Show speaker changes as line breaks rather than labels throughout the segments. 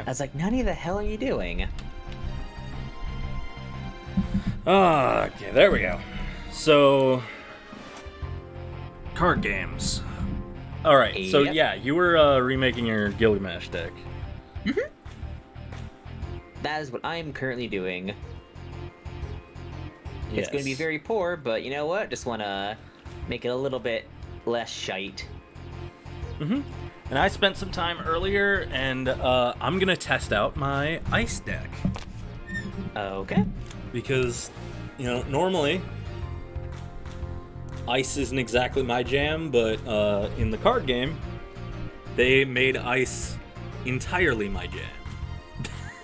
I was like, Nani, the hell are you doing?
Okay, there we go. So, card games. Alright, so
Yep.
yeah, you were remaking your Gilgamesh deck.
That is what I'm currently doing. It's
Yes.
going to be very poor, but you know what? Just want to make it a little bit less shite.
And I spent some time earlier, and I'm gonna test out my ice deck.
Okay.
Because, normally, ice isn't exactly my jam, but in the card game, they made ice entirely my jam.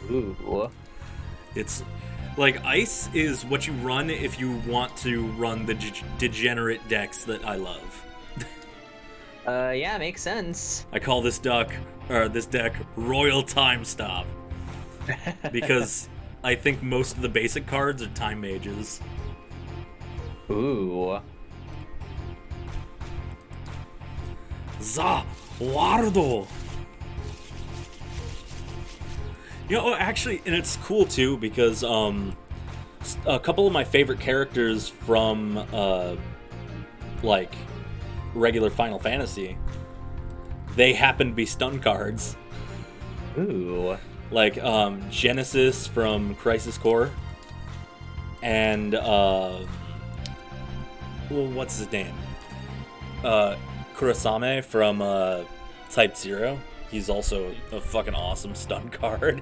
Ooh.
It's like ice is what you run if you want to run the degenerate decks that I love.
Yeah, makes sense.
I call this deck Royal Time Stop because I think most of the basic cards are time mages.
Ooh.
Za Wardo. Actually, and it's cool too because a couple of my favorite characters from like regular Final Fantasy, they happen to be stun cards.
Ooh.
Like Genesis from Crisis Core, and what's his name? Kurasame from Type Zero. He's also a fucking awesome stun card.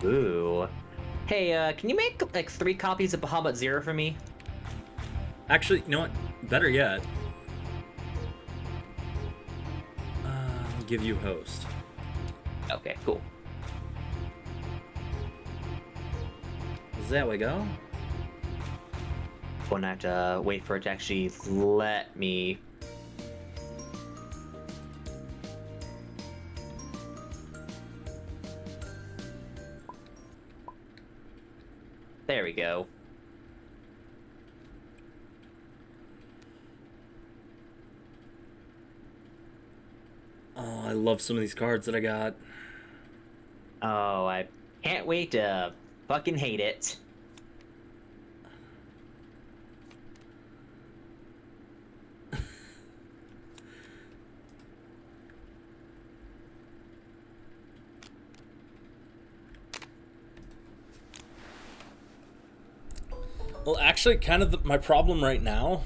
Ooh. Hey, can you make like 3 copies of Bahamut Zero for me?
Actually, you know what? Better yet, I'll give you host.
Okay, cool.
There we go.
Gonna have to wait for it to actually let me. There we go.
Oh, I love some of these cards that I got.
Oh, I can't wait to fucking hate it.
Well, actually, kind of my problem right now,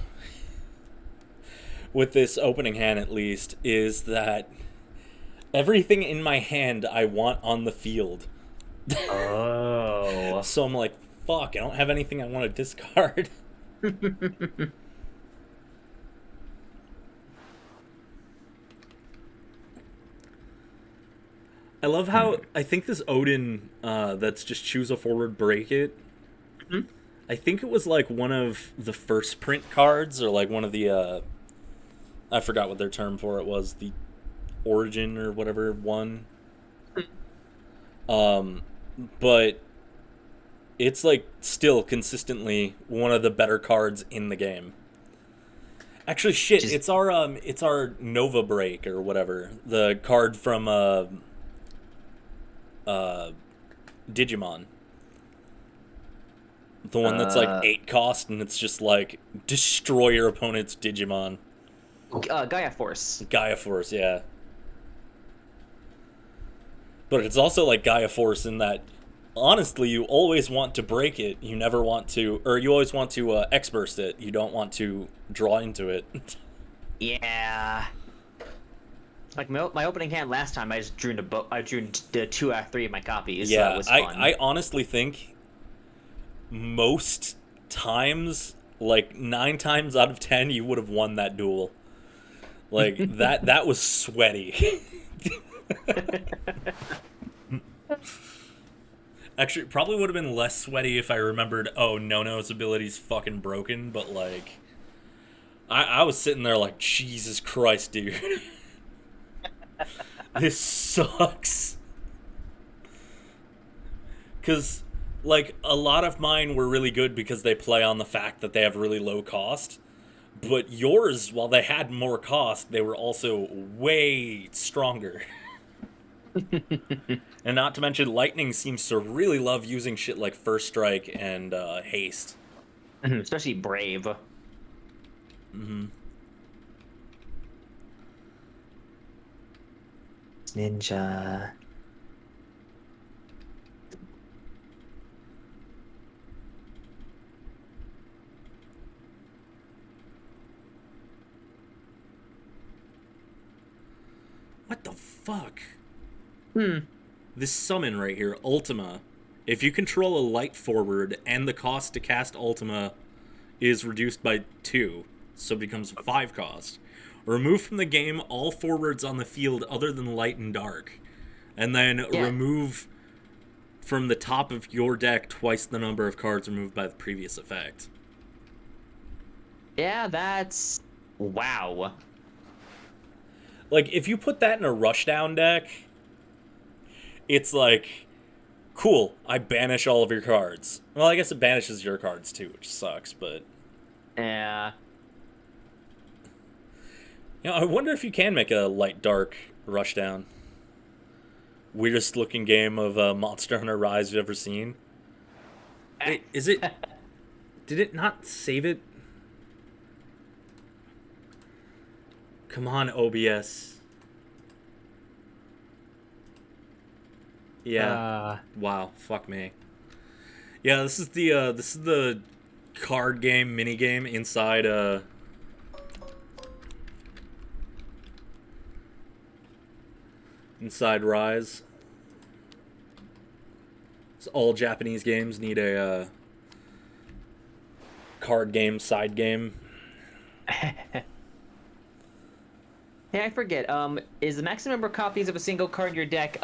with this opening hand at least, is that everything in my hand I want on the field.
Oh.
So I'm like, fuck, I don't have anything I want to discard. I love how, I think this Odin that's just choose a forward, break it.
Mhm.
I think it was like one of the first print cards, or like one of the, I forgot what their term for it was, the origin or whatever one. But it's like still consistently one of the better cards in the game. Actually, shit,
Just
it's our Nova Break or whatever, the card from Digimon. The one that's like 8 cost, and it's just like destroy your opponent's Digimon.
Gaia Force.
Gaia Force, yeah. But it's also like Gaia Force in that, honestly, you always want to break it. You never want to, or you always want to X-burst it. You don't want to draw into it.
Yeah. Like my opening hand last time, I just drew I drew the 2 out of 3 of my copies. So
Yeah,
that was fun.
I honestly think most times, like 9 times out of 10, you would have won that duel. Like that was sweaty. Actually, it probably would have been less sweaty if I remembered, oh, No-No's ability's fucking broken, but like I was sitting there like, Jesus Christ, dude. This sucks. Because, like, a lot of mine were really good because they play on the fact that they have really low cost. But yours, while they had more cost, they were also way stronger. And not to mention, Lightning seems to really love using shit like First Strike and Haste.
Especially Brave.
Mm-hmm.
Ninja.
What the fuck?
Hmm.
This summon right here, Ultima. If you control a light forward and the cost to cast Ultima is reduced by 2, so it becomes 5 cost. Remove from the game all forwards on the field other than light and dark. And then remove from the top of your deck twice the number of cards removed by the previous effect.
Yeah, that's... Wow.
Like, if you put that in a rushdown deck, it's like, cool, I banish all of your cards. Well, I guess it banishes your cards too, which sucks, but...
Yeah.
You know, I wonder if you can make a light-dark rushdown. Weirdest looking game of Monster Hunter Rise you've ever seen. Wait, is it... Did it not save it? Come on, OBS. Yeah. Wow. Fuck me. Yeah, this is the card game mini game inside inside Rise. So all Japanese games need a card game side game.
Hey, I forget. Is the maximum number of copies of a single card in your deck?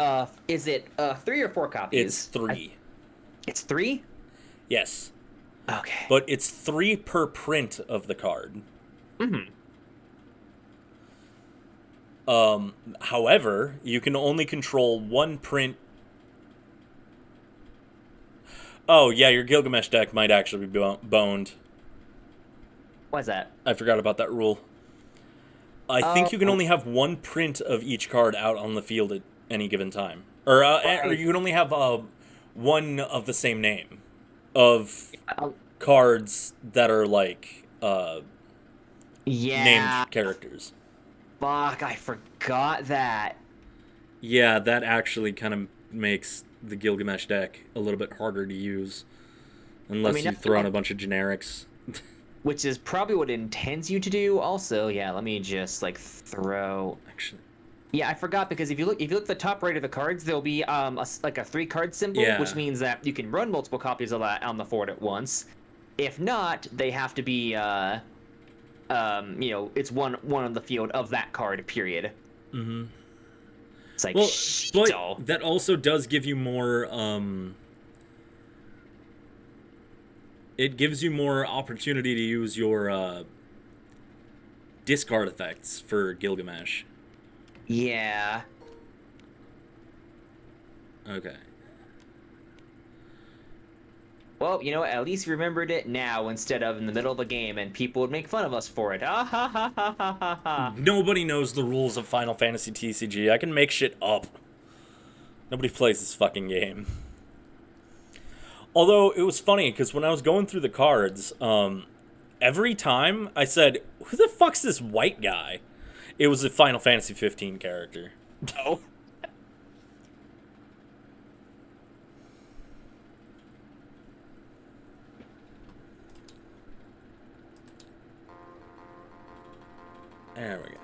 Is it 3 or 4 copies?
It's 3.
It's 3?
Yes.
Okay.
But it's 3 per print of the card.
Mm-hmm.
However, you can only control 1 print. Oh, yeah, your Gilgamesh deck might actually be boned.
Why's that?
I forgot about that rule. I think you can only have 1 print of each card out on the field at any given time. Or you can only have 1 of the same name of cards that are like named characters.
Fuck, I forgot that.
Yeah, that actually kind of makes the Gilgamesh deck a little bit harder to use. Unless you throw in a bunch of generics.
Which is probably what it intends you to do. Also, yeah, let me just like throw.
Actually,
yeah, I forgot because if you look at the top right of the cards, there'll be like a 3-card symbol, which means that you can run multiple copies of that on the board at once. If not, they have to be it's one on the field of that card. Period.
Mm-hmm.
It's like
but that also does give you more. It gives you more opportunity to use your discard effects for Gilgamesh.
Yeah.
Okay.
Well, you know, at least we remembered it now instead of in the middle of the game, and people would make fun of us for it. Ah ha ha ha ha ha ha.
Nobody knows the rules of Final Fantasy TCG. I can make shit up. Nobody plays this fucking game. Although, it was funny, because when I was going through the cards, every time I said, who the fuck's this white guy? It was a Final Fantasy 15 character.
Oh.
There we go.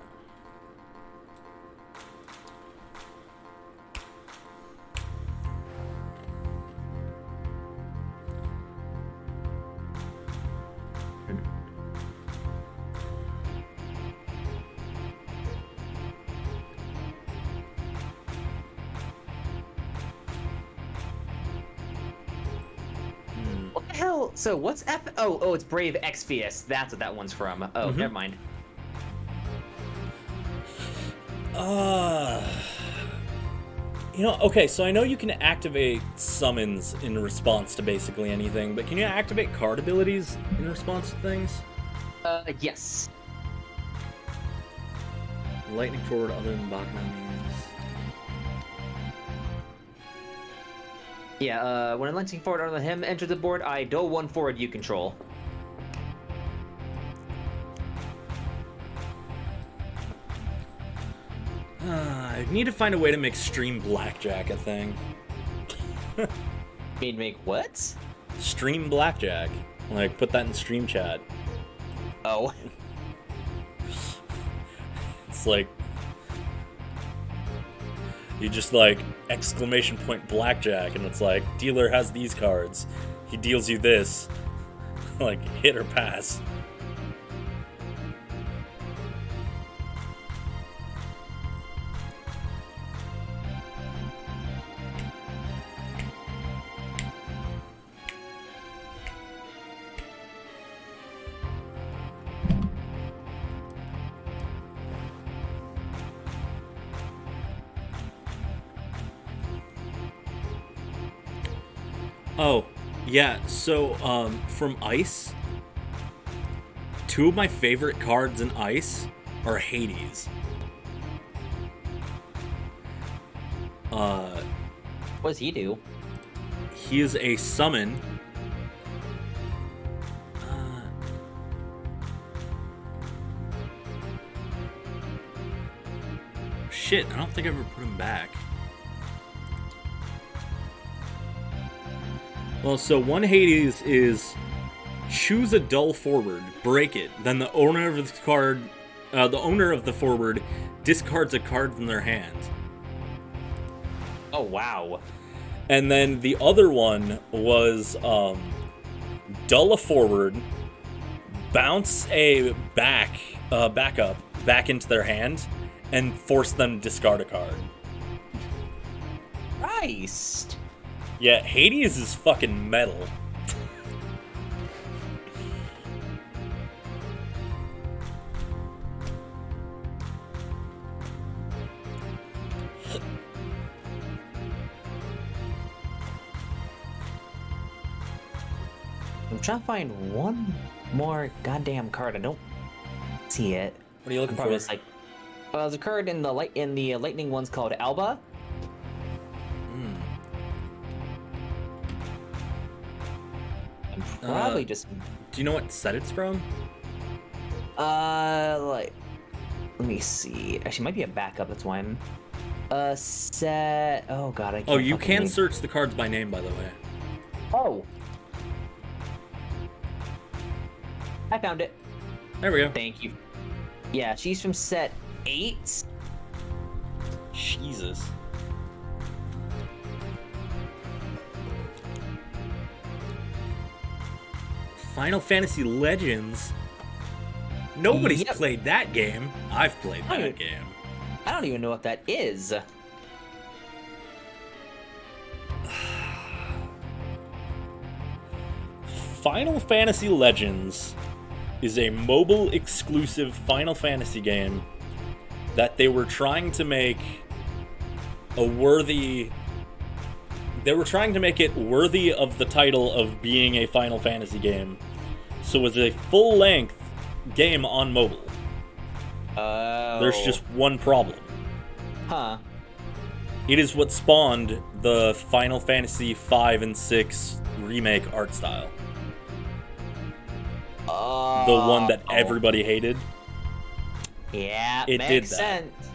What the hell? So what's F? Oh, it's Brave Exvius. That's what that one's from. Oh, never mind.
Okay, so I know you can activate summons in response to basically anything, but can you activate card abilities in response to things?
Yes.
Lightning forward other than Bacchanal means.
Yeah, when launching forward on him enters the board, I dole one forward you control.
I need to find a way to make stream blackjack a thing.
Mean make what?
Stream blackjack. Like, put that in stream chat.
Oh.
It's like... You just, like, exclamation point blackjack, and it's like, dealer has these cards. He deals you this. Like, hit or pass. Oh, yeah, so, from Ice, two of my favorite cards in Ice are Hades.
What does he do?
He is a summon. Shit, I don't think I ever put him back. Well, so one Hades is choose a dull forward, break it, then the owner of the card, the owner of the forward discards a card from their hand.
Oh wow!
And then the other one was dull a forward, bounce a backup back into their hand, and force them to discard a card.
Christ!
Yeah, Hades is fucking metal.
I'm trying to find one more goddamn card. I don't see it.
What are you looking for?
It's like, there's a card in the lightning one's called Alba. Probably just.
Do you know what set it's from?
Like, let me see. Actually, it might be a backup. That's why I'm. Set. Oh god, I can't.
Oh, you can
read.
search the cards by name, by the way.
Oh. I found it.
There we go.
Thank you. Yeah, she's from set 8.
Jesus. Final Fantasy Legends. Nobody's
Yep.
played that game. I've played that game.
I don't even know what that is.
Final Fantasy Legends is a mobile exclusive Final Fantasy game that they were trying to make a worthy. They were trying to make it worthy of the title of being a Final Fantasy game. So it was a full-length game on mobile.
Oh.
There's just one problem.
Huh.
It is what spawned the Final Fantasy 5 and 6 remake art style. The one that everybody hated.
Yeah,
it
makes
did that.
sense.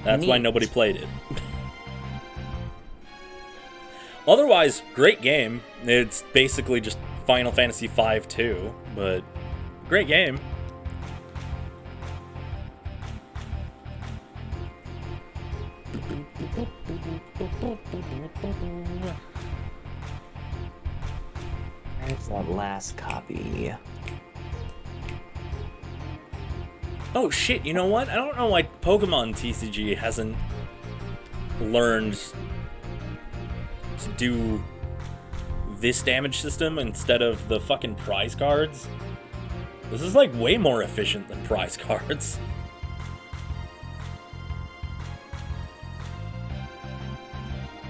That's why
Neat.
nobody played it. Otherwise, great game. It's basically just Final Fantasy 5 2, but great game.
There's that last copy.
Oh shit, you know what? I don't know why Pokemon TCG hasn't learned to do this damage system instead of the fucking prize cards. This is like way more efficient than prize cards.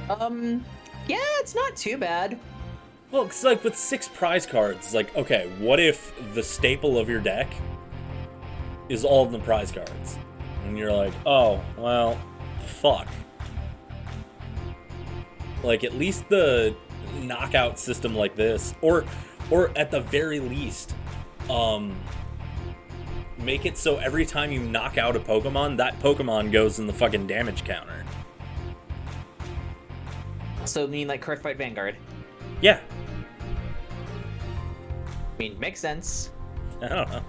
Yeah, it's not too bad.
Well, it's like with 6 prize cards, it's like, okay, what if the staple of your deck is all of the prize cards? And you're like, oh, well, fuck. Like, at least the knockout system like this, or at the very least, make it so every time you knock out a Pokemon, that Pokemon goes in the fucking damage counter.
So you mean like Card Fight Vanguard?
Yeah.
I mean, makes sense.
I don't know.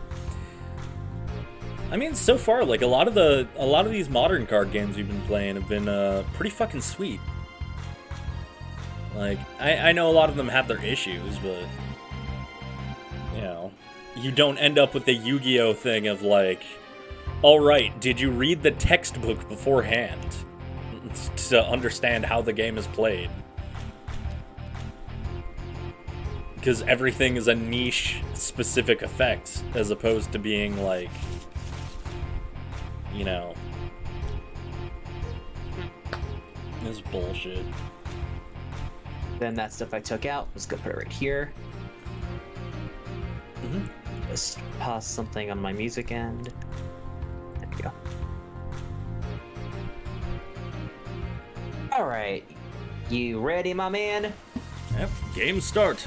I mean, so far, like, a lot of these modern card games we've been playing have been pretty fucking sweet. Like, I know a lot of them have their issues, but you know, you don't end up with the Yu-Gi-Oh thing of like, all right, did you read the textbook beforehand to understand how the game is played? Because everything is a niche specific effect as opposed to being like, you know, this bullshit.
Then that stuff I took out, let's go put it right here.
Mm-hmm.
Just pause something on my music end. There we go. Alright. You ready, my man?
Yep, game start.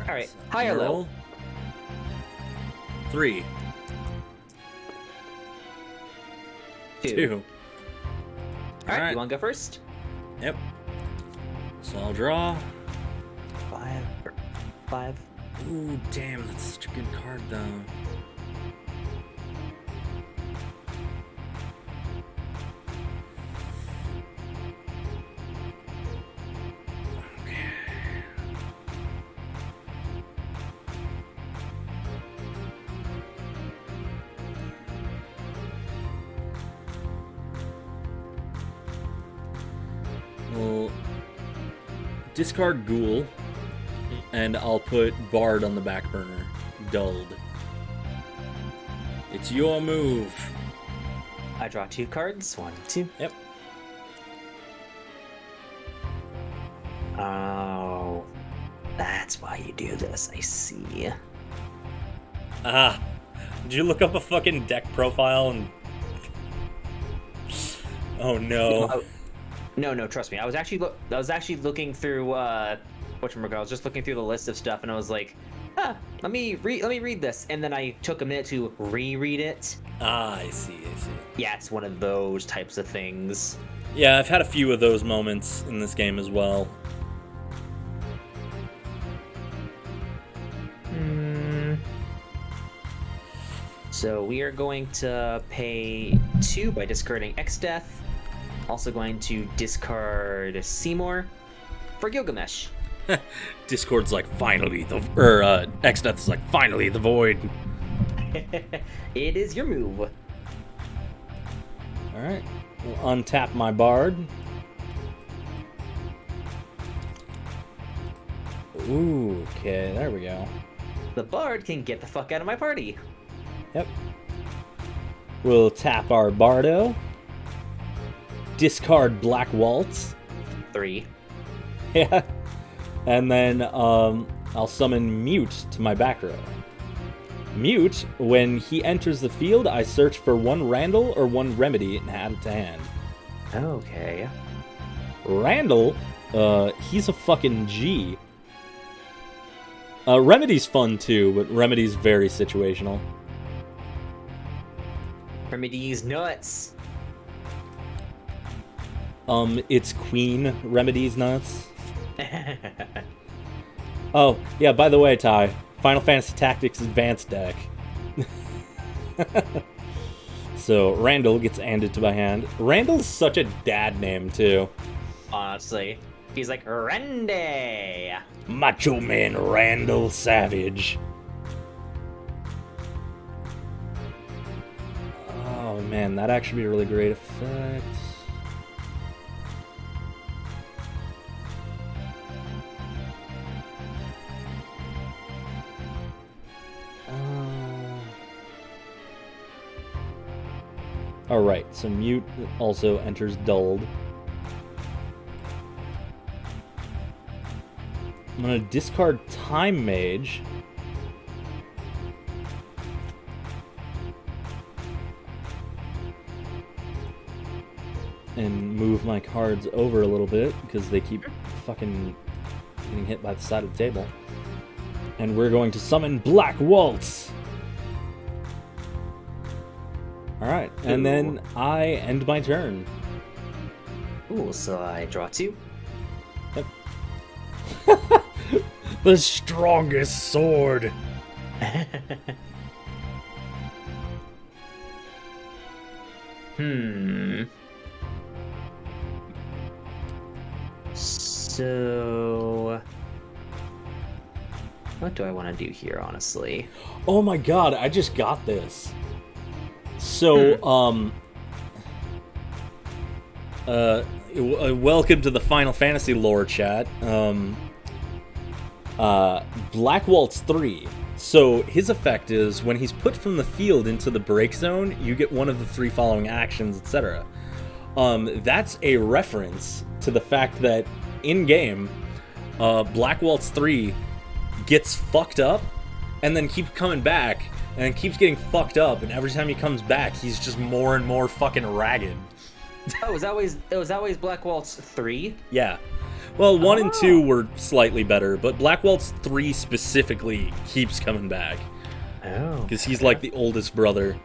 Alright, high or low?
3. 2.
Alright, you wanna go first?
Yep. So I'll draw.
5.
Ooh, damn, that's such a good card, though. Okay. Well, discard Ghoul. And I'll put Bard on the back burner. Dulled. It's your move.
I draw 2 cards. 1, 2.
Yep.
Oh. That's why you do this, I see.
Ah. Did you look up a fucking deck profile and... Oh no.
No, trust me. I was actually looking through whatchamacallit. I was just looking through the list of stuff, and I was like, let me read this, and then I took a minute to reread it.
Ah, I see.
Yeah, it's one of those types of things.
Yeah, I've had a few of those moments in this game as well.
So we are going to pay 2 by discarding X-Death. Also going to discard Seymour for Gilgamesh.
Discord's like, finally, X-Death's like, finally, the void.
It is your move.
Alright, we'll untap my Bard. Ooh, okay, there we go.
The Bard can get the fuck out of my party.
Yep. We'll tap our Bardo. Discard Black Waltz.
3.
Yeah. And then I'll summon Mute to my back row. Mute, when he enters the field, I search for 1 Randall or 1 Remedy and add it to hand.
Okay.
Randall, he's a fucking G. Remedy's fun too, but Remedy's very situational.
Remedy's nuts.
It's Queen Remedy's nuts. Oh, yeah, by the way, Ty, Final Fantasy Tactics Advanced deck. So, Randall gets handed to my hand. Randall's such a dad name, too.
Honestly. He's like, Randy!
Macho Man Randall Savage. Oh, man, that'd actually be a really great effect. Alright, so Mute also enters Dulled. I'm gonna discard Time Mage. And move my cards over a little bit because they keep fucking getting hit by the side of the table. And we're going to summon Black Waltz. Alright, and then I end my turn.
Ooh, so I draw 2.
Yep. The strongest sword.
So, what do I want to do here, honestly?
Oh my god, I just got this. So, welcome to the Final Fantasy lore chat. Black Waltz 3. So, his effect is, when he's put from the field into the break zone, you get one of the 3 following actions, etc. That's a reference to the fact that, in-game, Black Waltz 3 gets fucked up, and then keeps coming back, and then keeps getting fucked up, and every time he comes back, he's just more and more fucking ragged.
Oh, was that always Black Waltz 3?
Yeah. Well, 1 and 2 were slightly better, but Black Waltz 3 specifically keeps coming back.
Oh.
Because he's like the oldest brother.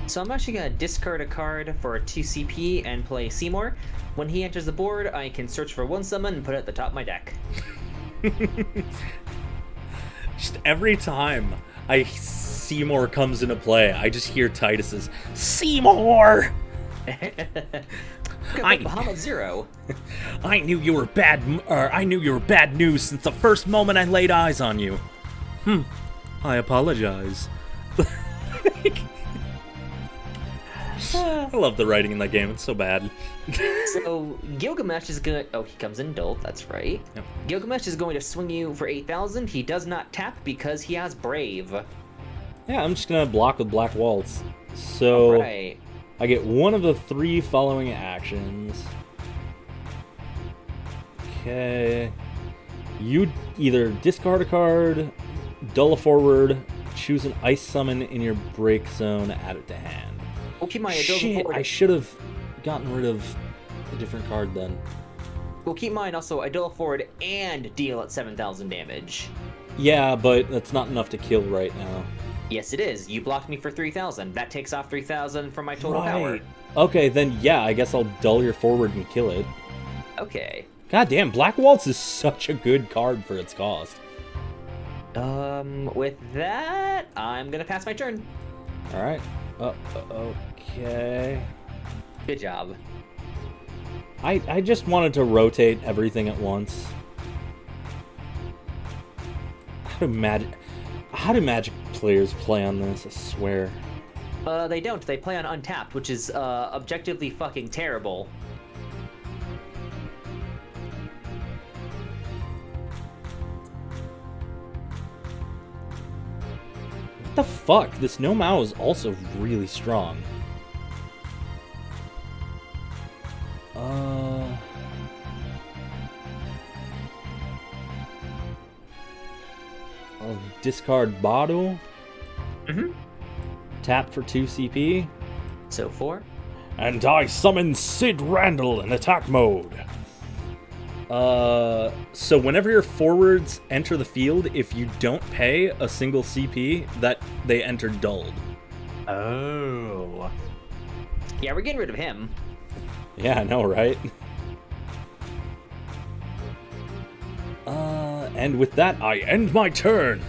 So I'm actually going to discard a card for a 2 CP and play Seymour. When he enters the board, I can search for 1 summon and put it at the top of my deck.
Just every time Seymour comes into play, I just hear Titus's Seymour!
Bahamut 0.
I knew you were bad news since the first moment I laid eyes on you. I apologize. I love the writing in that game. It's so bad.
So Gilgamesh is gonna. Oh, he comes in Dolt. That's right.
Yep.
Gilgamesh is going to swing you for 8,000. He does not tap because he has Brave.
Yeah, I'm just gonna block with Black Waltz. So
Right.
I get one of the 3 following actions. Okay. You either discard a card, dull a forward, choose an ice summon in your break zone, add it to hand.
We'll keep my
Shit, I should have gotten rid of a different card then.
We'll keep mine also. I dull forward and deal at 7,000 damage.
Yeah, but that's not enough to kill right now.
Yes, it is. You blocked me for 3,000. That takes off 3,000 from my total power.
Okay, then yeah, I guess I'll dull your forward and kill it.
Okay.
God damn, Black Waltz is such a good card for its cost.
With that, I'm gonna pass my turn.
Alright. Okay.
Good job.
I just wanted to rotate everything at once. How do Magic players play on this? I swear.
They don't. They play on Untapped, which is, objectively fucking terrible.
What the fuck? This No Mao is also really strong. I'll discard Bado. Tap for 2 CP.
So 4.
And I summon Sid Randall in attack mode. So whenever your forwards enter the field, if you don't pay a single CP, that they enter dulled.
Oh. Yeah, we're getting rid of him.
Yeah, I know, right? And with that, I end my turn.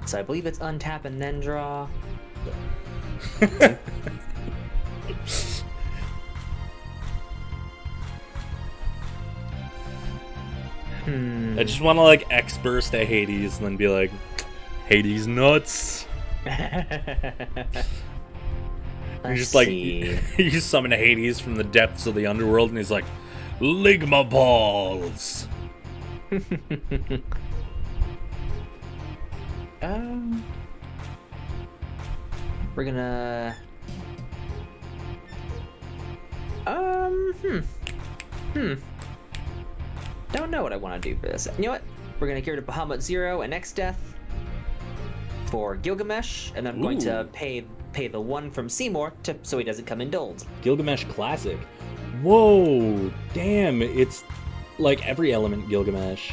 So I believe it's untap and then draw.
I just want to like X-burst at Hades and then be like, Hades nuts. You just like you summon Hades from the depths of the underworld, and he's like, Ligma balls.
We're gonna. Don't know what I want to do for this. You know what? We're gonna get rid of Bahamut 0 and X Death for Gilgamesh, and I'm going to pay pay the 1 from Seymour so he doesn't come indulged.
Gilgamesh Classic. Whoa, damn, it's like every element Gilgamesh.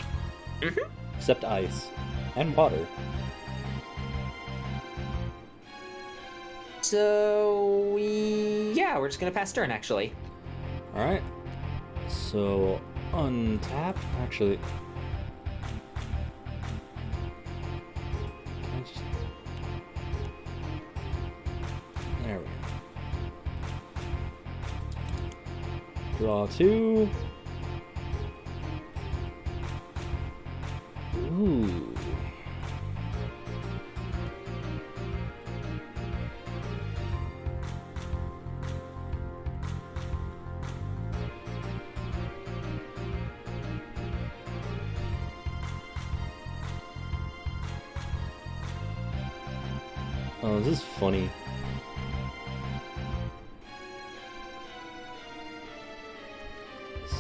Mm-hmm.
Except ice. And water.
So, yeah, we're just going to pass turn, actually.
Alright. So, untap. Actually... Can I just... There we go. Draw 2. Ooh. Oh, this is funny.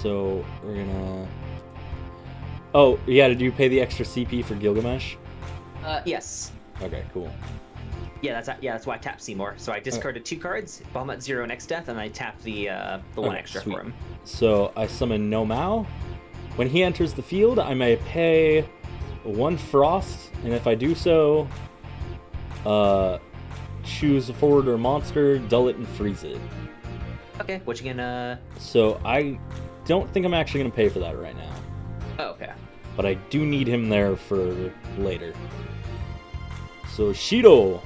So, we're gonna... Oh, yeah, did you pay the extra CP for Gilgamesh?
Yes.
Okay, cool.
Yeah, that's why I tapped Seymour. So I discarded 2 cards, Bahamut 0 next death, and I tapped the one extra
sweet.
for him.
So, I summon No Mao. When he enters the field, I may pay 1 Frost, and if I do so, choose a forward or monster, dull it, and freeze it.
Okay, what you gonna...
So, I don't think I'm actually gonna pay for that right now.
Oh, okay.
But I do need him there for later. So, Shido!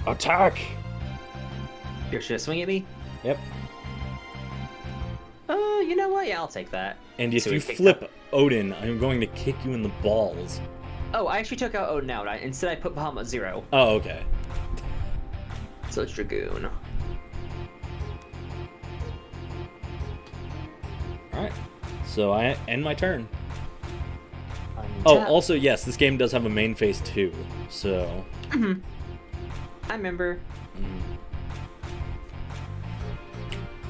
Attack!
You're just gonna swing at me?
Yep.
You know what? Yeah, I'll take that.
And if
So
you
we take
flip
that.
Odin, I'm going to kick you in the balls.
Oh, I actually took out Odin out. Instead, I put Bahamut 0.
Oh, okay.
So it's Dragoon.
Alright. So I end my turn.
Untap.
Oh, also, yes, this game does have a main phase too. So...
Mm-hmm. I remember.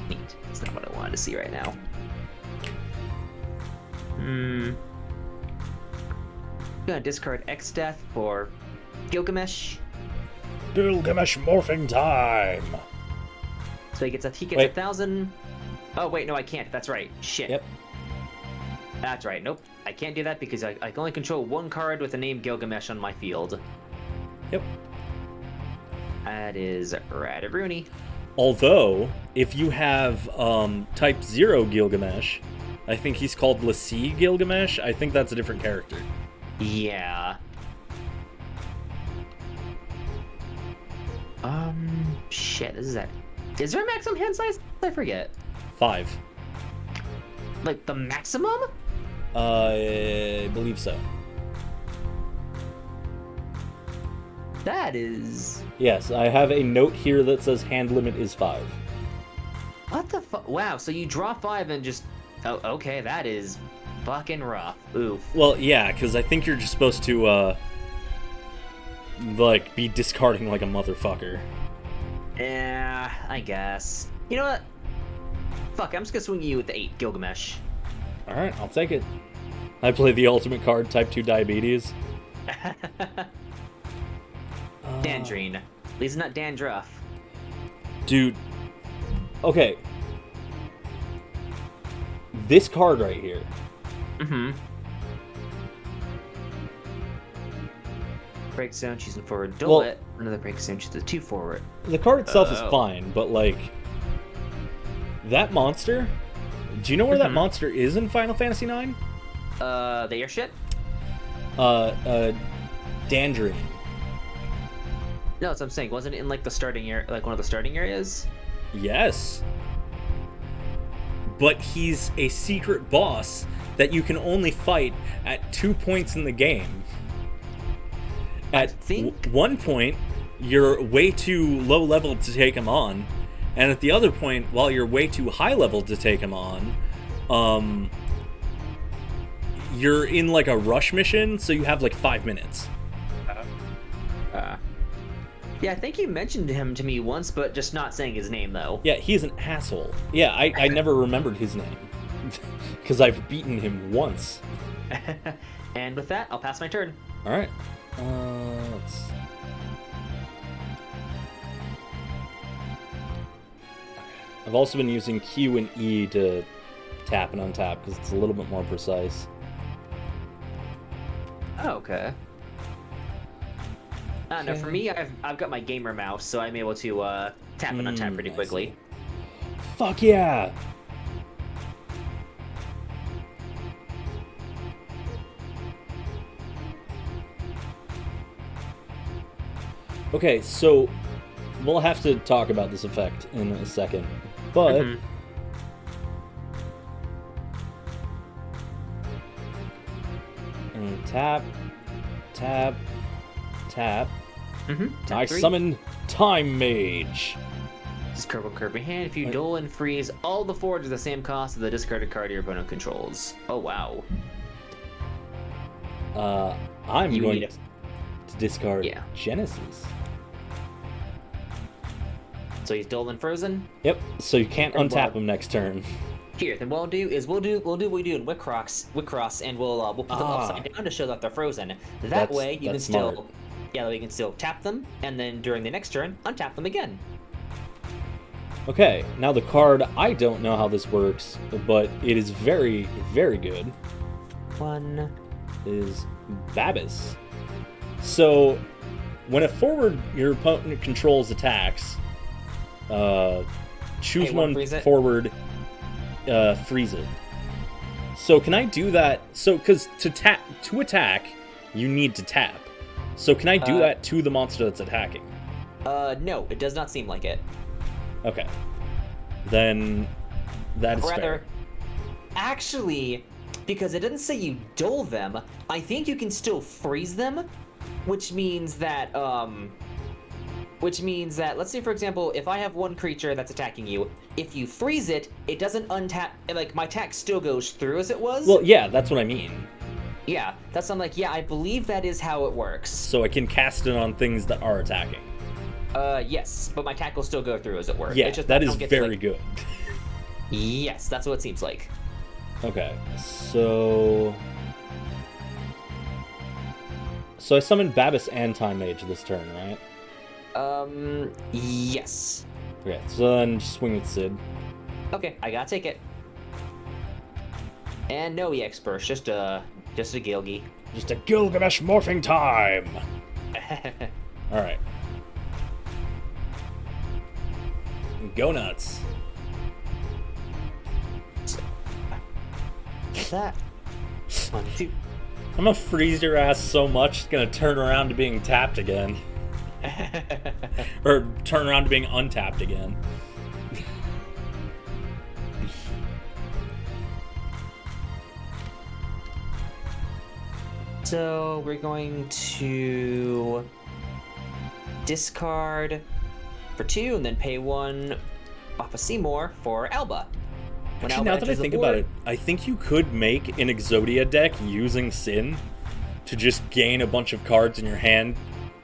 Neat. That's not what I wanted to see right now. Gonna discard X Death for Gilgamesh.
Gilgamesh morphing time!
So he gets
Wait.
1,000. Oh wait, no, I can't. That's right. Shit.
Yep.
That's right. Nope. I can't do that because I can only control 1 card with the name Gilgamesh on my field.
Yep.
That is Radarooney.
Although, if you have Type 0 Gilgamesh, I think he's called Lassie Gilgamesh. I think that's a different character.
Yeah. Shit, this is that. Is there a maximum hand size? I forget.
5.
Like, the maximum?
I believe so.
That is...
Yes, I have a note here that says hand limit is 5.
What the fuck? Wow, so you draw 5 and just... Oh, okay, that is fucking rough. Oof.
Well, yeah, because I think you're just supposed to, like, be discarding like a motherfucker.
Yeah, I guess. You know what? Fuck, I'm just gonna swing you with the 8, Gilgamesh.
Alright, I'll take it. I play the ultimate card, Type 2 Diabetes.
Dandrine. At least it's not Dandruff.
Dude. Okay. This card right here.
Mm-hmm. Break zone, choose a forward, dull it. Another break zone, choose a 2 forward.
The card itself is fine, but like... That monster? Do you know where that monster is in Final Fantasy IX?
The airship?
Dandrine.
No, that's what I'm saying. Wasn't it in like the starting area, like one of the starting areas?
Yes. But he's a secret boss that you can only fight at 2 points in the game. At one point, you're way too low level to take him on, and at the other point, while you're way too high level to take him on, you're in like a rush mission, so you have like 5 minutes.
Yeah, I think you mentioned him to me once, but just not saying his name, though.
Yeah, he's an asshole. Yeah, I never remembered his name. Because I've beaten him once.
And with that, I'll pass my turn.
Alright. Let's... I've also been using Q and E to tap and untap because it's a little bit more precise.
Oh, okay. I don't know. For me, I've got my gamer mouse, so I'm able to tap and untap pretty quickly.
Fuck yeah! Okay, so we'll have to talk about this effect in a second, but tap, tap, tap. I summon Time Mage.
Discard one card from your hand. If you duel and freeze all the forwards at the same cost as the discarded card your opponent controls. Oh wow.
I'm going to discard Genesis.
So he's dull and frozen?
Yep, so you can't untap him next turn.
Here, then what we'll do is we'll do what we do in Wixoss, and we'll put them upside down to show that they're frozen. That way you can still we can still tap them, and then during the next turn, untap them again.
Okay, now the card, I don't know how this works, but it is very, very good.
One
is Babis. So, when a forward your opponent controls attacks, choose one forward, freeze it. So can I do that? So, because to attack, you need to tap. So can I do that to the monster that's attacking?
No, it does not seem like it.
Okay. Then that is fair.
Actually, because it doesn't say you dull them, I think you can still freeze them, which means that let's say for example, if I have one creature that's attacking you, if you freeze it, it doesn't untap, like my attack still goes through as it was.
Well, yeah, that's what I mean.
Yeah, that's I'm like, yeah, I believe that is how it works.
So I can cast it on things that are attacking.
Yes, but my attack will still go through as it were.
Yeah,
it's just
that is very good.
Yes, that's what it seems like.
Okay, so I summoned Babis and Time Mage this turn, right?
Yes.
Okay, so then just swing with Sid.
Okay, I gotta take it. And no EX burst, just a Gilgi.
Just a Gilgamesh morphing time! Alright. Go nuts.
That. 1, 2.
I'm gonna freeze your ass so much, it's gonna turn around to being tapped again. Or turn around to being untapped again.
So we're going to discard for 2 and then pay 1 off of Seymour for Alba.
Actually, now that I think about it, I think you could make an Exodia deck using Sin to just gain a bunch of cards in your hand,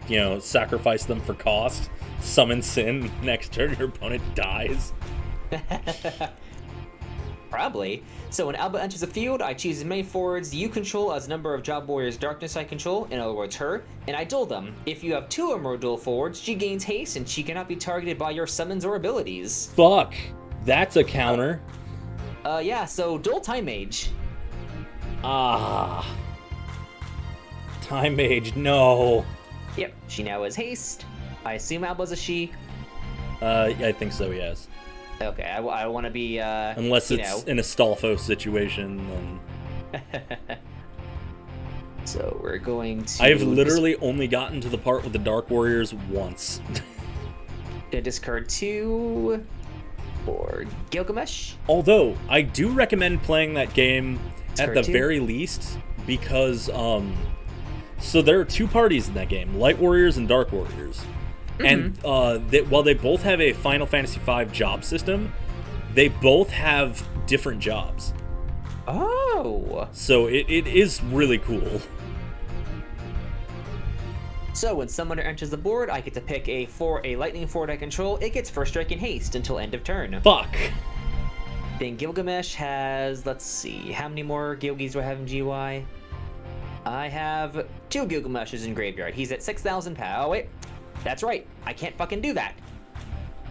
you know, sacrifice them for cost, summon Sin, next turn your opponent dies.
Probably. So when Alba enters the field, I choose as many forwards you control as number of Job Warrior's Darkness I control, in other words her, and I duel them. If you have 2 or more duel forwards, she gains haste and she cannot be targeted by your summons or abilities.
Fuck! That's a counter.
Yeah, so duel Time Mage.
Ah. Time Mage, no.
Yep, she now has haste. I assume Alba's a she.
I think so, yes.
Okay, I want to be,
unless it's in a Stalfos situation, then...
So we're going to...
I've literally only gotten to the part with the Dark Warriors once.
Gonna discard 2 for Gilgamesh.
Although, I do recommend playing that game
discard
at the
2.
very least, because, so there are 2 parties in that game, Light Warriors and Dark Warriors. And while they both have a Final Fantasy V job system, they both have different jobs.
Oh!
So it is really cool.
So when Summoner enters the board, I get to pick a lightning forward I control. It gets first strike and haste until end of turn.
Fuck.
Then Gilgamesh has, let's see, how many more Gilgis do I have in GY? I have 2 Gilgameshes in graveyard. He's at 6,000 power. Oh wait. That's right. I can't fucking do that.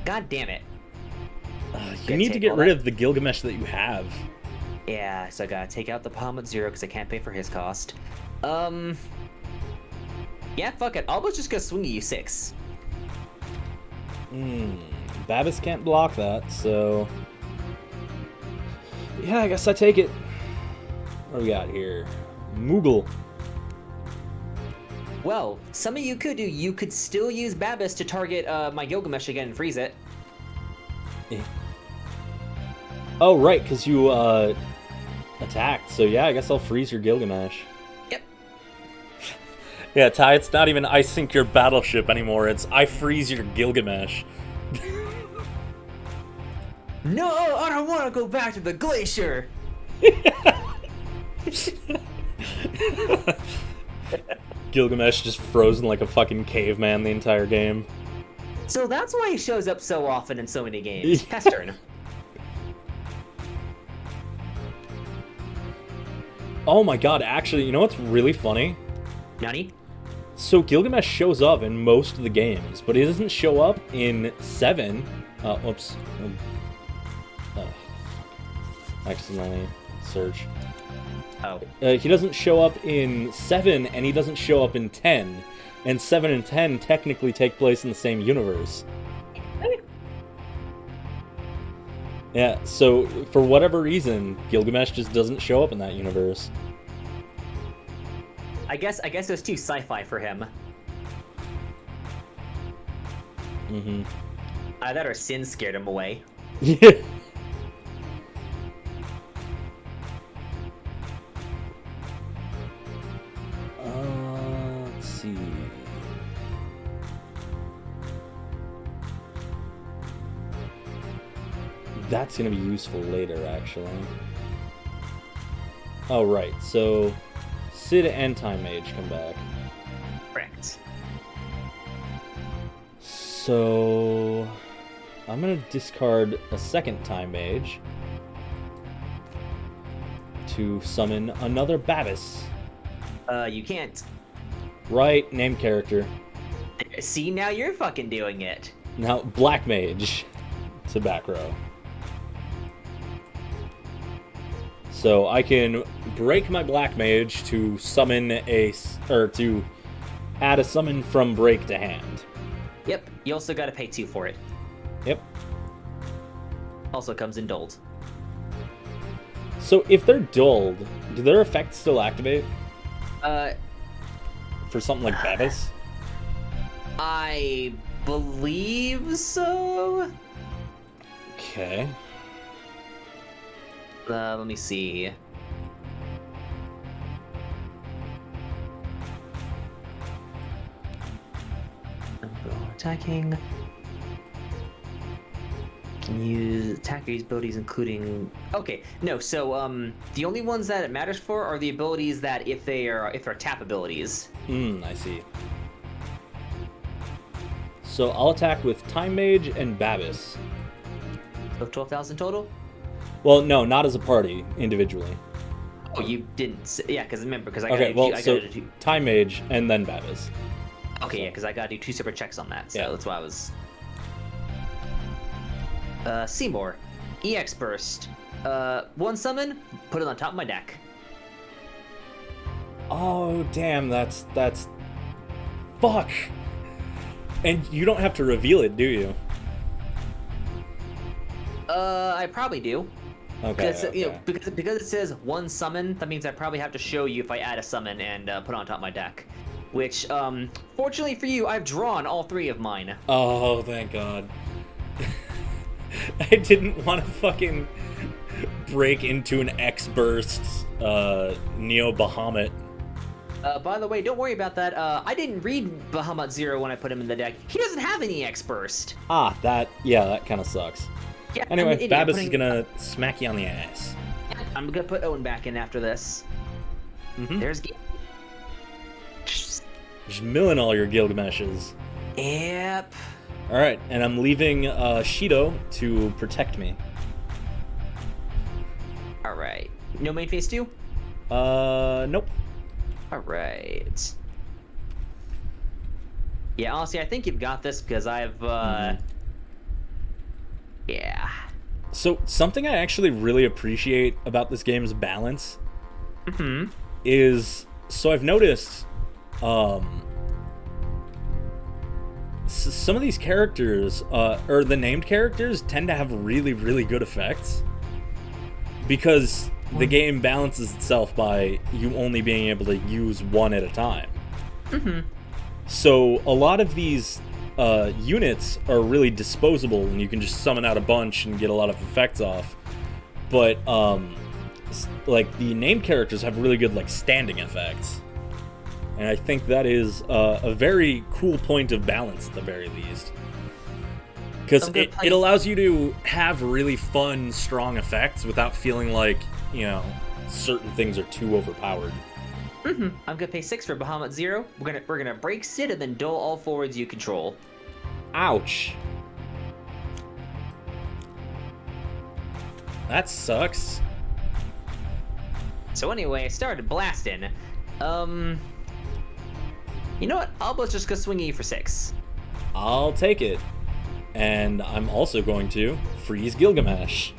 God damn it.
You need to get rid of the Gilgamesh that you have.
Yeah, so I gotta take out the Bahamut Zero because I can't pay for his cost. Yeah, fuck it. Almost just gonna swing you 6.
Babis can't block that, so... Yeah, I guess I take it. What do we got here? Moogle.
Well, something you could do, you could still use Babis to target my Gilgamesh again and freeze it.
Yeah. Oh, right, because you attacked. So yeah, I guess I'll freeze your Gilgamesh.
Yep.
Yeah, Ty, it's not even I sink your battleship anymore. It's I freeze your Gilgamesh.
No, I don't want to go back to the glacier.
Gilgamesh just frozen like a fucking caveman the entire game.
So that's why he shows up so often in so many games. Pass turn.
Oh my god, actually, you know what's really funny?
Nani?
So Gilgamesh shows up in most of the games, but he doesn't show up in 7. Whoops. Accidentally search.
Oh.
He doesn't show up in 7, and he doesn't show up in 10. And 7 and 10 technically take place in the same universe. Yeah, so for whatever reason, Gilgamesh just doesn't show up in that universe.
I guess it was too sci-fi for him.
Mm-hmm.
That or Sin scared him away.
Yeah. Let's see. That's gonna be useful later, actually. Oh, right. So, Sid and Time Mage come back.
Correct.
So, I'm gonna discard a second Time Mage to summon another Babis.
You can't.
Right, named character.
See, now you're fucking doing it.
Now, Black Mage to back row. So I can break my Black Mage to summon to add a summon from break to hand.
Yep, you also gotta pay 2 for it.
Yep.
Also comes in dulled.
So if they're dulled, do their effects still activate? For something like Babis?
I believe so.
Okay.
Let me see. Attacking. Can use attackers' abilities, including. Okay, no. So the only ones that it matters for are the abilities that if they're tap abilities.
I see. So I'll attack with Time Mage and Babis.
So 12,000 total.
Well, no, not as a party, individually.
Oh, you didn't. Yeah, because remember, because I
Okay,
got.
well, so Time Mage and then Babis.
Okay, yeah, because I gotta do 2 separate checks on that, so
Yeah.
that's why I was. Seymour, EX Burst. 1 summon, put it on top of my deck.
Oh, damn, that's... Fuck! And you don't have to reveal it, do you?
I probably do.
Okay,
Because you know, because it says 1 summon, that means I probably have to show you if I add a summon and put it on top of my deck. Which, fortunately for you, I've drawn all 3 of mine.
Oh, thank God. I didn't want to fucking break into an X-Burst Neo Bahamut.
By the way, don't worry about that. I didn't read Bahamut Zero when I put him in the deck. He doesn't have any EX Burst.
Ah, that kind of sucks.
Yeah,
Anyway, Babis is gonna smack you on the ass.
I'm gonna put Owen back in after this.
Mm-hmm.
There's...
Just milling all your Gilgameshes.
Yep.
Alright, and I'm leaving Shido to protect me.
Alright. No main phase 2?
Nope.
Alright. Yeah, honestly, I think you've got this because I've, Yeah.
So something I actually really appreciate about this game's balance is, so I've noticed some of these characters, or the named characters, tend to have really, really good effects because the game balances itself by you only being able to use one at a time. So a lot of these units are really disposable, and you can just summon out a bunch and get a lot of effects off. But like the named characters have really good like standing effects, and I think that is a very cool point of balance at the very least, because it allows you to have really fun, strong effects without feeling like, you know, certain things are too overpowered.
I'm gonna pay 6 for Bahamut Zero. We're gonna break Sid and then duel all forwards you control.
Ouch. That sucks.
So anyway, I started blasting. You know what? Alba's just gonna swing at you for 6.
I'll take it. And I'm also going to freeze Gilgamesh.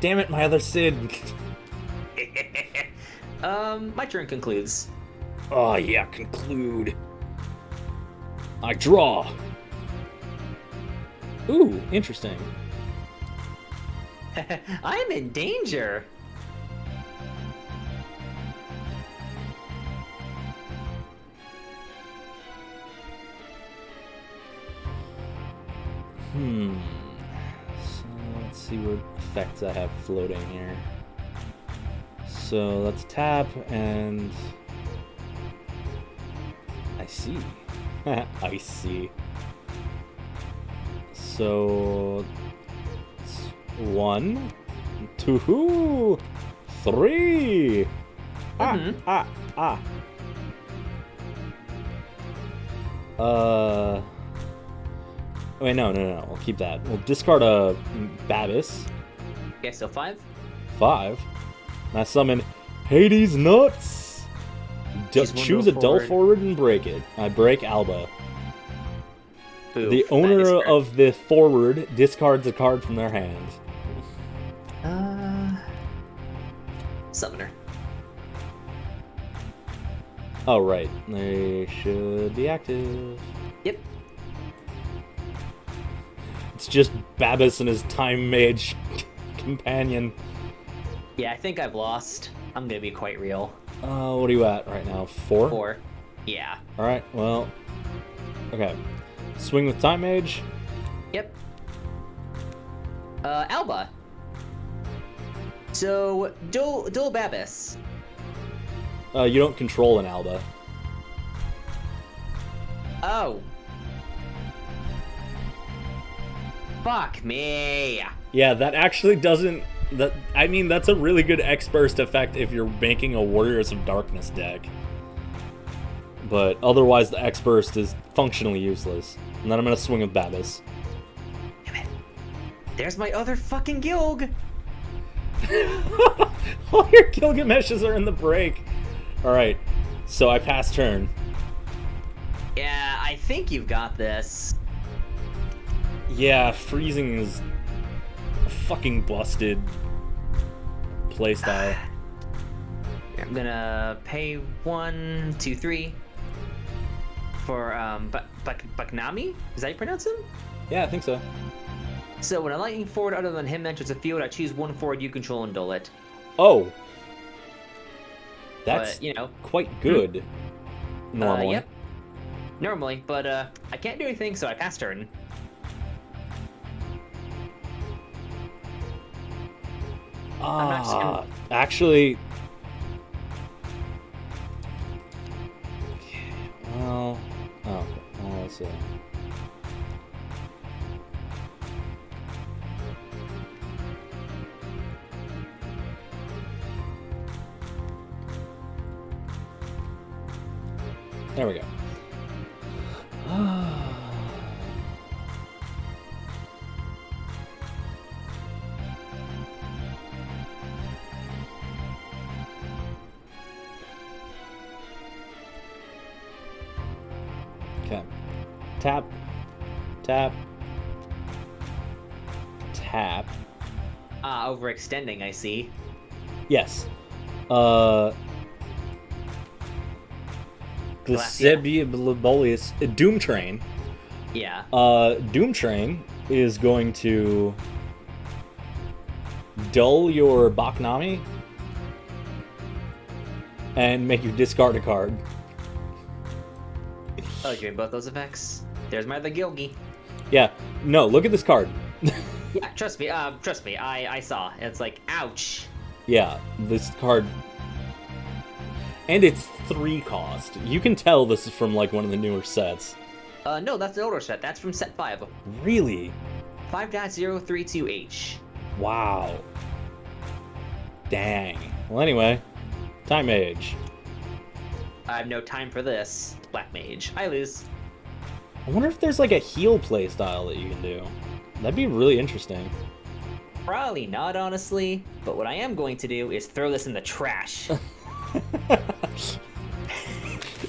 Damn it, my other Sid.
My turn concludes.
Oh yeah, conclude. I draw. Ooh, interesting.
I'm in danger.
So let's see what effects I have floating here. So let's tap and I see. I see. So it's 1, 2, 3. Wait, no. We'll keep that. We'll discard a Babis.
Okay, so 5.
5. And I summon Hades Nuts. Choose a dull forward and break it. I break Alba.
Boof,
the owner of the forward discards a card from their hand.
Summoner.
Oh, right. They should be active.
Yep.
It's just Babis and his time mage companion.
Yeah, I think I've lost. I'm gonna be quite real.
What are you at right now? 4?
4. Yeah.
Alright, well. Okay. Swing with time mage.
Yep. Alba. So, Dol Babis.
You don't control an Alba.
Oh. Fuck me.
Yeah, that actually doesn't... I mean, that's a really good X-Burst effect if you're making a Warriors of Darkness deck. But otherwise, the X-Burst is functionally useless. And then I'm going to swing with Babis.
Damn it. There's my other fucking Gilg.
All your Gilgameshes are in the break. Alright, so I pass turn.
Yeah, I think you've got this.
Yeah, freezing is a fucking busted playstyle.
I'm gonna pay 1, 2, 3 for Baknami? Is that how you pronounce him?
Yeah, I think so.
So when a lightning forward other than him enters the field, I choose 1 forward you control and duel it.
Oh, that's
but, you know,
quite good. Normally.
Yep. Normally, but I can't do anything, so I pass turn.
Actually, well, let's see. There we go. Okay. Tap. Tap. tap.
Overextending, I see.
Yes. Glaciolus Doom Train.
Yeah.
Doom Train is going to dull your Baknami and make you discard a card.
Oh, doing both those effects? There's my other Gilgi.
Yeah. No, look at this card.
Yeah, trust me, I saw. It's like, ouch.
Yeah, this card... And it's 3 cost. You can tell this is from, like, one of the newer sets.
No, that's the older set. That's from set 5.
Really?
5.032H.
Wow. Dang. Well, anyway. Time Mage.
I have no time for this. Black Mage. I lose.
I wonder if there's, like, a heal playstyle that you can do. That'd be really interesting.
Probably not, honestly. But what I am going to do is throw this in the trash.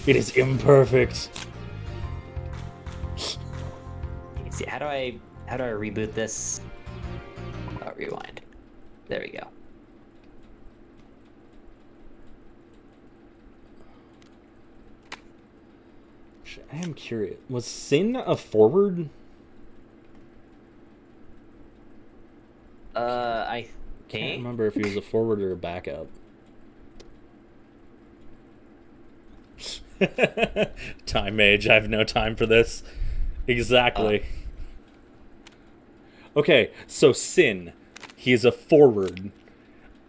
It is imperfect.
Let's see, how do I reboot this? Oh, rewind. There we go.
I am curious. Was Sin a forward?
I
Can't remember if he was a forward or a backup. Time Mage, I have no time for this. Exactly. Okay, so Sin. He is a forward.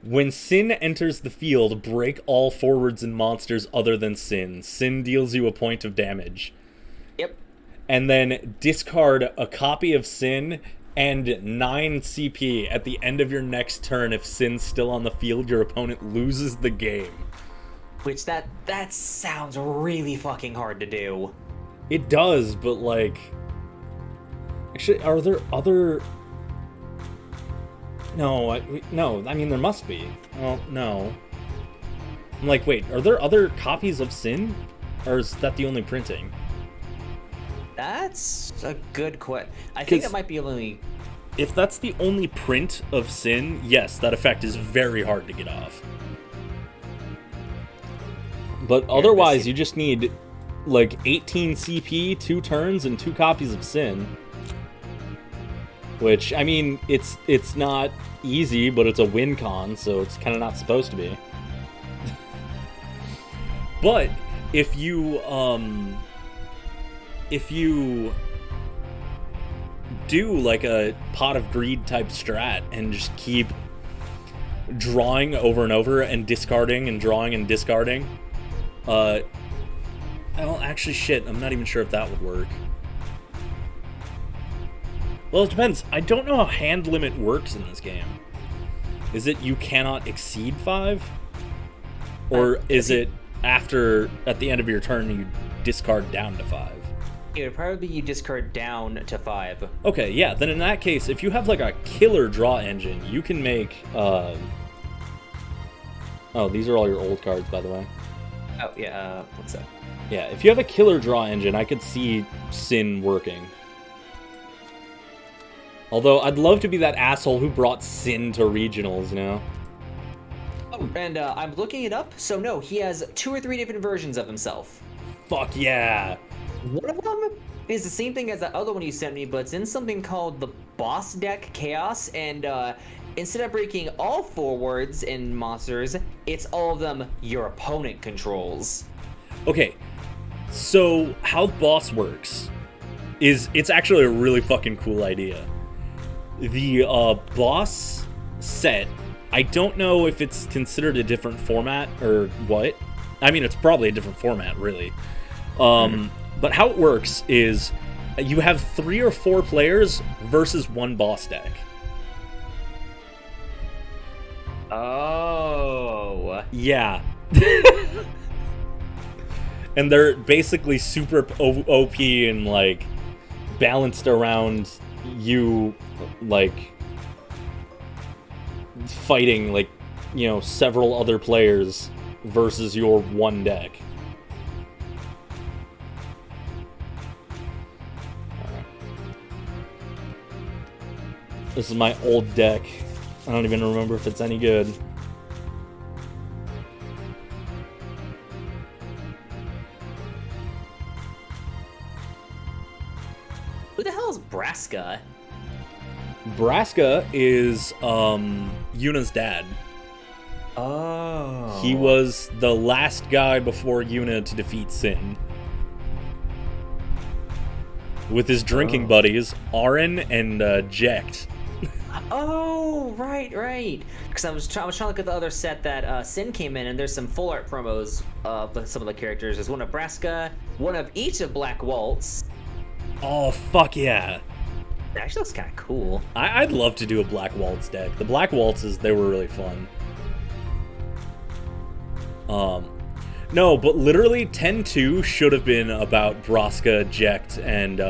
When Sin enters the field, break all forwards and monsters other than Sin. Sin deals you a point of damage.
Yep.
And then discard a copy of Sin and 9 CP at the end of your next turn. If Sin's still on the field, your opponent loses the game.
Which, that sounds really fucking hard to do.
It does, but like... Actually, are there other... No, no, I mean, there must be. Well, no. I'm like, wait, are there other copies of Sin? Or is that the only printing?
That's a good question. I think that might be only...
If that's the only print of Sin, yes, that effect is very hard to get off. But otherwise, you just need, like, 18 CP, 2 turns, and 2 copies of Sin. Which, I mean, it's not easy, but it's a win con, so it's kind of not supposed to be. But if you do like a Pot of Greed type strat and just keep drawing over and over and discarding and drawing and discarding, well, actually, shit, I'm not even sure if that would work. Well, it depends. I don't know how hand limit works in this game. Is it you cannot exceed 5? Or is it at the end of your turn, you discard down to 5?
It would probably be you discard down to 5.
Okay, yeah, then in that case, if you have like a killer draw engine, you can make... Oh, these are all your old cards, by the way.
Oh, yeah, what's that?
Yeah, if you have a killer draw engine, I could see Sin working. Although, I'd love to be that asshole who brought Sin to regionals, you know?
Oh, and I'm looking it up, so no, he has 2 or 3 different versions of himself.
Fuck yeah!
One of them is the same thing as that other one you sent me, but it's in something called the Boss Deck Chaos, and instead of breaking all forwards and monsters, it's all of them your opponent controls.
Okay, so how Boss works is it's actually a really fucking cool idea. The Boss set, I don't know if it's considered a different format or what. I mean, it's probably a different format, really. But how it works is you have 3 or 4 players versus 1 boss deck.
Oh.
Yeah. And they're basically super OP and, like, balanced around you, like, fighting, like, you know, several other players versus your one deck. This is my old deck. I don't even remember if it's any good.
Who the hell is Braska?
Braska is Yuna's dad.
Oh.
He was the last guy before Yuna to defeat Sin. With his drinking buddies, Aren and Jekt.
Oh, right. Because I was trying to look at the other set that Sin came in, and there's some full art promos of some of the characters. There's one of Braska, one of each of Black Waltz.
Oh, fuck yeah.
It actually looks kind of cool.
I'd love to do a Black Waltz deck. The Black Waltzes, they were really fun. No, but literally 10-2 should have been about Braska, Jekt, and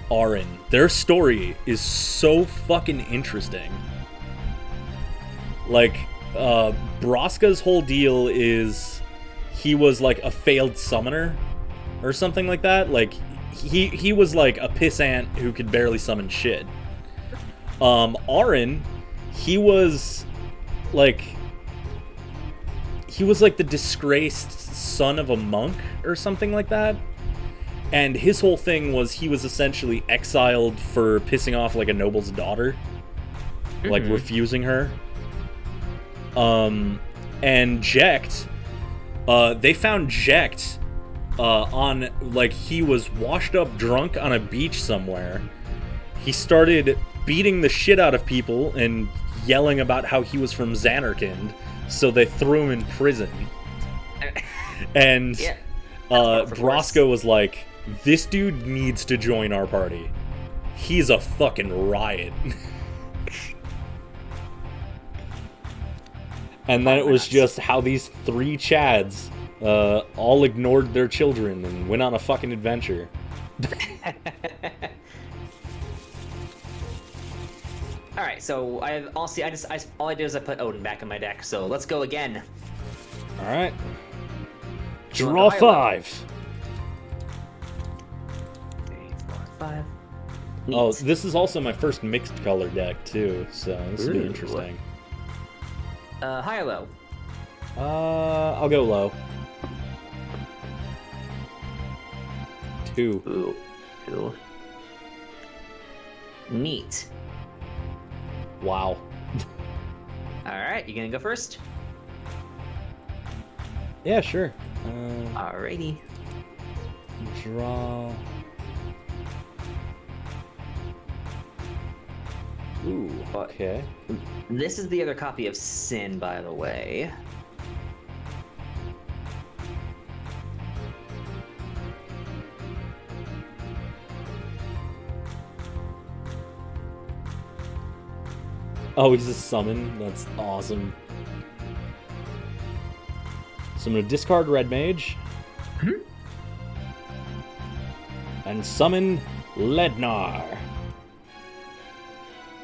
Aren. Their story is so fucking interesting. Like, Braska's whole deal is he was like a failed summoner or something like that. Like, he was like a pissant who could barely summon shit. Aren, he was like the disgraced son of a monk or something like that. And his whole thing was he was essentially exiled for pissing off like a noble's daughter. Like refusing her. And Jekt, they found Jekt on, like, he was washed up drunk on a beach somewhere. He started beating the shit out of people and yelling about how he was from Xanarkand, so they threw him in prison. And
Yeah.
Braska was like, this dude needs to join our party. He's a fucking riot. And then it was just how these three Chads all ignored their children and went on a fucking adventure.
All right, so all I did is I put Odin back in my deck. So let's go again.
All right. Draw 5.
3, 4, 5.
Oh,
Neat.
this is also my first mixed color deck too, so this will be interesting.
High or low?
I'll go low. 2.
Ooh. Ooh. Neat.
Wow.
All right, you gonna go first?
Yeah, sure.
Alrighty.
Draw. Ooh, okay.
This is the other copy of Sin, by the way.
Oh, he's a summon? That's awesome. So I'm going to discard Red Mage. And summon Lednar.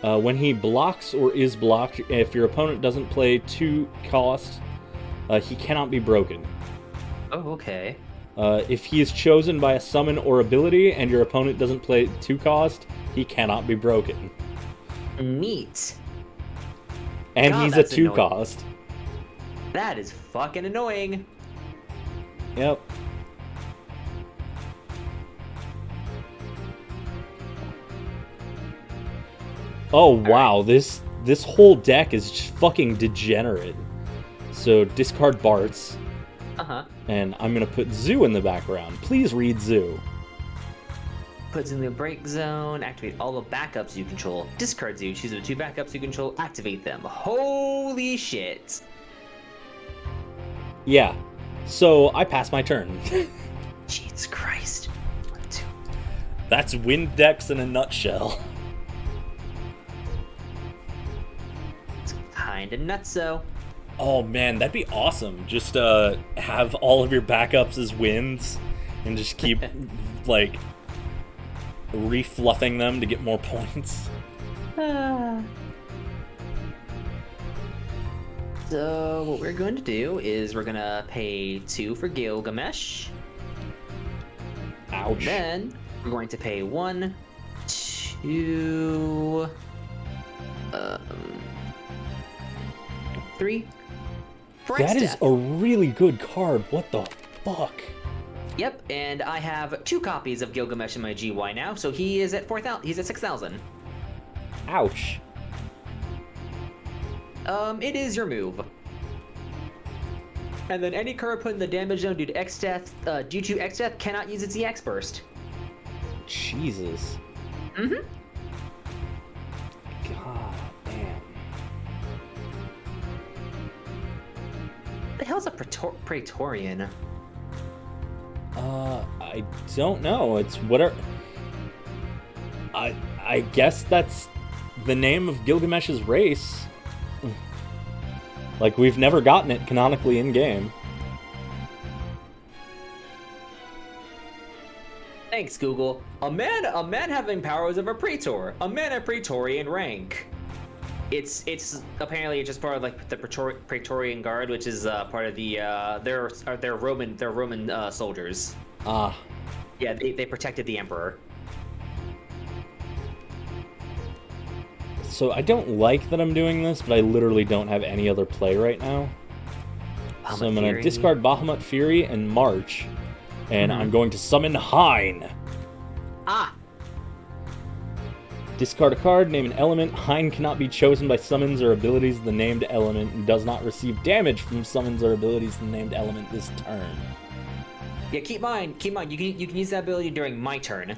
When he blocks or is blocked, if your opponent doesn't play 2 cost, he cannot be broken.
Oh, okay.
If he is chosen by a summon or ability and your opponent doesn't play 2 cost, he cannot be broken.
Neat.
And
God,
he's a
that's
2
annoying.
cost.
That is fucking annoying.
Yep. Oh wow, this whole deck is just fucking degenerate. So discard Bartz,
Uh-huh.
and I'm gonna put Zoo in the background. Please read Zoo.
Puts in the break zone, activate all the backups you control. Discard Zoo, choose the 2 backups you control, activate them. Holy shit.
Yeah. So I pass my turn.
Jesus Christ. 1, 2.
That's wind decks in a nutshell.
It's kinda nutso.
Oh man, that'd be awesome. Just have all of your backups as winds and just keep like refluffing them to get more points.
So what we're going to do is we're gonna pay 2 for Gilgamesh.
Ouch.
Then we're going to pay 1, 2, 2, 3. For
That is
X-Death.
a really good card. What the fuck?
Yep, and I have 2 copies of Gilgamesh in my GY now, so he is at 4,000. He's at 6,000.
Ouch.
It is your move. And then any card put in the damage zone due to X-Death, cannot use its EX burst.
Jesus.
Mm-hmm.
God damn.
The hell's a Praetorian?
I don't know. It's whatever. I guess that's the name of Gilgamesh's race. Like, we've never gotten it canonically in game.
Thanks, Google. A man having powers of a Praetor. A man of Praetorian rank. It's apparently just part of like the Praetorian Guard, which is part of the they're Roman soldiers.
Ah.
Yeah, they protected the emperor.
So I don't like that I'm doing this, but I literally don't have any other play right now. So I'm going to discard Bahamut Fury and March, and I'm going to summon Hein.
Ah!
Discard a card, name an element. Hein cannot be chosen by summons or abilities of the named element and does not receive damage from summons or abilities of the named element this turn.
Yeah, keep in mind, you can use that ability during my turn.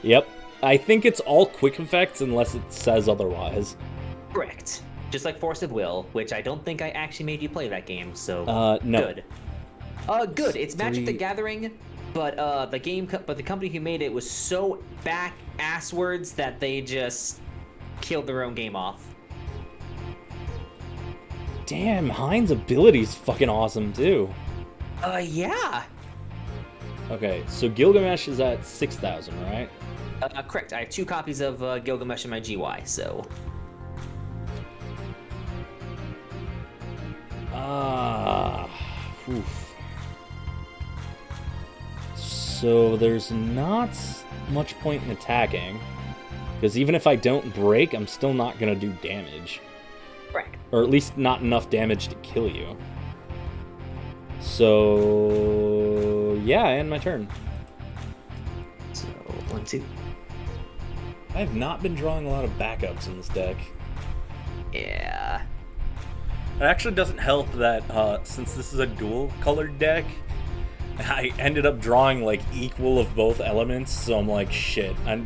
Yep. I think it's all quick effects unless it says otherwise.
Correct. Just like Force of Will, which I don't think I actually made you play that game, so
no.
Good. Good. It's Magic the Gathering, but the company who made it was so back-asswards that they just killed their own game off.
Damn, Hein's ability's fucking awesome too.
Yeah.
Okay, so Gilgamesh is at 6,000, right?
Correct. I have 2 copies of Gilgamesh in my GY, so.
Oof. So there's not much point in attacking, because even if I don't break, I'm still not gonna do damage.
Right.
Or at least not enough damage to kill you. So yeah, I end my turn.
So 1, 2.
I have not been drawing a lot of backups in this deck.
Yeah.
It actually doesn't help that since this is a dual-colored deck, I ended up drawing like equal of both elements, so I'm like, shit, I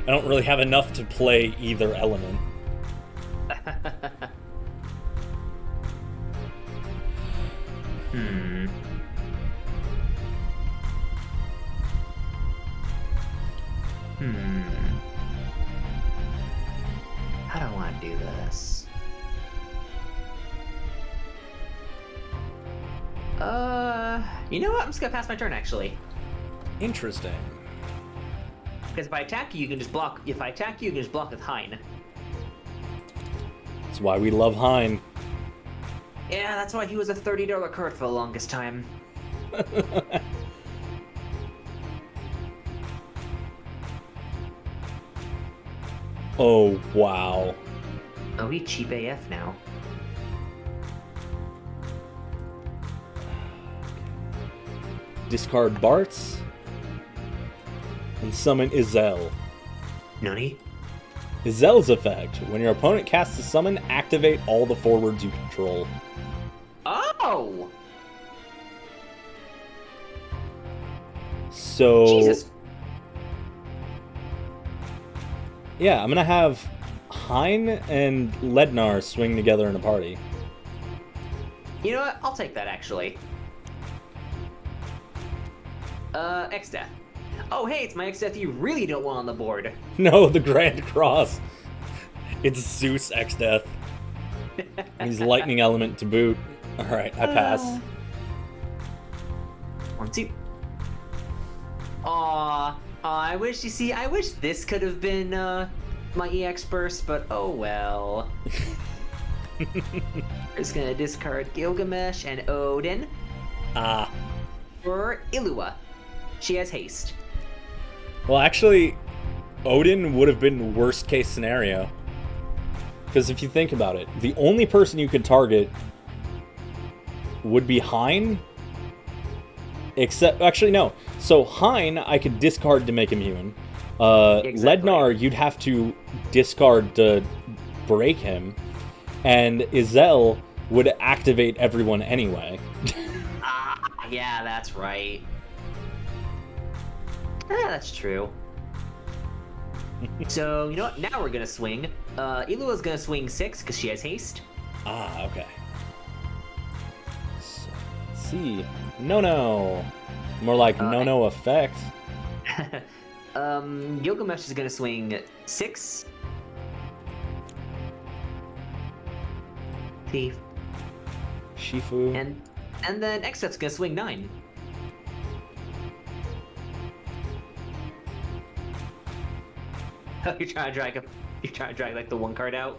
don't really have enough to play either element.
How do I want to do this? You know what? I'm just gonna pass my turn, actually.
Interesting.
Because if I attack you, you can just block. If I attack you, you can just block with Hein.
That's why we love Hein.
Yeah, that's why he was a $30 card for the longest time.
Oh, wow.
Oh, he cheap AF now.
Discard Bartz and summon Izel.
Nani?
Izel's effect. When your opponent casts a summon, activate all the forwards you control.
Oh!
So...
Jesus.
Yeah, I'm gonna have Hein and Lednar swing together in a party.
You know what? I'll take that, actually. X-Death. Oh, hey, it's my X-Death you really don't want on the board.
No, the Grand Cross. It's Zeus X-Death. He's lightning element to boot. Alright, I pass.
1, 2. Aw, I wish this could have been, my EX burst, but oh well. Just gonna discard Gilgamesh and Odin. For Illua. She has haste.
Well, actually, Odin would have been worst case scenario. Because if you think about it, the only person you could target would be Hein. Except, actually, no. So Hein, I could discard to make him human.
Exactly.
Lednar, you'd have to discard to break him. And Izel would activate everyone anyway.
Yeah, that's right. That's true. So, you know what? Now we're gonna swing. Ilua's gonna swing 6 because she has haste.
Ah, okay. So, let's see. No. More like no effect.
Gilgamesh is gonna swing 6. Thief.
Shifu.
And then Xset's gonna swing 9. Oh, you're trying to drag like the one card out?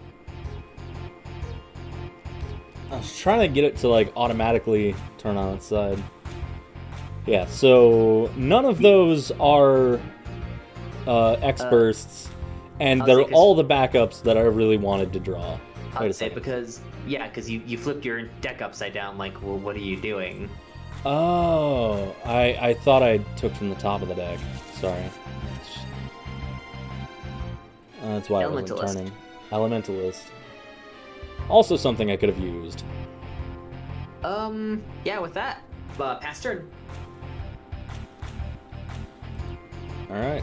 I was trying to get it to like automatically turn on its side. Yeah, so none of those are X bursts, and they're all the backups that I really wanted to draw.
I would say because you flipped your deck upside down. Like, well, what are you doing?
Oh, I thought I took from the top of the deck. Sorry. That's why I wasn't turning. Elementalist. Also something I could have used.
Yeah, with that, pass turn.
Alright.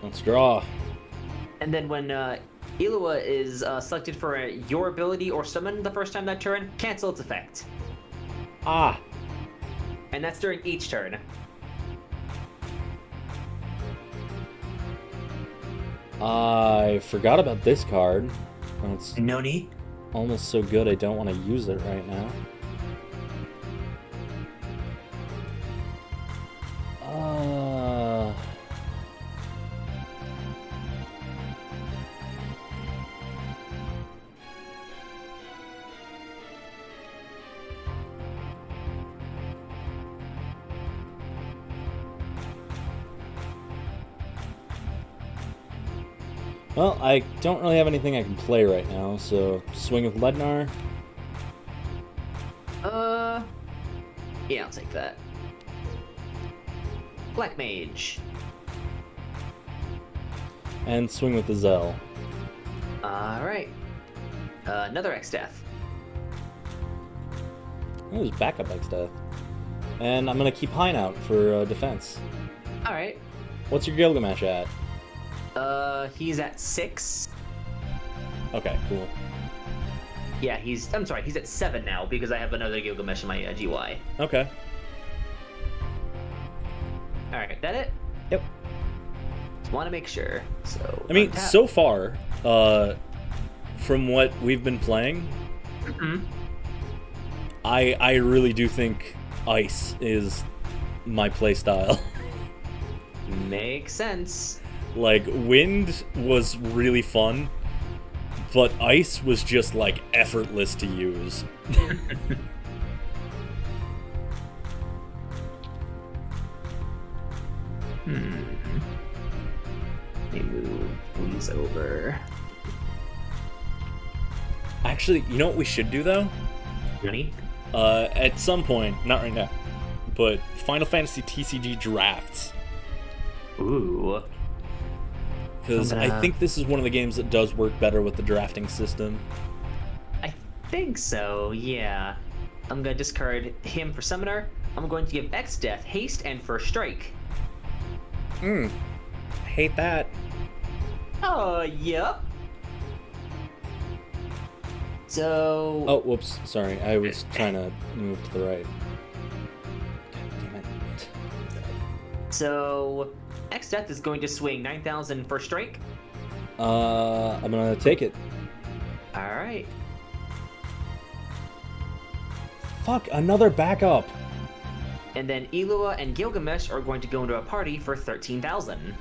Let's draw.
And then when Ilua is selected for your ability or summon the first time that turn, cancel its effect.
Ah!
And that's during each turn.
I forgot about this card. It's
Noni?
almost so good I don't want to use it right now. Well, I don't really have anything I can play right now, so swing with Lednar.
Yeah, I'll take that. Black Mage.
And swing with the Zell.
Alright. Another X-Death.
Oh, there's backup X Death. And I'm gonna keep Hein out for defense.
Alright.
What's your Gilgamesh at?
He's at 6.
Okay, cool.
Yeah, he's at 7 now because I have another Gilgamesh in my GY.
Okay.
Alright, that it?
Yep.
Just want to make sure. So
I mean,
untap.
so far, from what we've been playing, I really do think Ice is my playstyle.
Makes sense.
Like, Wind was really fun, but Ice was just, like, effortless to use.
Let me move these over.
Actually, you know what we should do, though?
Ready?
At some point, not right now, but Final Fantasy TCG drafts.
Ooh.
Because I think this is one of the games that does work better with the drafting system.
I think so, yeah. I'm gonna discard him for Summoner. I'm going to give X-Death Haste and First Strike.
I hate that.
Oh, yep. So...
Oh, whoops. Sorry. I was trying to move to the right. God damn it.
So... X-Death is going to swing 9,000 First Strike.
I'm gonna take it.
Alright.
Fuck, another backup.
And then Ilua and Gilgamesh are going to go into a party for 13,000.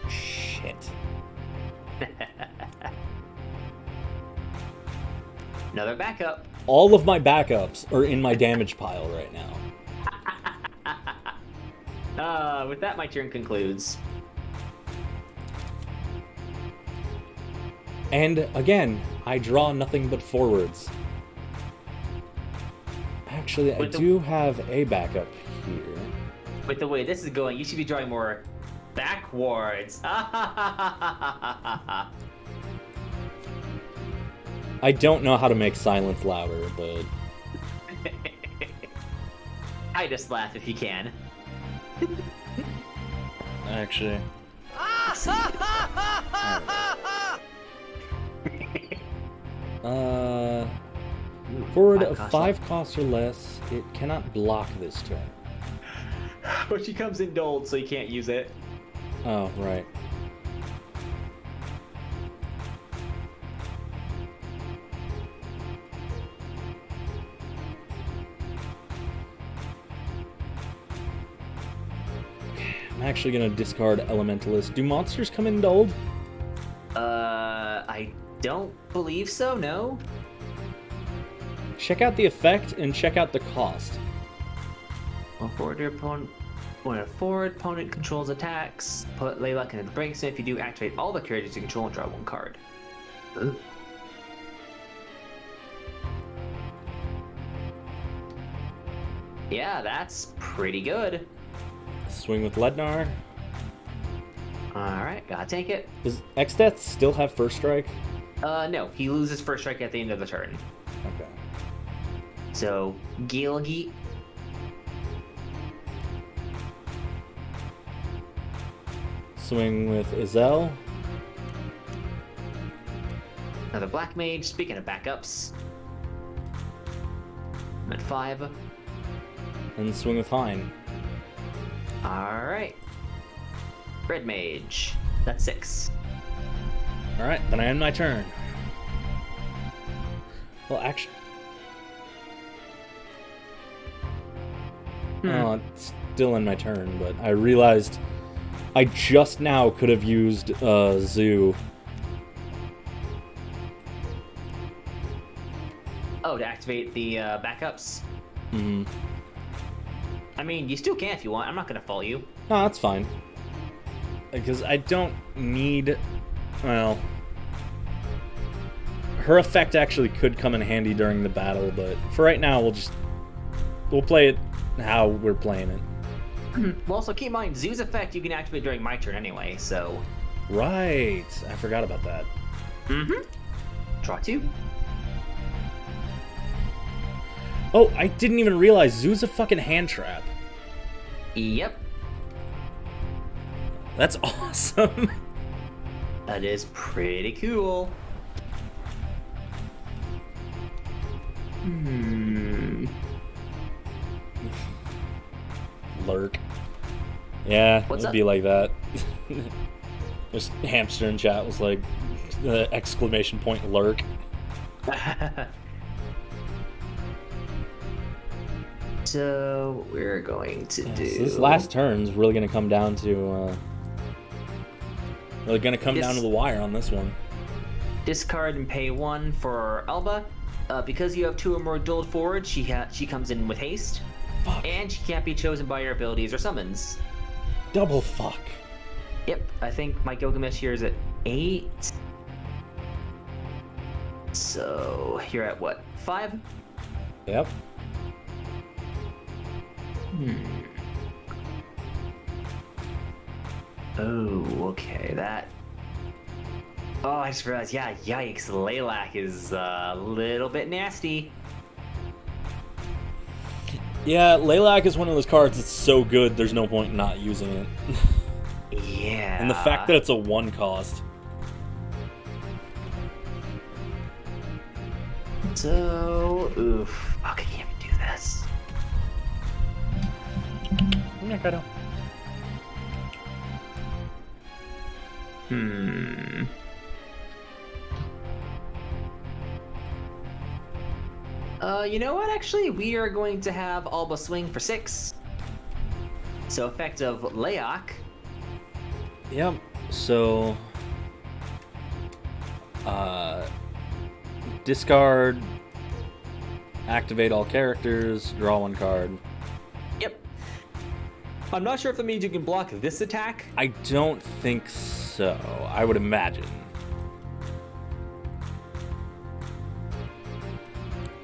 Shit.
Another backup.
All of my backups are in my damage pile right now.
With that, my turn concludes.
And again, I draw nothing but forwards. Actually, I do have a backup here.
With the way this is going, you should be drawing more backwards.
I don't know how to make silence louder, but...
I just laugh if you can.
Actually... Forward of 5 costs or less, it cannot block this turn.
But she comes in dulled, so you can't use it.
Oh, right. I'm actually gonna discard Elementalist. Do monsters come in dulled?
I don't believe so, no?
Check out the effect and check out the cost.
When a forward opponent controls attacks, put Laylock into the break zone. If you do, activate all the characters you control and draw 1 card. Ooh. Yeah, that's pretty good.
Swing with Lednar.
Alright, gotta take it.
Does X-Death still have first strike?
No, he loses first strike at the end of the turn.
Okay.
So, Gilgi.
Swing with Izel.
Another Black Mage. Speaking of backups. I'm at 5.
And swing with Hein.
Alright. Red Mage. That's 6.
Alright, then I end my turn. Well, actually... Oh, it's still in my turn, but I realized I just now could have used Zoo.
Oh, to activate the backups?
Mm-hmm.
I mean, you still can if you want. I'm not going to fault you.
No, that's fine. Because I don't need... Well... Her effect actually could come in handy during the battle, but for right now, we'll play it how we're playing it.
Well, also keep in mind, Zoo's effect you can activate during my turn anyway, so...
Right! I forgot about that.
Mm-hmm. Draw 2.
Oh, I didn't even realize Zoo's a fucking hand trap.
Yep.
That's awesome.
That is pretty cool.
Lurk. Yeah,
What's
it'd
up?
be like that. Just hamster in chat was like, exclamation point lurk.
So, we're going to do...
So this last turn's really going to come down to... really going to come down to the wire on this one.
Discard and pay 1 for Alba. Because you have 2 or more dueled forwards, she comes in with haste.
Fuck.
And she can't be chosen by your abilities or summons.
Double fuck.
Yep, I think my Gilgamesh here is at 8. So, you're at what, 5?
Yep.
Oh, okay, that... Oh, I just realized, yeah, yikes, Laylac is a little bit nasty.
Yeah, Laylac is one of those cards that's so good, there's no point in not using it.
Yeah.
And the fact that it's a 1 cost.
So, oof. How can you even do this? You know what, actually? We are going to have Alba swing for 6. So, effect of Layok.
Yep, so... discard, activate all characters, draw 1 card.
Yep. I'm not sure if that means you can block this attack.
I don't think so. I would imagine.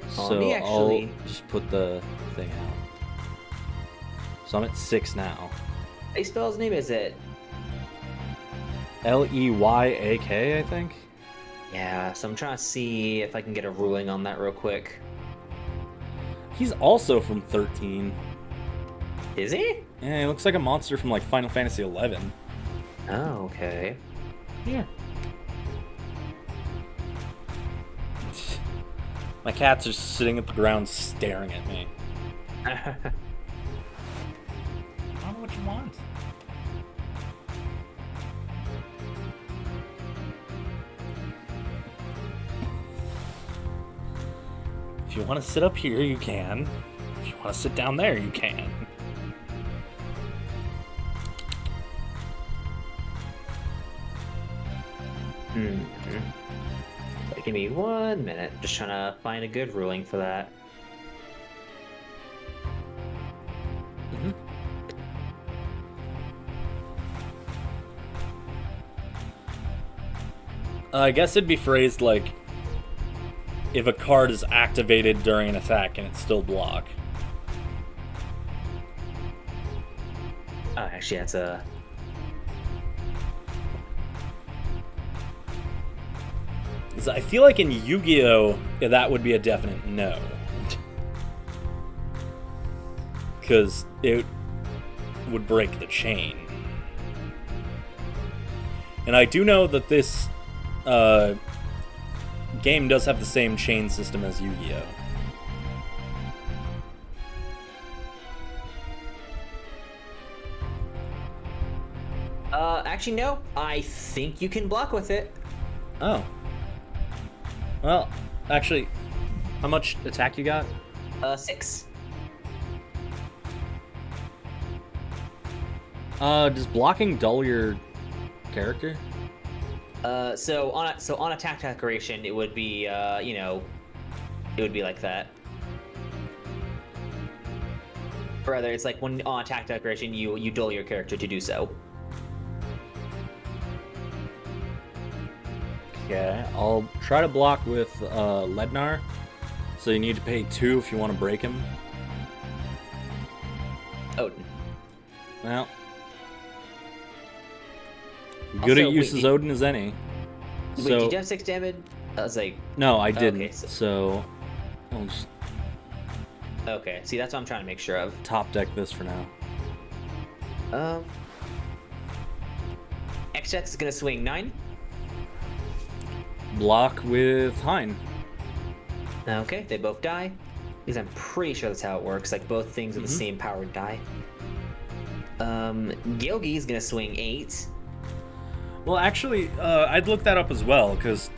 So
me actually...
I'll just put the thing out. So I'm at 6 now.
How do you spell his name, is it?
Leyyak, I think?
Yeah, so I'm trying to see if I can get a ruling on that real quick.
He's also from 13.
Is he?
Yeah, he looks like a monster from like Final Fantasy 11.
Oh, okay.
Yeah. My cats are sitting at the ground staring at me. I don't know what you want. If you want to sit up here, you can. If you want to sit down there, you can.
Give me 1 minute. Just trying to find a good ruling for that.
I guess it'd be phrased like, if a card is activated during an attack, can it still block?
Oh, actually, that's a...
I feel like in Yu-Gi-Oh! That would be a definite no. Because it would break the chain. And I do know that this game does have the same chain system as Yu-Gi-Oh!
Actually, no. I think you can block with it.
Oh. Well, actually, how much attack you got?
6.
Does blocking dull your character?
So on attack decoration, it would be, you know, it would be like that. Or rather, it's like when on attack decoration, you dull your character to do so.
Okay, I'll try to block with Lednar. So you need to pay 2 if you want to break him.
Odin.
Well, good
Also,
at use as Odin as any.
Wait,
So
did you have 6 damage? I was like...
no, I didn't.
Okay,
so I'll just
Okay, see, that's what I'm trying to make sure of.
top deck this for now.
X-Jets is gonna swing 9.
Block with Hein.
Okay, they both die. Because I'm pretty sure that's how it works. Like, both things are the same powered die. Gilgi is gonna swing 8.
Well, actually, I'd look that up as well, because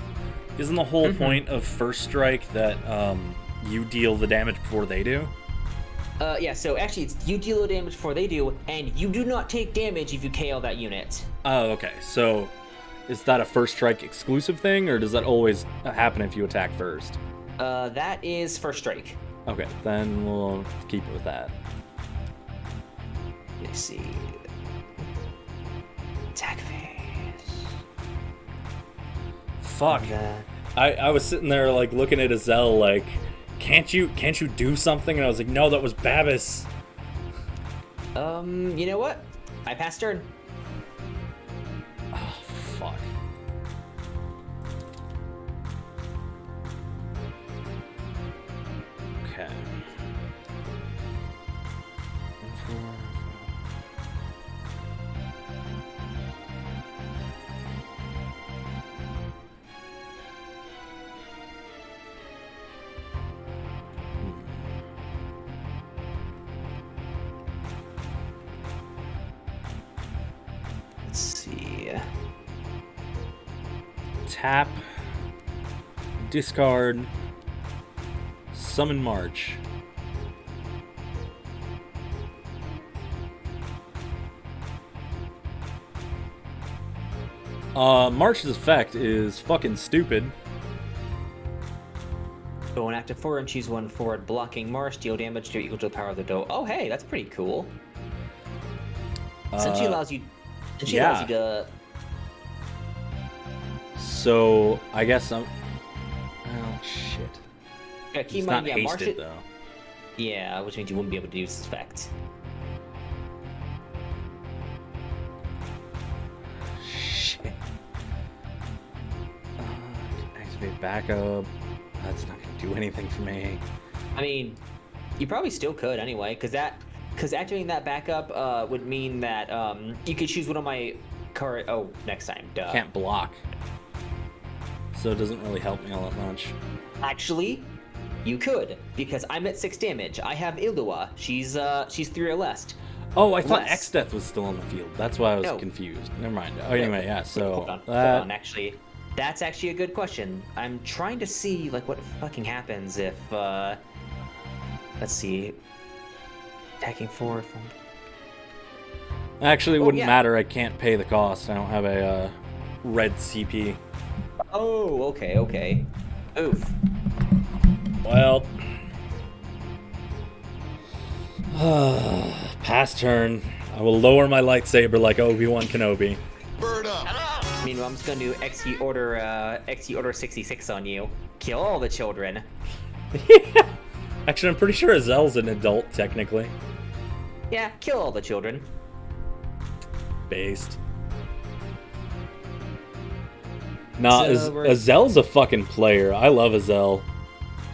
isn't the whole point of First Strike that you deal the damage before they do?
Yeah, so actually it's you deal the damage before they do, and you do not take damage if you KO that unit.
Oh, okay. So is that a First Strike exclusive thing, or does that always happen if you attack first?
That is First Strike.
Okay, then we'll keep it with that.
Let's see. Attack phase.
Fuck. I was sitting there like looking at Azel like, can't you do something? And I was like, no, that was Babis.
You know what? I passed turn.
Oh, fuck. Okay.
Let's see.
Tap. Discard. Summon March. March's effect is fucking stupid.
Go on active 4 and choose one forward blocking March. Deal damage to equal to the power of the dough. Oh, hey, that's pretty cool. Since she allows you,
yeah.
to.
So I guess I'm. Oh shit.
Yeah, keep
It's
in
not
mind, yeah,
hasted though.
Yeah, which means you wouldn't be able to use this effect.
Shit. Activate backup. That's not gonna do anything for me.
I mean, you probably still could anyway, because activating that backup would mean that you could choose one of my current. Oh, next time. Duh.
Can't block. So it doesn't really help me all that much.
Actually, you could, because I'm at 6 damage. I have Illua. She's 3 or less.
Oh, I thought X-Death was still on the field. That's why I was
No.
confused. Never mind. Oh, anyway, yeah. So
Hold on. Actually, that's actually a good question. I'm trying to see like what fucking happens if. Let's see. Attacking forward.
Actually, it wouldn't matter. I can't pay the cost. I don't have a red CP.
Oh, okay. Oof.
Well, pass turn. I will lower my lightsaber like Obi-Wan Kenobi.
Bird up.
Meanwhile, I'm just gonna do XE order 66 on you. Kill all the children.
Actually, I'm pretty sure Azel's an adult, technically.
Yeah, kill all the children.
Based. Nah,
So
Azel's a fucking player. I love Azel.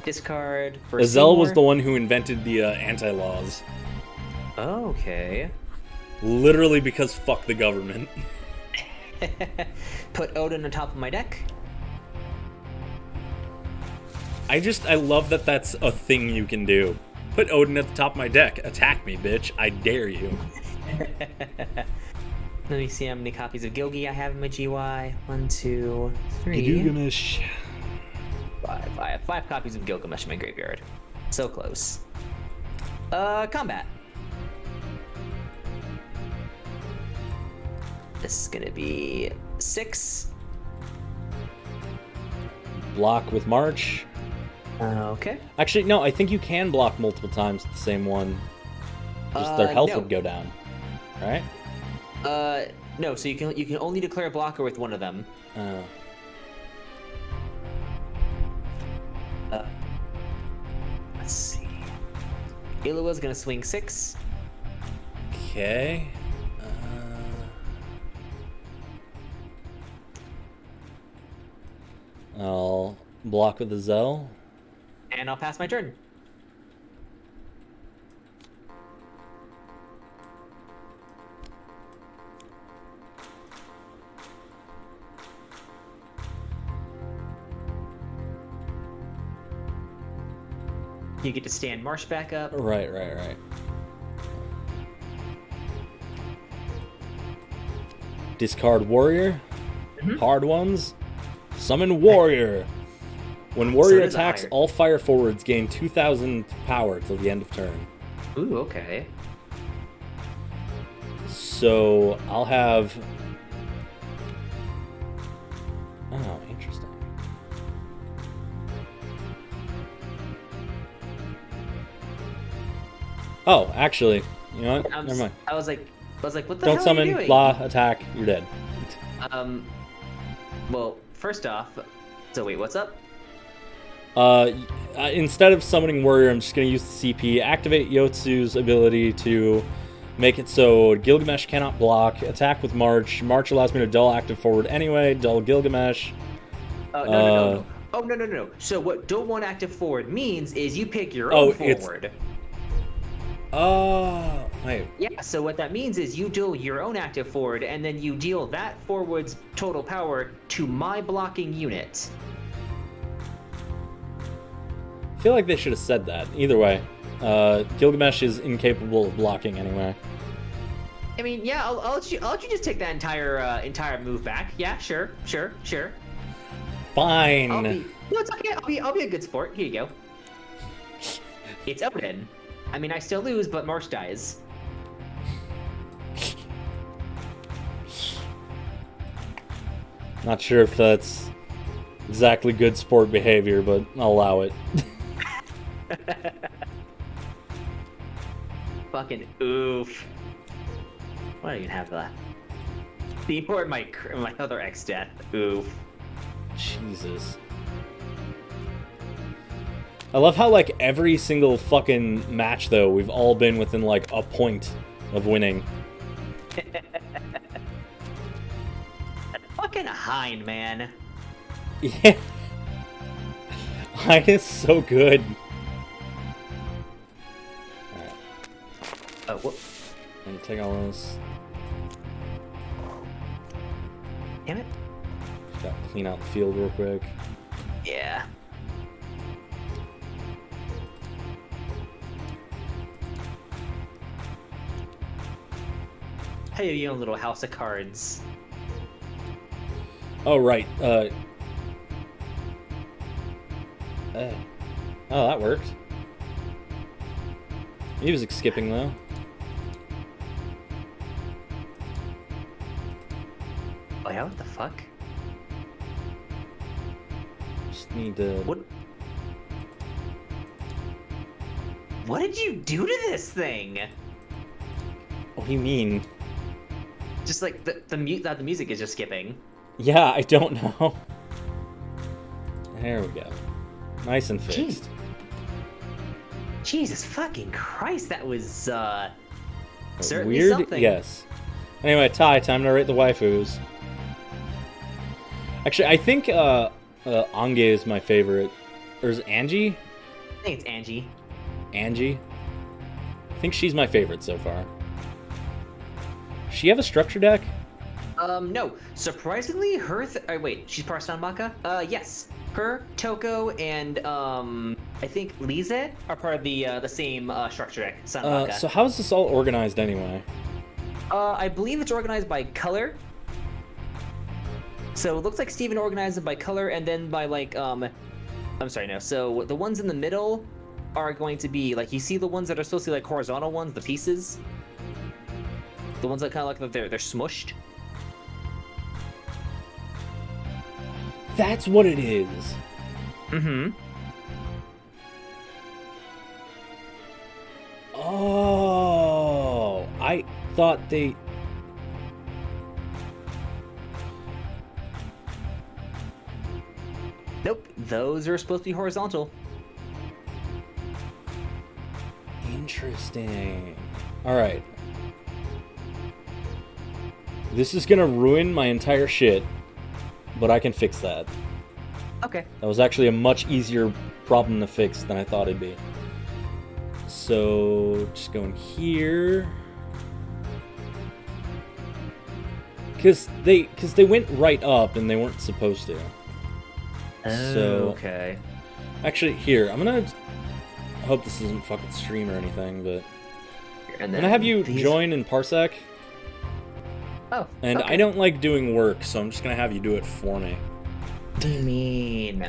Discard for
Azel was the one who invented the anti-laws.
Okay.
Literally because fuck the government.
Put Odin on top of my deck.
I love that that's a thing you can do. Put Odin at the top of my deck. Attack me, bitch. I dare you.
Let me see how many copies of Gilgi I have in my GY. 1, 2, 3.
Gilgamesh.
5. I have 5 copies of Gilgamesh in my graveyard. So close. Combat. This is gonna be 6.
Block with March.
Okay.
Actually, no, I think you can block multiple times with the same one. Just their health
no.
would go down. Right?
No, so you can only declare a blocker with one of them. Let's see. Illua's gonna swing 6.
Okay. I'll block with the Zell.
And I'll pass my turn. You get to stand Marsh back up.
Right. Discard Warrior. Hard ones. Summon Warrior. When Warrior attacks, all fire forwards gain 2,000 power till the end of turn.
Ooh, okay.
So I'll have. Oh, interesting. Oh, actually, you know what? Never mind.
I was like, what the
Don't
hell are you
summon,
doing?
blah, attack, you're dead.
Well, first off, so wait, what's up?
Instead of summoning Warrior, I'm just going to use the CP, activate Yotsu's ability to make it so Gilgamesh cannot block, attack with March. March allows me to dull active forward anyway, dull Gilgamesh.
No. Oh, no. So what don't want active forward means is you pick your own forward.
Oh, wait.
Yeah, so what that means is you deal your own active forward, and then you deal that forward's total power to my blocking unit.
I feel like they should have said that. Either way, Gilgamesh is incapable of blocking anyway.
I mean, yeah, I'll let you just take that entire move back. Yeah, sure.
Fine.
No, it's okay. I'll be a good sport. Here you go. It's Odin. I mean, I still lose, but Marsh dies.
Not sure if that's exactly good sport behavior, but I'll allow it.
Fucking oof. Why do I even have that? Before my other X death. Oof.
Jesus. I love how, like, every single fucking match, though, we've all been within, like, a point of winning.
That fucking Hind, man.
Yeah. Hind is so good. Alright.
Oh, what?
I'm gonna take all this.
Damn it.
Gotta clean out the field real quick.
Yeah. How do you own little house of cards?
Oh, right. Oh, that worked. Music skipping, though.
Oh yeah, what the fuck?
Just need to...
What did you do to this thing?
What do you mean?
Just like the music is just skipping.
Yeah, I don't know. There we go. Nice and fixed.
Jeez. Jesus fucking Christ, that was certainly
Weird?
something.
Yes. Anyway, Ty, time to rate the waifus. Actually, I think Ange is my favorite. Or is it Angie?
I think it's Angie.
Angie? I think she's my favorite so far. Does she have a structure deck?
No. Surprisingly, her wait, she's part of Sanbaka? Yes. Her, Toko, and I think Lise are part of the same structure deck, Sanbaka.
So how is this all organized anyway?
I believe it's organized by color. So it looks like Steven organized it by color and then by like I'm sorry, no. So the ones in the middle are going to be like, you see the ones that are supposed to be like horizontal ones, the pieces? The ones that kind of like they're smushed.
That's what it is.
Mm-hmm.
Oh, I thought they...
Nope, those are supposed to be horizontal.
Interesting. Alright. This is gonna ruin my entire shit, but I can fix that.
Okay.
That was actually a much easier problem to fix than I thought it'd be. So, just going here. Because they went right up and they weren't supposed to. So,
okay.
actually, here, I'm gonna... I hope this isn't fucking stream or anything, but...
And
I'm
then
gonna have you
these...
join in Parsec.
Oh,
And
okay.
I don't like doing work, so I'm just gonna have you do it for me.
What do you mean?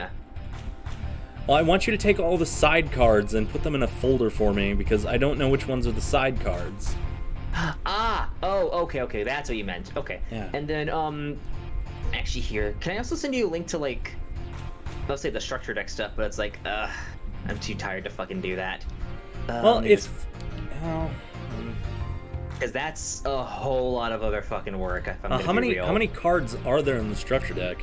Well, I want you to take all the side cards and put them in a folder for me, because I don't know which ones are the side cards.
Ah! Oh, okay, that's what you meant. Okay.
Yeah.
And then, actually here, can I also send you a link to, like, let's say the structure deck stuff, but it's like, I'm too tired to fucking do that.
Well, if... Well...
Because that's a whole lot of other fucking work, if I'm gonna be real.
How many cards are there in the structure deck?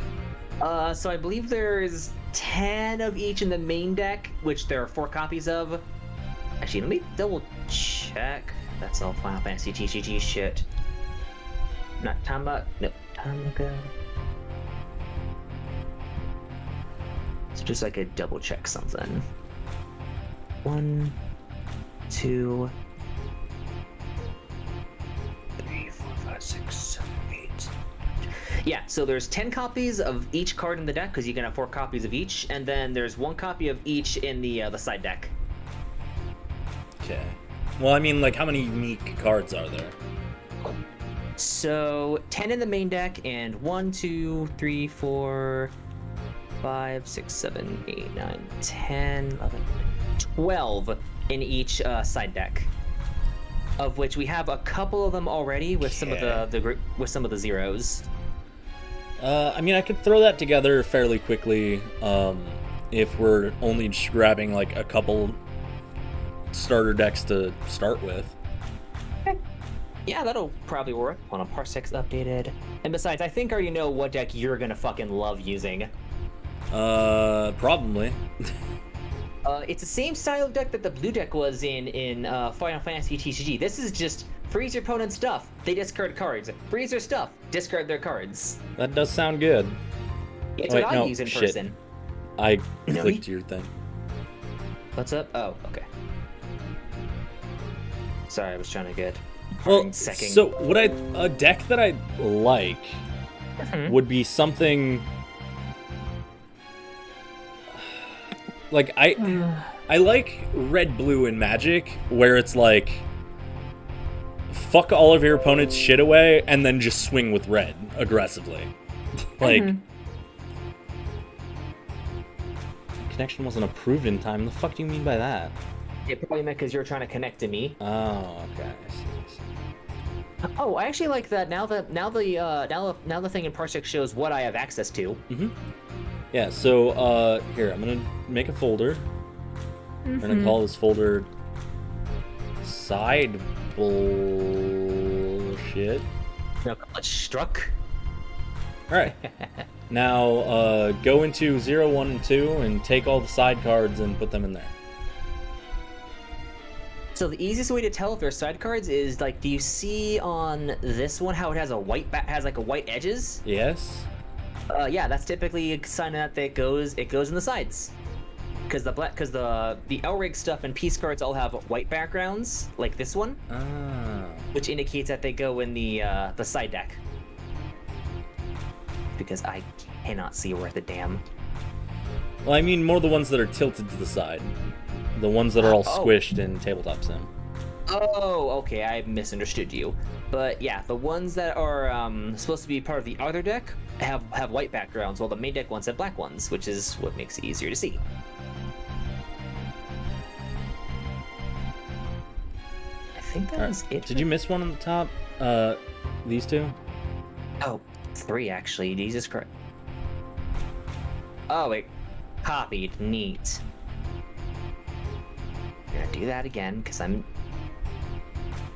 So I believe there's 10 of each in the main deck, which there are 4 copies of. Actually, let me double check. That's all Final Fantasy TCG shit. Not Tamba. Nope. Tamba. So just so I could double check something. 1, 2, 3, 4, 5, 6, 7, 8. Yeah, so there's 10 copies of each card in the deck, because you can have 4 copies of each, and then there's 1 copy of each in the side deck.
Okay. Well, I mean, like, how many unique cards are there?
So 10 in the main deck, and 1, 2, 3, 4, 5, 6, 7, 8, 9, 10, 11, 12 in each side deck. Of which we have a couple of them already with some of the zeros.
I mean, I could throw that together fairly quickly, if we're only just grabbing, like, a couple starter decks to start with.
Okay. Yeah, that'll probably work. Hold on, Parsec's updated. And besides, I think I already know what deck you're gonna fucking love using.
Probably.
It's the same style of deck that the blue deck was in Final Fantasy TCG. This is just freeze your opponent's stuff. They discard cards. Freeze their stuff. Discard their cards.
That does sound good.
It's
Wait,
what I
no,
use in
shit.
person.
I
No,
clicked your thing.
What's up? Oh, okay. Sorry, I was trying to get.
Well,
Second.
so a deck that I like would be something like I like red blue in Magic, where it's like fuck all of your opponent's shit away and then just swing with red aggressively. Like connection wasn't approved in time. The fuck do you mean by that?
It probably meant because you were trying to connect to me.
Oh, okay. I see.
Oh, I actually like that. Now the thing in Parsec shows what I have access to.
Yeah. So here I'm gonna make a folder. We're gonna call this folder side bullshit.
No, call it struck.
All right. Now go into 0, 1, and 2 and take all the side cards and put them in there.
So the easiest way to tell if they're side cards is like, do you see on this one how it has a white has like a white edges?
Yes.
Yeah, that's typically a sign that it goes in the sides. Because the Elrig stuff and piece cards all have white backgrounds, like this one, which indicates that they go in the side deck. Because I cannot see worth a damn.
Well, I mean more the ones that are tilted to the side. The ones that are all squished in Tabletop Sim.
Oh, okay, I misunderstood you. But yeah, the ones that are supposed to be part of the other deck have white backgrounds, while the main deck ones have black ones, which is what makes it easier to see. I think that was it.
Did you miss one on the top? These two?
Oh, 3 actually. Jesus Christ. Oh, wait. Copied. Neat. I'm gonna do that again, because I'm...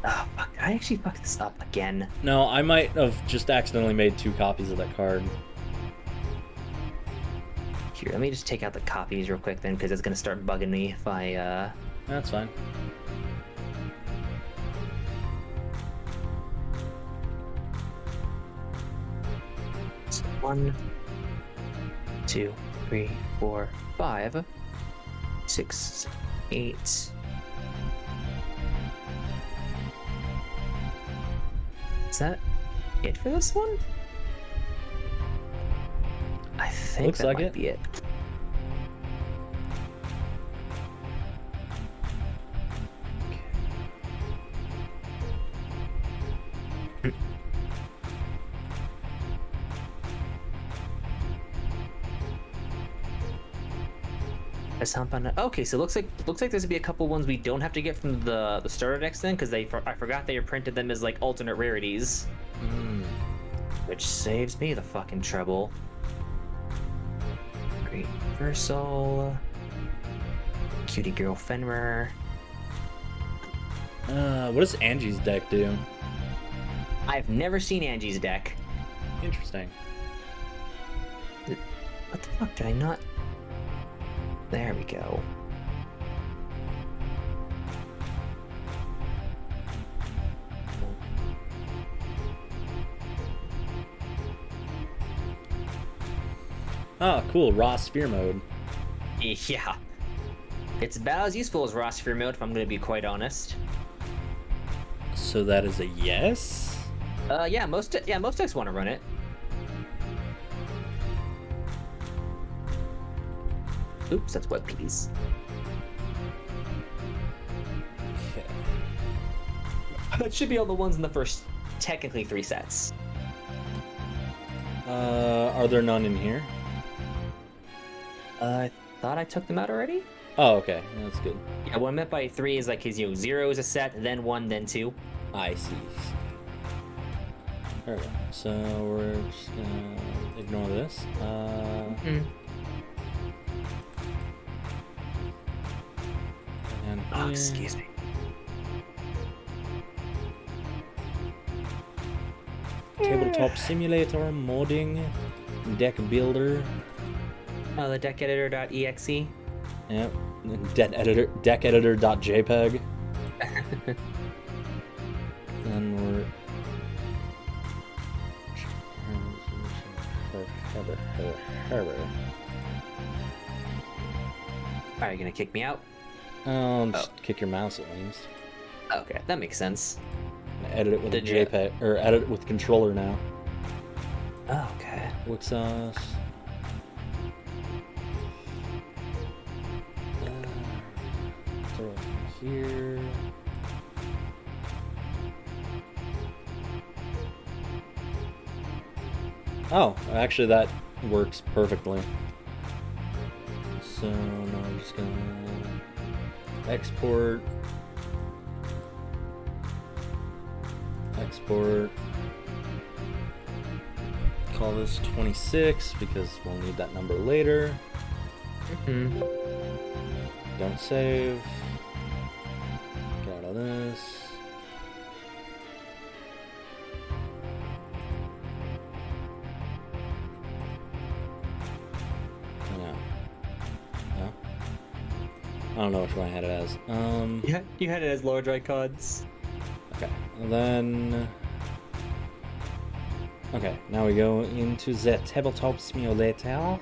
Oh, fuck. Did I actually fuck this up again?
No, I might have just accidentally made 2 copies of that card.
Here, let me just take out the copies real quick then, because it's gonna start bugging me if I,
That's fine.
So 1, 2, 3, 4, 5, 6, 8. Is that it for this one? I think
Looks
that
like
might
it.
be it. Let's hop on. Okay, so it looks like there's gonna be a couple ones we don't have to get from the starter decks then, because I forgot they printed them as like alternate rarities, which saves me the fucking trouble. Great Versal, Cutie Girl Fenrir.
What does Angie's deck do?
I've never seen Angie's deck.
Interesting.
What the fuck did I not? There we go.
Ah, cool. Raw Sphere mode.
Yeah. It's about as useful as Raw Sphere mode, if I'm going to be quite honest.
So that is a yes?
Yeah, most decks want to run it. Oops, that's web peas.
Okay.
That should be all the ones in the first, technically, 3 sets.
Are there none in here?
I thought I took them out already?
Oh, okay. That's good.
Yeah, what I meant by 3 is like, 0 is a set, then 1, then 2.
I see. Alright, so we're just gonna ignore this. And
Oh, excuse me.
Tabletop simulator, modding, deck builder.
Oh, the deckeditor.exe.
Yep. Deck editor.jpg. Then we're
Are you gonna kick me out?
Just kick your mouse at least.
Okay, that makes sense.
Edit it with
Did
a
you-
JPEG, or edit it with controller now.
Oh, okay.
Wixoss. Throw it in here. Oh, actually that works perfectly. So now I'm just gonna export. Call this 26 because we'll need that number later.
Mm-hmm.
Don't save. Get out of this. No. No? I don't know which one I had it as.
Yeah, you had it as lower dry cards.
Okay. And then. Okay, now we go into the tabletop simulator.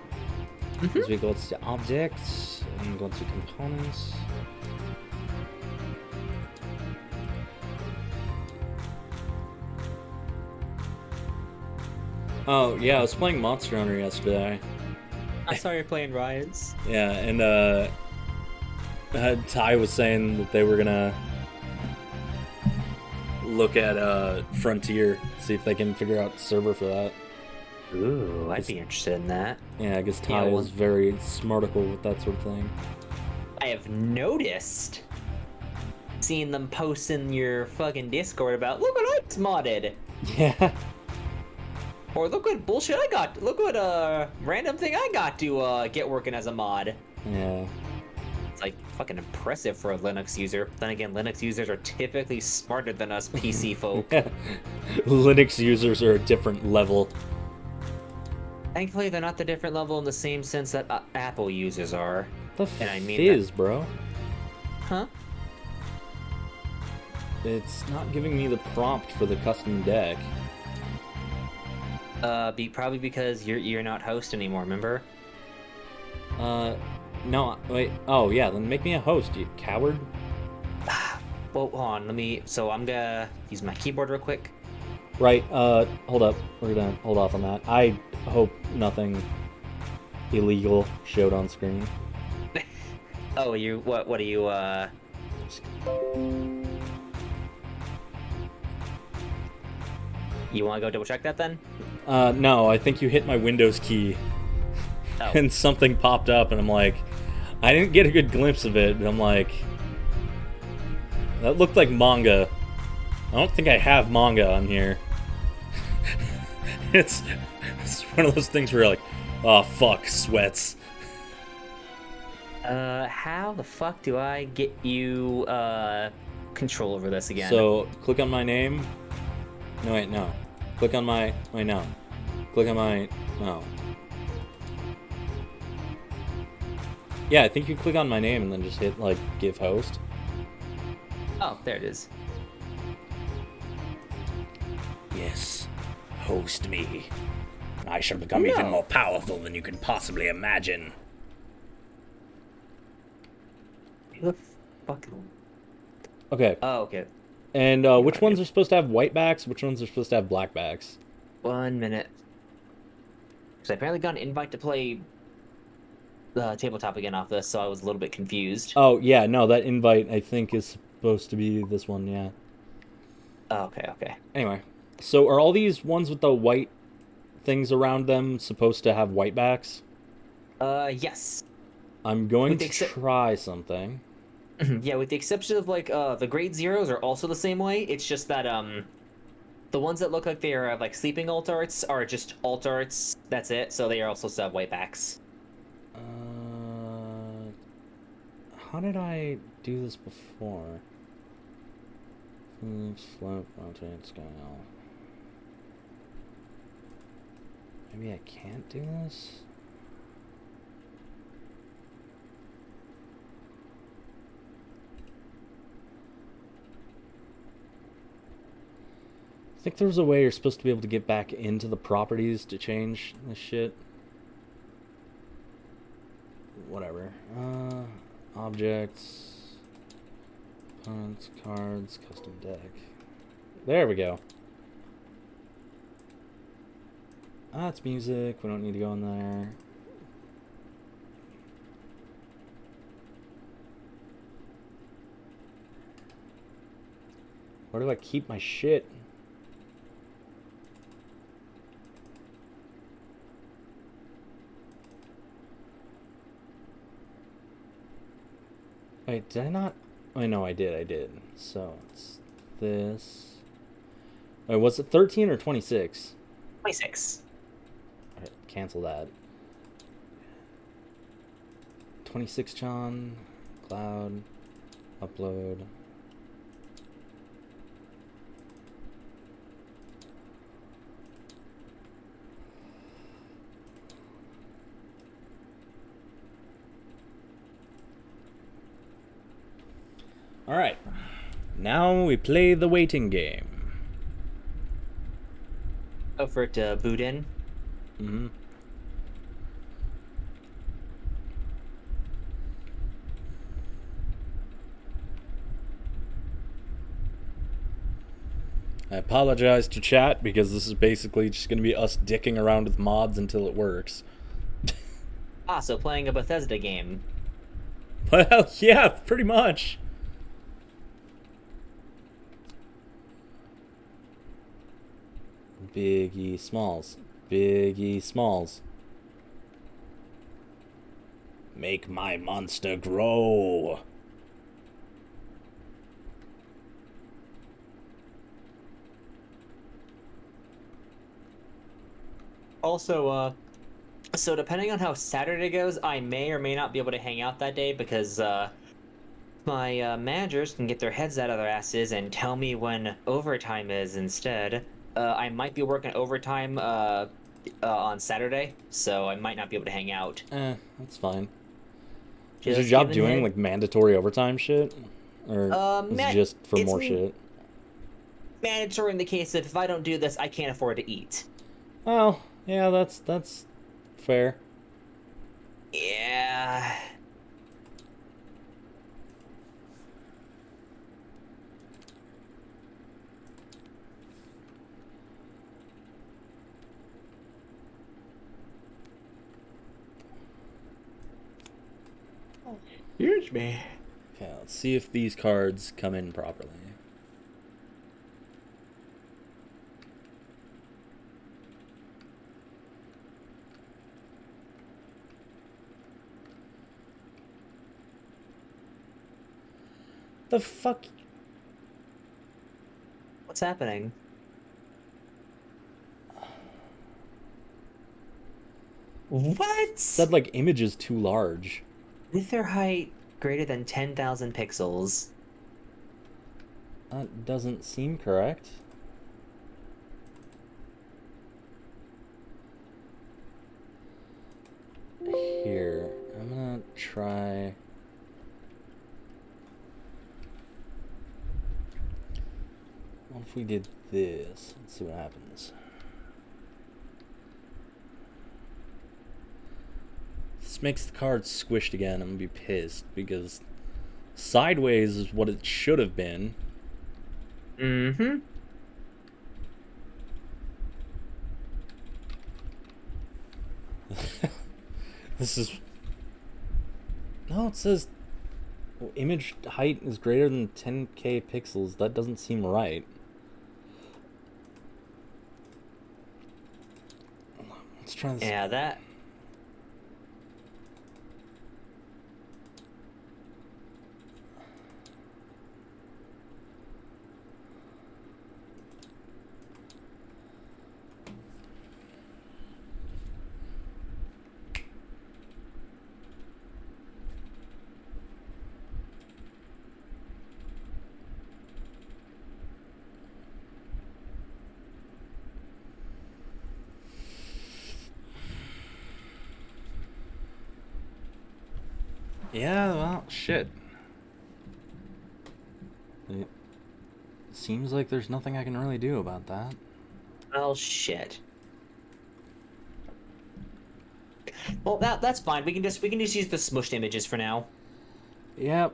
As we go to objects and go to components. Oh yeah, I was playing Monster Hunter yesterday.
I saw you're playing Rise.
Yeah, and Ty was saying that they were gonna look at Frontier, see if they can figure out a server for that.
Ooh, I'd be interested in that.
Yeah, I guess Ty is very smarticle with that sort of thing.
I have noticed seeing them post in your fucking Discord about, look what I modded.
Yeah.
Or look what bullshit I got. Look what random thing I got to get working as a mod.
Yeah.
It's like fucking impressive for a Linux user. Then again, Linux users are typically smarter than us PC folk.
Linux users are a different level.
Thankfully, they're not the different level in the same sense that Apple users are.
The
And I mean
fizz, bro.
Huh?
It's not giving me the prompt for the custom deck.
Probably because you're not host anymore, remember?
No, wait. Oh, yeah, then make me a host, you coward.
Well, hold on, so I'm gonna use my keyboard real quick.
Right, hold up. We're gonna hold off on that. I hope nothing illegal showed on screen.
Oh, what are you, You wanna go double check that then?
No, I think you hit my Windows key.
Oh.
And something popped up, and I'm like, I didn't get a good glimpse of it, and I'm like, that looked like manga. I don't think I have manga on here. It's one of those things where you're like, oh fuck, sweats.
How the fuck do I get you, control over this again?
So, click on my name. No, wait, no. Click on my, wait, no. Click on my, no. Yeah, I think you click on my name and then just hit, like, give host.
Oh, there it is.
Yes, host me. I shall become even more powerful than you can possibly imagine.
Who the fucking...
Okay,
Oh, okay.
and which ones are supposed to have white backs? Which ones are supposed to have black backs?
1 minute. Because I apparently got an invite to play the tabletop again off this, so I was a little bit confused.
Oh, yeah, no, that invite, I think, is supposed to be this one, yeah.
Oh, okay.
Anyway, so are all these ones with the white things around them supposed to have white backs?
Yes.
I'm going to try something.
Yeah, with the exception of, like, the grade zeros are also the same way. It's just that, the ones that look like they are, like, sleeping alt arts are just alt arts. That's it. So they are also supposed to have white backs.
How did I do this before? Slope, rotate, scale. Maybe I can't do this? I think there's a way you're supposed to be able to get back into the properties to change this shit. Whatever. Objects. Opponents, cards, custom deck. There we go. That's music. We don't need to go in there. Where do I keep my shit? Wait, did I not? Oh, no, I did. So, it's this. Wait, was it 13 or 26?
26.
Alright, cancel that. 26, John. Cloud. Upload. Alright. Now we play the waiting game.
Oh, for it to boot in?
Mm-hmm. I apologize to chat because this is basically just going to be us dicking around with mods until it works.
Ah, so playing a Bethesda game.
Well, yeah, pretty much. Biggie Smalls. Biggie Smalls. Make my monster grow.
Also, so depending on how Saturday goes, I may or may not be able to hang out that day because my managers can get their heads out of their asses and tell me when overtime is instead. I might be working overtime on Saturday, so I might not be able to hang out.
That's fine.
Just
Is your job
giving
doing
head-
like mandatory overtime shit? Or is it just for more shit?
Mandatory in the case of if I don't do this, I can't afford to eat.
Oh, yeah, that's fair.
Yeah. Excuse me.
Okay, let's see if these cards come in properly. The fuck?
What's happening? What?
Said like image is too large.
With their height greater than 10,000 pixels.
That doesn't seem correct. Here, I'm gonna try. What if we did this? Let's see what happens. This makes the card squished again. I'm gonna be pissed because sideways is what it should have been.
Mm-hmm.
This is. No, it says image height is greater than 10k pixels. That doesn't seem right. Let's try this.
Yeah, that.
Yeah, well, shit. It seems like there's nothing I can really do about that.
Well, shit. Well, that's fine. We can just use the smushed images for now.
Yep.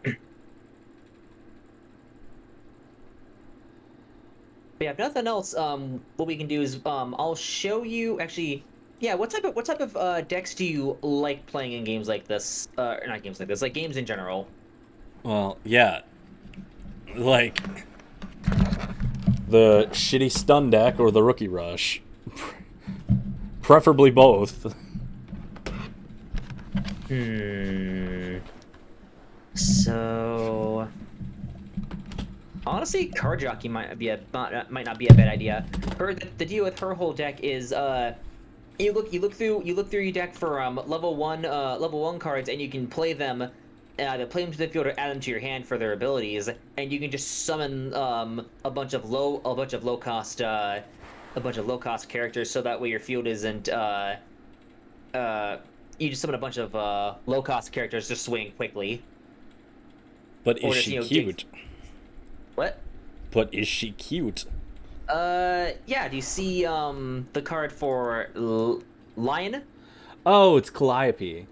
But yeah, if nothing else, what we can do is I'll show you actually. Yeah, what type of decks do you like playing in games like this? Or not games like this, like games in general.
Well, yeah. Like the shitty stun deck or the rookie rush. Preferably both.
Hmm. So honestly, card jockey might not be a bad idea. The deal with her whole deck is you look through your deck for level 1 cards, and you can play them to play them to the field or add them to your hand for their abilities, and you can just summon a bunch of low cost characters, so that way your field isn't uh you just summon a bunch of low cost characters to swing quickly,
But is
or just
she
dig.
cute?
What?
But is she cute?
Yeah. Do you see the card for Lion?
Oh, it's Calliope.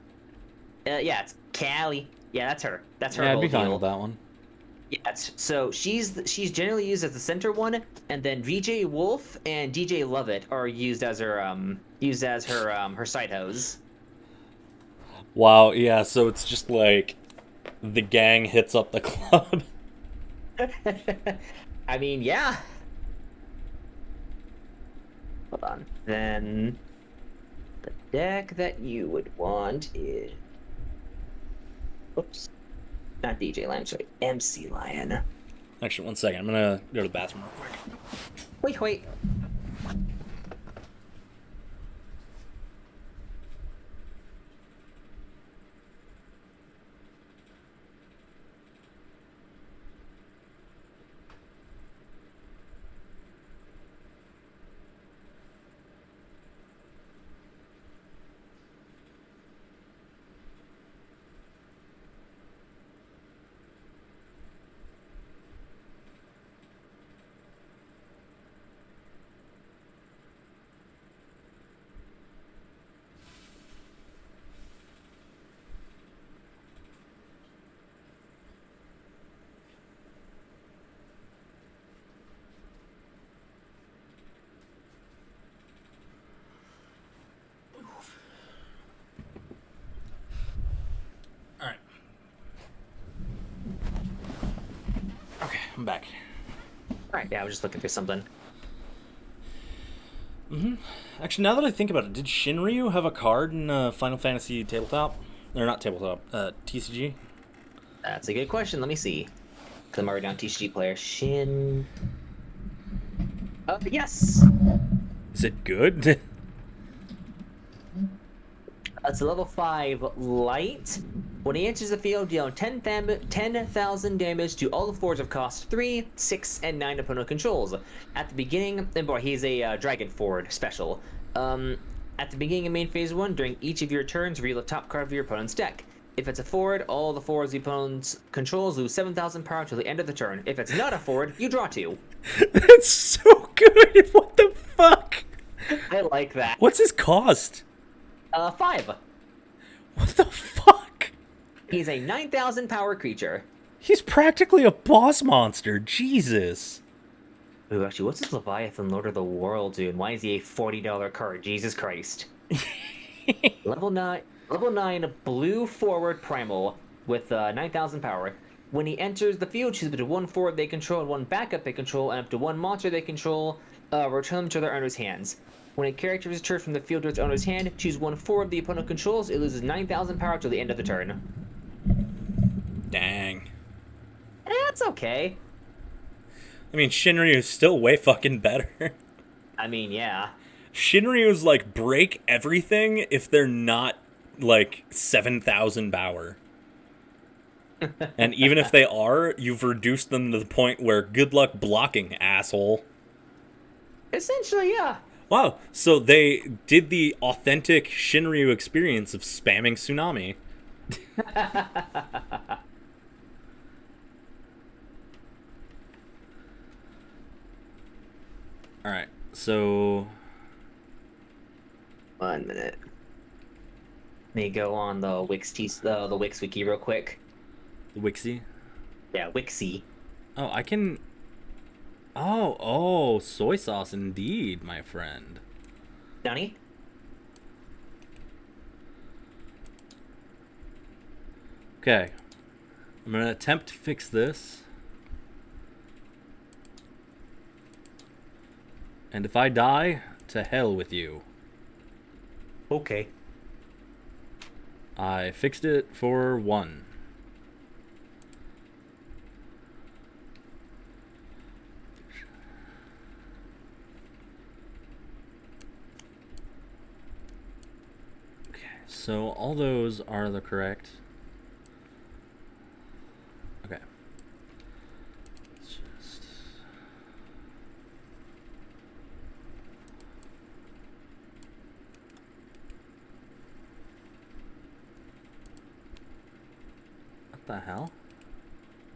Yeah, it's Callie. Yeah, that's her. That's her
Yeah, I'd
whole
be fine with
deal.
that one.
Yeah, so she's generally used as the center one, and then VJ Wolf and DJ Lovett are used as her side hose.
Wow, yeah, so it's just like the gang hits up the club.
I mean, yeah. Hold on. Then the deck that you would want is, oops, not DJ Lion, sorry, MC Lion.
Actually, one second. I'm gonna go to the bathroom real quick.
Wait.
Alright. Okay, I'm back.
All right. Yeah, I was just looking for something.
Actually, now that I think about it, did Shinryu have a card in Final Fantasy Tabletop? Or not Tabletop, TCG?
That's a good question. Let me see. Because I'm already on TCG player. Shin. Yes.
Is it good?
It's a level 5 light. When he enters the field, deal 10,000 damage to all the forwards of cost 3, 6, and 9 opponent controls. At the beginning, and boy, he's a dragon forward special. At the beginning of main phase 1, during each of your turns, reveal the top card of your opponent's deck. If it's a forward, all the forwards the opponent controls lose 7,000 power till the end of the turn. If it's not a forward, you draw 2.
That's so good! What the fuck?
I like that.
What's his cost?
5.
What the fuck?
He's a 9,000 power creature.
He's practically a boss monster. Jesus.
Ooh, actually, what's this Leviathan Lord of the World doing? Why is he a $40 card? Jesus Christ. Level 9 blue forward primal with 9,000 power. When he enters the field, choose between one forward they control and one backup they control, and up to one monster they control, return them to their owner's hands. When a character is returned from the field to its owner's hand, choose one forward the opponent controls, it loses 9,000 power till the end of the turn.
Dang.
That's okay.
I mean, Shinryu's still way fucking better.
I mean, yeah.
Shinryu's like break everything if they're not like 7,000 power. And even if they are, you've reduced them to the point where good luck blocking, asshole.
Essentially, yeah.
Wow, so they did the authentic Shinryu experience of spamming Tsunami. Alright, so...
1 minute. Let me go on the the Wix wiki real quick.
Wixie?
Yeah, Wixie.
Oh, I can... Oh, soy sauce indeed, my friend.
Donnie?
Okay. I'm gonna attempt to fix this. And if I die, to hell with you.
Okay.
I fixed it for 1. Okay, so all those are the correct. Okay. Let's just... What the hell?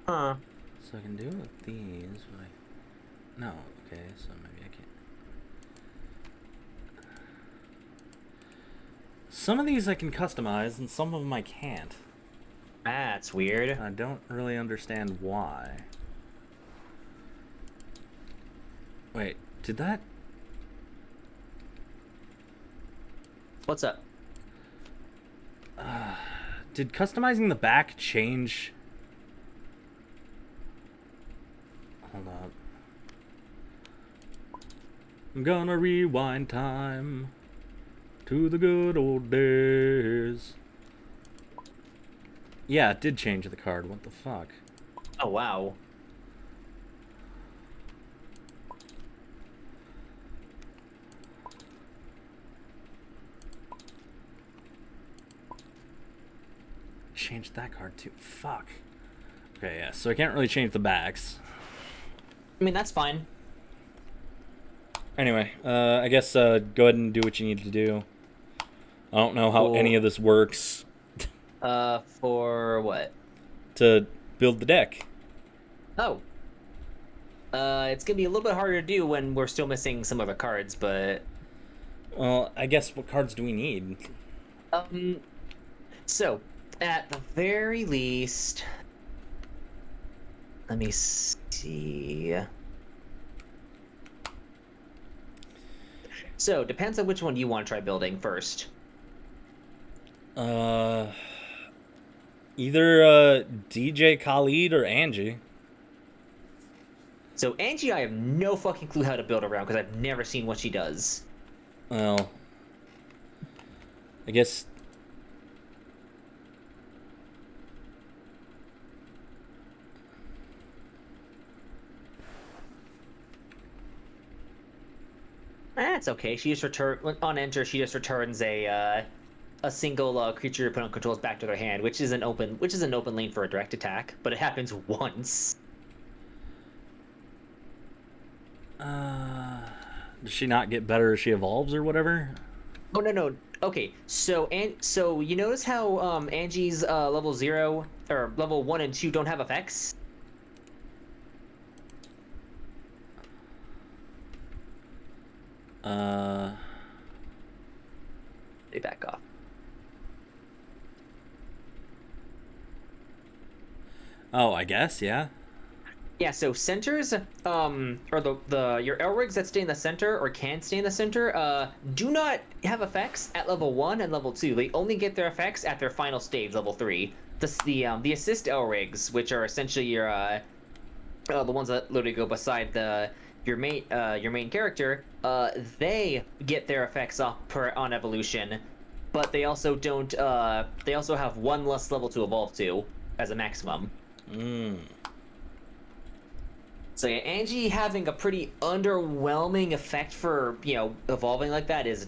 Huh.
So I can do it with these, but I... No, okay, so maybe I can't. Some of these I can customize, and some of them I can't.
That's weird.
I don't really understand why. Wait, did that...
What's up?
Did customizing the back change... Hold up. I'm gonna rewind time to the good old days. Yeah, it did change the card. What the fuck?
Oh, wow.
Changed that card too. Fuck. Okay, yeah, so I can't really change the backs.
I mean, that's fine.
Anyway, I guess go ahead and do what you need to do. I don't know how
Cool.
any of this works
For what?
to build the deck.
Oh. It's gonna be a little bit harder to do when we're still missing some other cards, but...
Well, I guess what cards do we need?
So, at the very least... Let me see... So, depends on which one you want to try building first.
Either DJ Khalid or Angie.
So, Angie, I have no fucking clue how to build around, because I've never seen what she does.
Well, I guess...
That's okay. She just on enter. She just returns a single creature opponent controls back to their hand, which is an open lane for a direct attack, but it happens once.
Does she not get better as she evolves or whatever?
Oh no. Okay, so you notice how Angie's level 0 or level 1 and 2 don't have effects? They back off.
Oh, I guess, yeah.
Yeah, so centers, or the your Elrigs that stay in the center or can stay in the center, do not have effects at level 1 and level 2. They only get their effects at their final stage, level 3. The assist Elrigs, which are essentially your the ones that literally go beside your main character, they get their effects off on evolution, but they also don't. They also have 1 less level to evolve to as a maximum. So yeah, Angie having a pretty underwhelming effect for, evolving like that is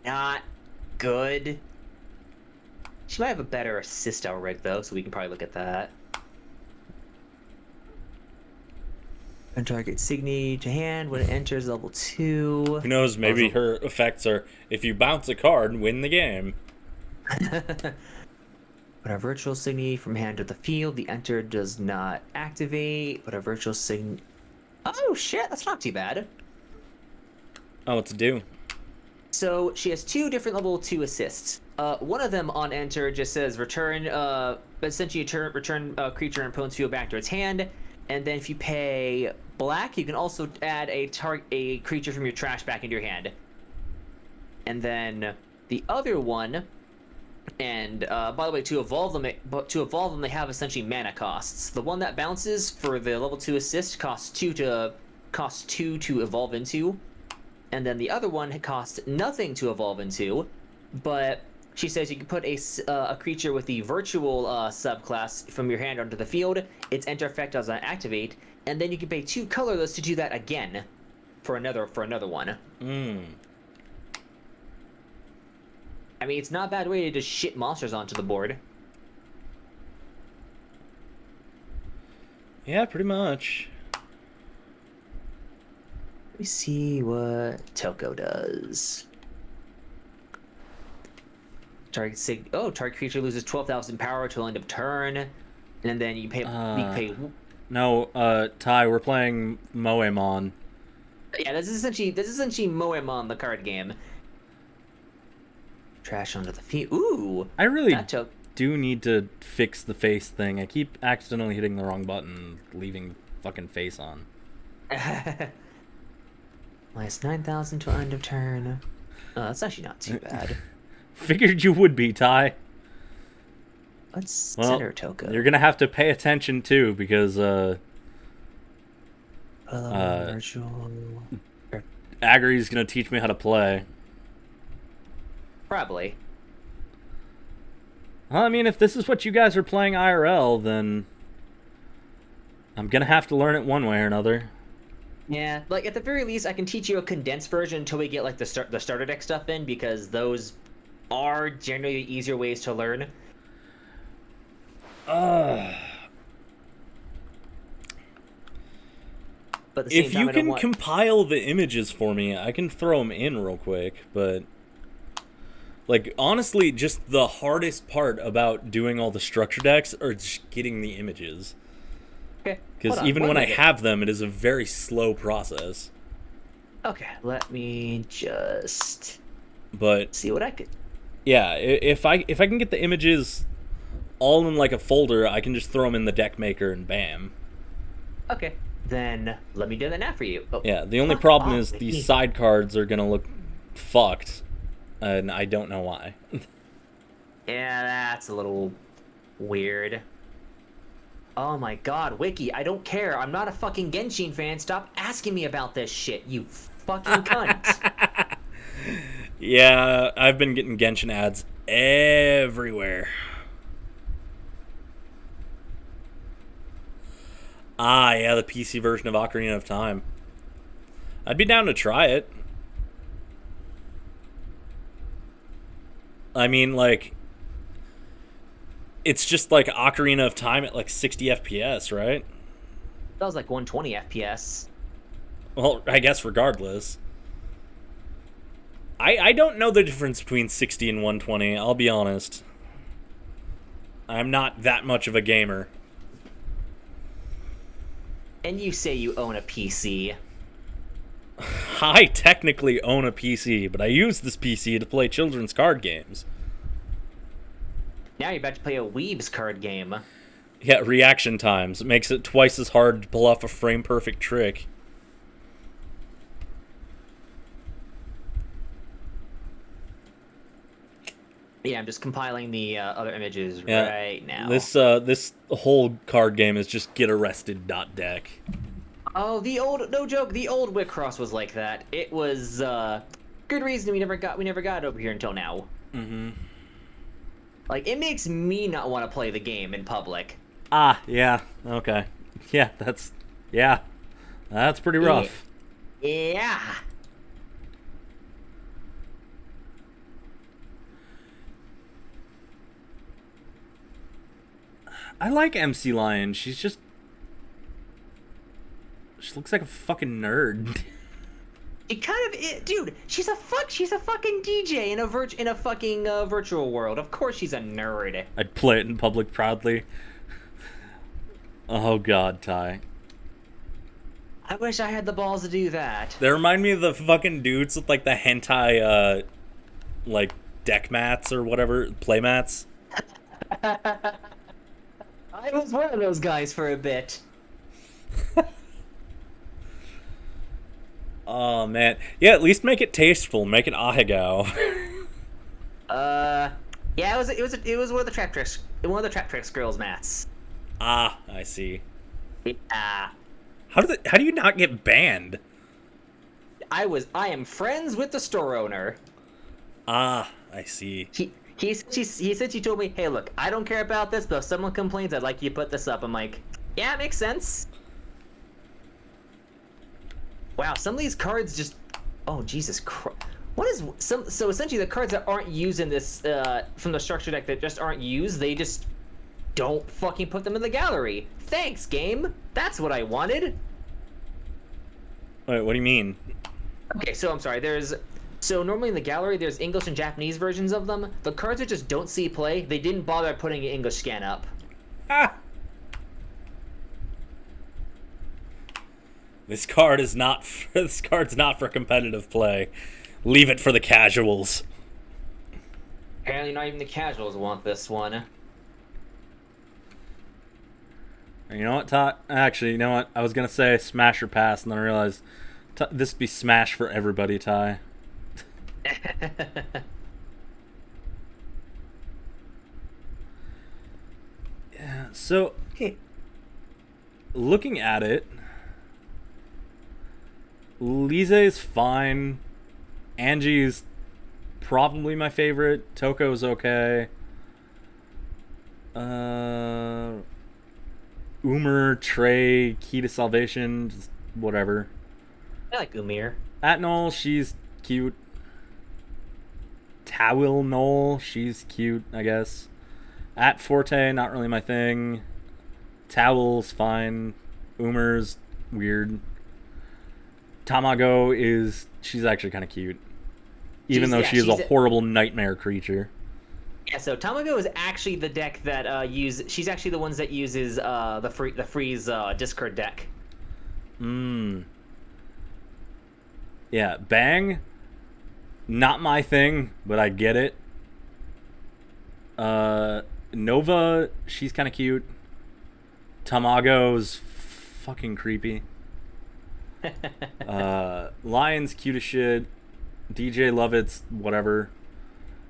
not good. She might have a better assist Elrig though, so we can probably look at that. And target Signy to hand when it enters level 2.
Who knows, maybe her effects are, if you bounce a card, win the game.
When a virtual Signy from hand to the field, the enter does not activate. But a virtual Signy... Oh, shit, that's not too bad.
Oh, what's it do?
So she has 2 different level 2 assists. One of them on enter just says return, essentially return creature and opponent's field back to its hand. And then if you pay black, you can also add a creature from your trash back into your hand. And then the other one, and by the way, to evolve them, they have essentially mana costs. The one that bounces for the level 2 assist costs 2 to evolve into. And then the other one costs nothing to evolve into, but she says you can put a creature with the virtual subclass from your hand onto the field. Its enter effect does not activate, and then you can pay 2 colorless to do that again for another one. I mean, it's not a bad way to just shit monsters onto the board.
Yeah, pretty much.
Let me see what Toko does. Target creature loses 12,000 power till end of turn, and then you pay.
No, Ty, we're playing Moemon.
Yeah, this is essentially Moemon, the card game. Trash onto the field. Ooh,
I really do need to fix the face thing. I keep accidentally hitting the wrong button, leaving fucking face on.
Minus 9,000 till end of turn. Oh, that's actually not too bad.
Figured you would be, Ty.
Let's send her Toko.
You're gonna have to pay attention too, because
virtual.
Agri's gonna teach me how to play.
Probably.
Well, I mean, if this is what you guys are playing IRL, then I'm gonna have to learn it one way or another.
Yeah, like at the very least, I can teach you a condensed version until we get like the starter deck stuff in, because those are generally easier ways to learn. But at the same
if
time,
you can compile the images for me, I can throw them in real quick. But like honestly, just the hardest part about doing all the structure decks are just getting the images.
Okay.
Because even when I have them, it is a very slow process.
Okay, let me just
but
see what I could.
Yeah, if I can get the images all in like a folder, I can just throw them in the deck maker and bam.
Okay, then let me do that now for you. Oh.
Yeah, the only problem is these side cards are gonna look fucked, and I don't know why.
Yeah, that's a little weird. Oh my god, Wiki, I don't care. I'm not a fucking Genshin fan. Stop asking me about this shit, you fucking cunt.
Yeah, I've been getting Genshin ads everywhere. Ah, yeah, the PC version of Ocarina of Time. I'd be down to try it. I mean, like, it's just like Ocarina of Time at like 60 FPS, right?
That was like 120 FPS.
Well, I guess regardless. I don't know the difference between 60 and 120, I'll be honest. I'm not that much of a gamer.
And you say you own a PC.
I technically own a PC, but I use this PC to play children's card games.
Now you're about to play a Weeb's card game.
Yeah, reaction times. It makes it twice as hard to pull off a frame-perfect trick.
Yeah, I'm just compiling the other images right now.
This whole card game is just getarrested.deck.
Oh, no joke, the old Wixoss was like that. It was good reason we never got it over here until now.
Mm-hmm.
Like, it makes me not want to play the game in public.
Ah, yeah, okay. Yeah, that's pretty rough.
Yeah.
I like MC Lion. She's just She looks like a fucking nerd.
It kind of is, dude. She's a fucking DJ in a fucking virtual world. Of course she's a nerd.
I'd play it in public proudly. Oh god, Ty.
I wish I had the balls to do that.
They remind me of the fucking dudes with like the hentai like deck mats or whatever, play mats.
I was one of those guys for a bit.
Oh man, yeah. At least make it tasteful. Make it ahegao.
Yeah, it was one of the Trap Tricks girls' mats.
Ah, I see.
Yeah.
How do you not get banned?
I am friends with the store owner.
Ah, I see.
He said she told me, hey, look, I don't care about this, but if someone complains, I'd like you to put this up. I'm like, yeah, it makes sense. Wow, some of these cards just, oh Jesus Christ. What is so essentially the cards that aren't used in this from the structure deck that just aren't used, they just don't fucking put them in the gallery. Thanks, game. That's what I wanted.
Wait, what do you mean?
Okay, so I'm sorry. So normally in the gallery, there's English and Japanese versions of them. The cards that just don't see play, they didn't bother putting an English scan up.
Ah! This card's not for competitive play. Leave it for the casuals.
Apparently not even the casuals want this one.
You know what, Todd? Actually, you know what? I was gonna say smash or pass, and then I realized this would be smash for everybody, Ty. Yeah, so looking at it, Lise's fine. Angie's probably my favorite. Toko's okay. Umer, Trey, Key to Salvation, just whatever.
I like Umir.
Atnol, she's cute. Tawil Knoll, she's cute, I guess. At Forte, not really my thing. Towel's fine. Umer's weird. Tamago she's actually kind of cute. Even though she is a horrible nightmare creature.
Yeah, so Tamago is actually the deck that she's actually the ones that uses the freeze discard deck.
Yeah, Bang, not my thing, but I get it. Nova, she's kind of cute. Tamago's fucking creepy. Lion's cute as shit. DJ Lovett's whatever.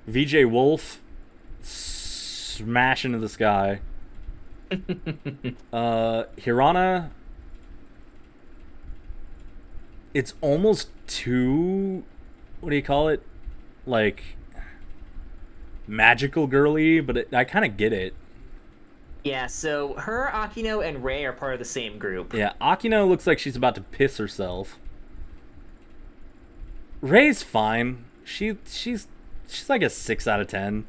VJ Wolf, smash into the sky. Hirana, it's almost too, what do you call it? Like, magical girly, but I kind of get it.
Yeah, so her, Akino, and Rei are part of the same group.
Yeah, Akino looks like she's about to piss herself. Rei's fine. She's like a 6 out of 10.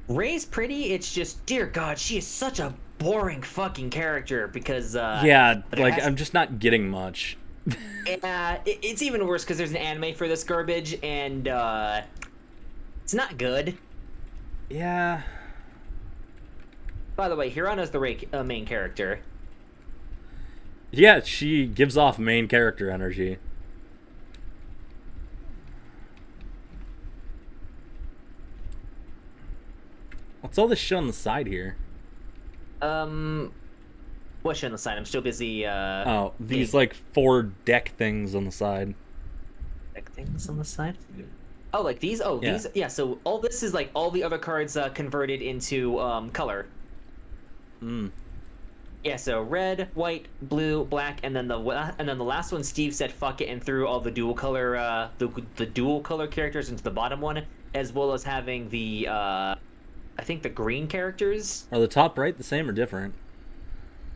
Rei's pretty, it's just, dear God, she is such a boring fucking character because,
yeah, like, I'm just not getting much.
It's even worse because there's an anime for this garbage, and, it's not good.
Yeah.
By the way, Hirana's the main character.
Yeah, she gives off main character energy. What's all this shit on the side here?
What shit on the side? I'm still busy,
oh, these, like, 4 deck things on the side.
Deck things on the side? Oh, like these? Oh,
yeah.
These? Yeah, so all this is, like, all the other cards, converted into, color. Yeah, so red, white, blue, black, and then the last one, Steve said fuck it and threw all the dual color, the dual color characters into the bottom one, as well as having the, I think the green characters.
Are the top right the same or different?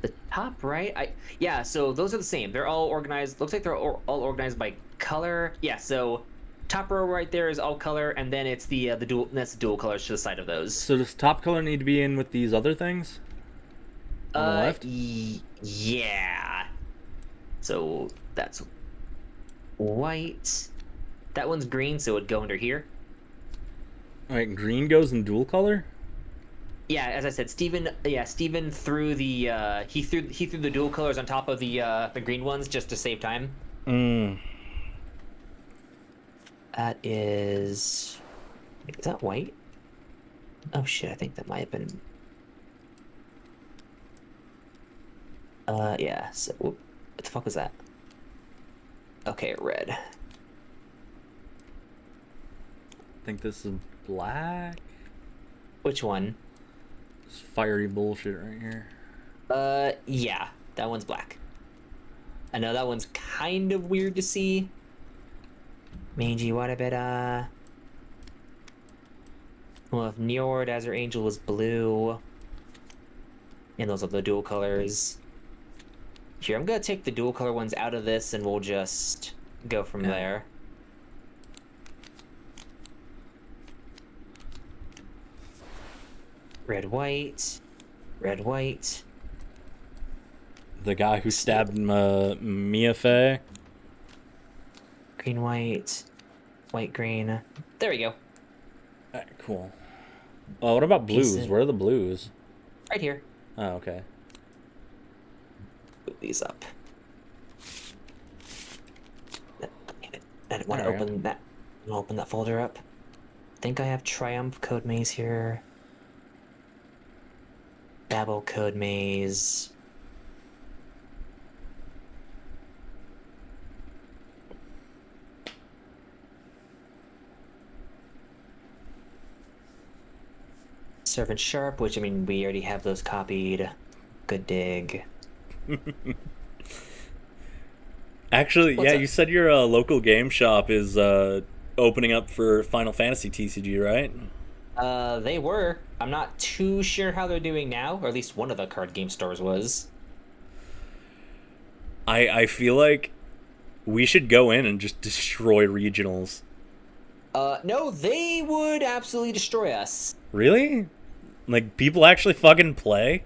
The top right, yeah. So those are the same. They're all organized. Looks like they're all organized by color. Yeah. So top row right there is all color, and then it's the dual. That's the dual colors to the side of those.
So does top color need to be in with these other things? On the left?
Yeah. So that's white. That one's green, so it would go under here.
All right, green goes in dual color.
Yeah, as I said, Steven. Yeah, Steven threw the he threw the dual colors on top of the green ones just to save time.
Mm.
That is. Is that white? Oh shit! I think that might have been. Yeah. So, what the fuck was that? Okay, red.
I think this is black.
Which one?
This fiery bullshit right here.
Yeah, that one's black. I know that one's kind of weird to see. Mangy, what a bit, well, if Njord as her angel was blue, and those are the dual colors. Here, I'm gonna take the dual color ones out of this, and we'll just go from there. Red, white. Red, white.
The guy who stabbed Mia Fey.
Green, white. White, green. There we go.
Alright, cool. What about blues?
Decent.
Where are the blues?
Right here.
Oh, okay.
Move these up. I didn't want to open that. I'll open that folder up. I think I have Triumph Code Maze here. Babel Code Maze. Servant Sharp, which, I mean, we already have those copied. Good dig.
Actually,
What's
yeah,
up?
you said your local game shop is opening up for Final Fantasy TCG, right?
They were. I'm not too sure how they're doing now, or at least one of the card game stores was.
I feel like we should go in and just destroy regionals.
No, they would absolutely destroy us.
Really? Like, people actually fucking play?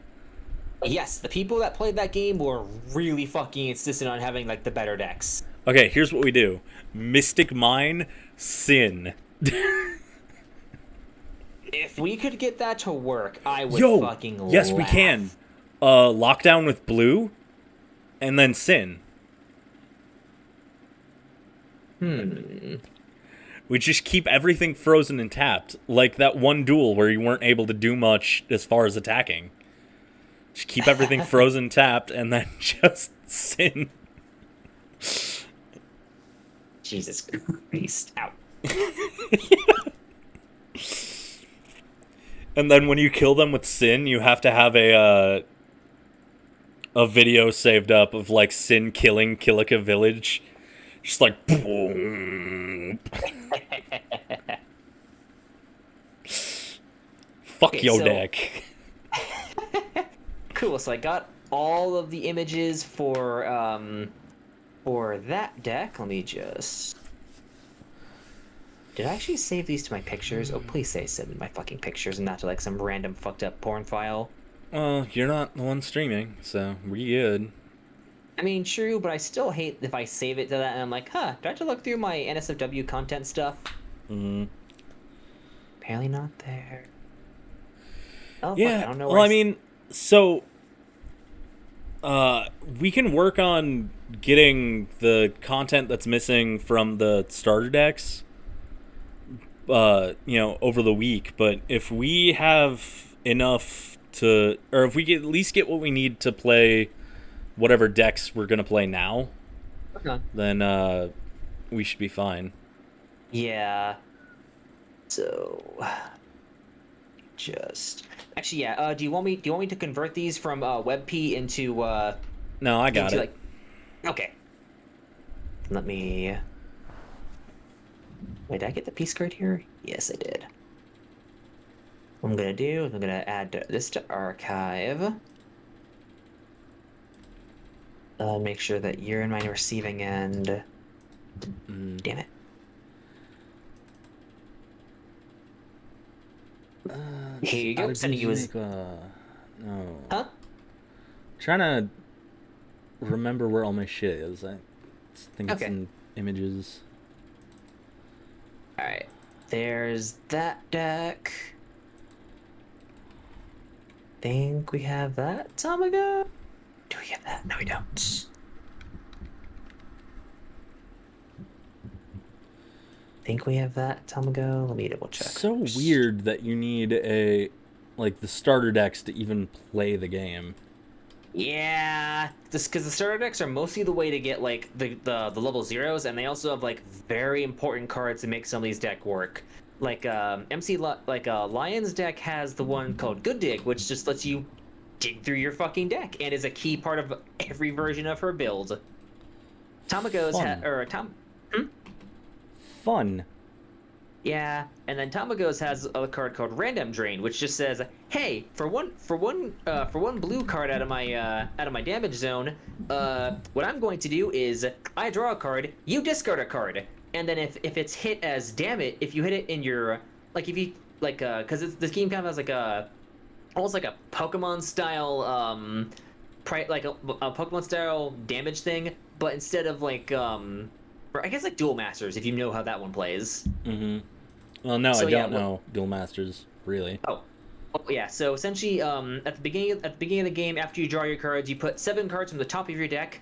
Yes, the people that played that game were really fucking insistent on having, like, the better decks.
Okay, here's what we do. Mystic Mine, Sin.
If we could get that to work, I would fucking
yes,
laugh.
we can. Lockdown with Blue, and then Sin. We just keep everything frozen and tapped. Like that one duel where you weren't able to do much as far as attacking. Just keep everything frozen, tapped, and then just Sin.
Jesus Christ. Ow.
And then when you kill them with Sin, you have to have a video saved up of like Sin killing Kilika Village. Just like boom. Fuck
Okay,
your
so-
deck.
Cool, so I got all of the images for that deck. Let me just... Did I actually save these to my pictures? Oh, please say save in my fucking pictures and not to like some random fucked up porn file.
Well, you're not the one streaming, so we good.
I mean, true, but I still hate if I save it to that and I'm like, huh, do I have to look through my NSFW content stuff?
Mm-hmm.
Apparently not there. Oh,
Yeah,
fuck, I don't know
well,
where
I mean, so we can work on getting the content that's missing from the starter decks, over the week. But if we have enough to, or if we get, at least get what we need to play whatever decks we're gonna play now,
Okay.
then we should be fine.
Yeah. So just actually, yeah. Do you want me to convert these from WebP into
No, I got
into,
it.
like... Okay. Let me... Wait, did I get the piece card here? Yes, I did. What I'm gonna do is I'm gonna add this to archive. Make sure that you're in my receiving end. Damn it. Here you go. Sending you as...
No.
Huh?
Trying to remember where all my shit is. I think it's
Okay.
in images.
All right. There's that deck. Think we have that Tamago? Do we have that? No, we don't. Think we have that Tamago? Let me double check.
So
first.
weird that you need the starter decks to even play the game.
Yeah, just because the starter decks are mostly the way to get like the level zeros, and they also have like very important cards to make some of these deck work. Like Lion's deck has the one called Good Dig, which just lets you dig through your fucking deck and is a key part of every version of her build. Tamago's
Fun. Fun.
Yeah, and then Tamagos has a card called Random Drain, which just says, "Hey, for one blue card out of my damage zone, what I'm going to do is I draw a card, you discard a card, and then if it's hit as damage, if you hit it in your like if you like because this game kind of has like a almost like a Pokemon style a Pokemon style damage thing, but instead of or I guess like Duel Masters if you know how that one plays."
Mm-hmm. Well, no,
So
I
yeah,
don't know Duel Masters really.
oh yeah. So essentially, at the beginning of the game, after you draw your cards, you put 7 cards from the top of your deck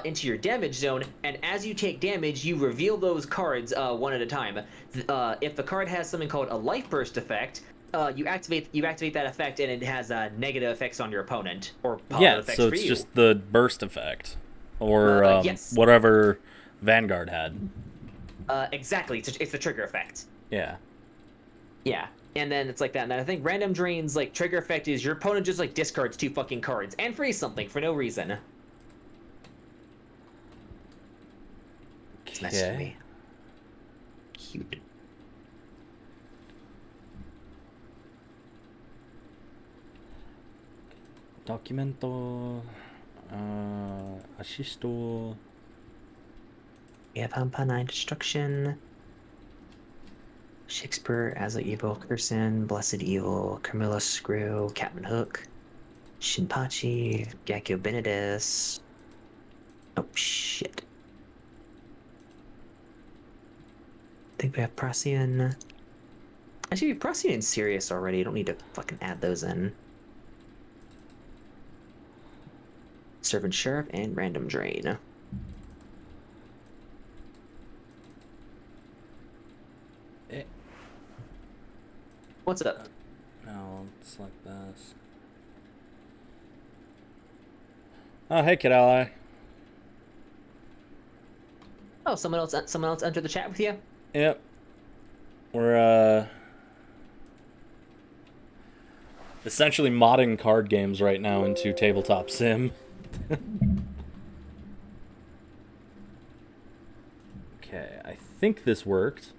into your damage zone, and as you take damage, you reveal those cards one at a time. If the card has something called a Life Burst effect, you activate that effect, and it has negative effects on your opponent or
Yeah,
positive effects
so
for
it's
you.
just the burst effect, or
Yes,
whatever Vanguard had.
exactly. It's the trigger effect.
Yeah.
Yeah. And then it's like that. And then I think Random Drain's like trigger effect is your opponent just like discards 2 fucking cards and frees something for no reason. It's messaging me. Cute.
Documento. Assisto.
We have Hampa 9 Destruction. Shakespeare, As Evil, Curson, Blessed Evil, Camilla Screw, Captain Hook, Shinpachi, Gyakyo Benedis. Oh shit. I think we have Prassian. Actually, Prassian and Sirius already. You don't need to fucking add those in. Servant Sheriff and Random Drain. What's up?
No, it's like this. Oh, hey, Kid Ally.
Oh, someone else entered the chat with you?
Yep. We're essentially modding card games right now into tabletop sim. Okay, I think this worked.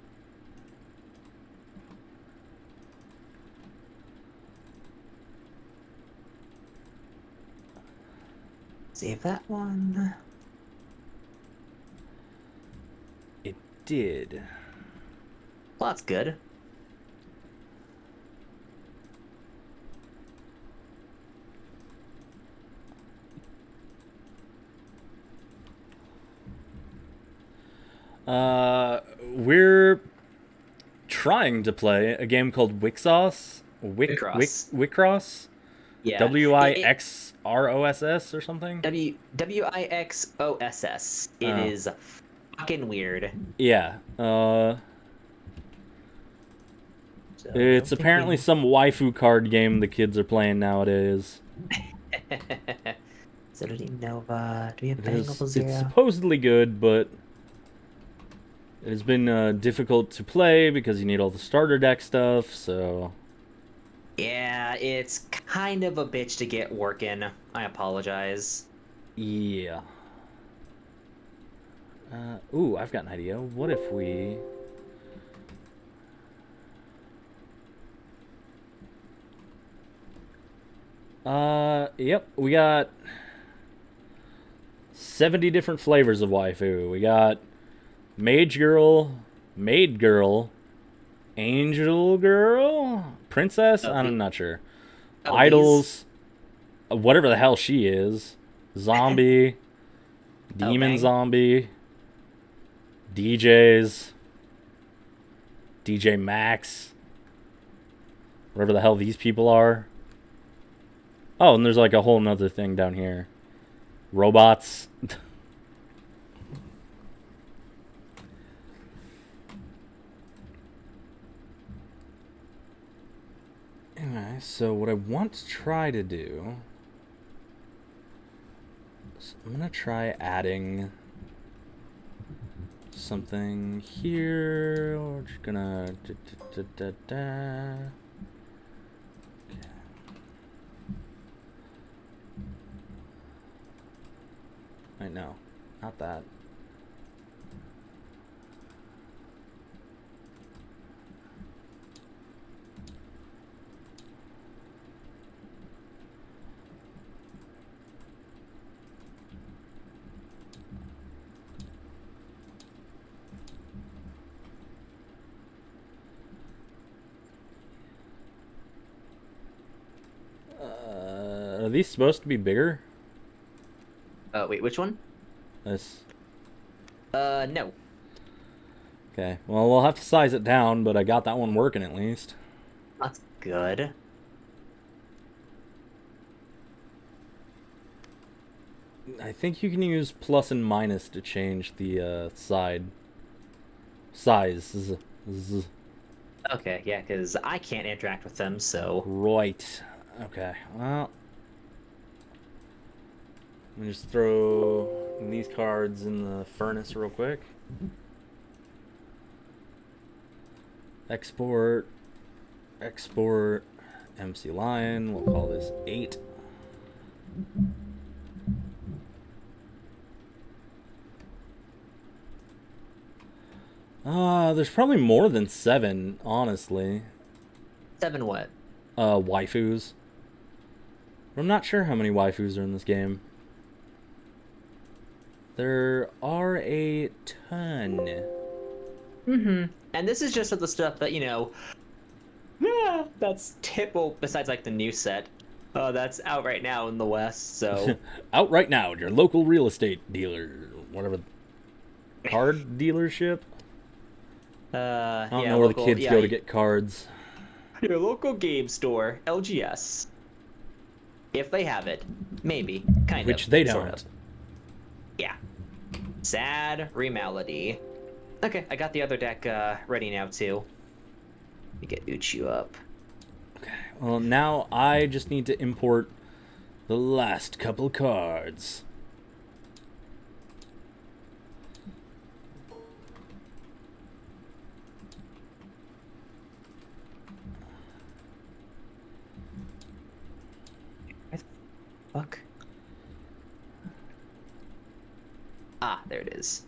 Save that one.
It did.
Well, that's good.
We're trying to play a game called Wixoss.
Wixoss.
Wixoss?
Yeah.
Wixross or something?
Wixoss. It
Oh.
is fucking weird.
Yeah.
So I
It's
don't think
apparently some waifu card game the kids are playing nowadays.
Solidity Nova. Do we have
It
Bang
is,
Level
it's
0?
supposedly good, but it has been difficult to play because you need all the starter deck stuff, so...
Yeah, it's kind of a bitch to get working. I apologize.
Yeah. Ooh, I've got an idea. What if we... Yep, we got 70 different flavors of waifu. We got Mage Girl, Maid Girl, Angel Girl, Princess? I'm not sure.
Oh,
Idols, whatever the hell she is, Zombie, Demon
bang.
Zombie, DJs, DJ Max, whatever the hell these people are. Oh, and there's like a whole nother thing down here. Robots. Anyway, so what I want to try to do is I'm gonna try adding something here. We're just gonna Wait, no, not that. Are these supposed to be bigger?
Wait, which one?
This.
No.
Okay. Well, we'll have to size it down, but I got that one working at least.
That's good.
I think you can use plus and minus to change the size.
Okay, yeah, because I can't interact with them, so...
Right. Okay. Well, let me just throw these cards in the furnace real quick. Export. Export. MC Lion. We'll call this 8. There's probably more than 7, honestly.
7 what?
Waifus. I'm not sure how many waifus are in this game. There are a ton.
Mm-hmm. And this is just of the stuff that, you know... Yeah, that's typical, besides, like, the new set. That's out right now in the West, so...
Out right now at your local real estate dealer. Whatever. Card dealership? I don't know where the kids go to get cards.
Your local game store, LGS. If they have it. Maybe. Kind of.
Which they
sort
don't.
of. Yeah. Sad reality. Okay, I got the other deck ready now, too. Let me get Uchu up.
Okay, well, now I just need to import the last couple cards.
Fuck. Ah, there it is.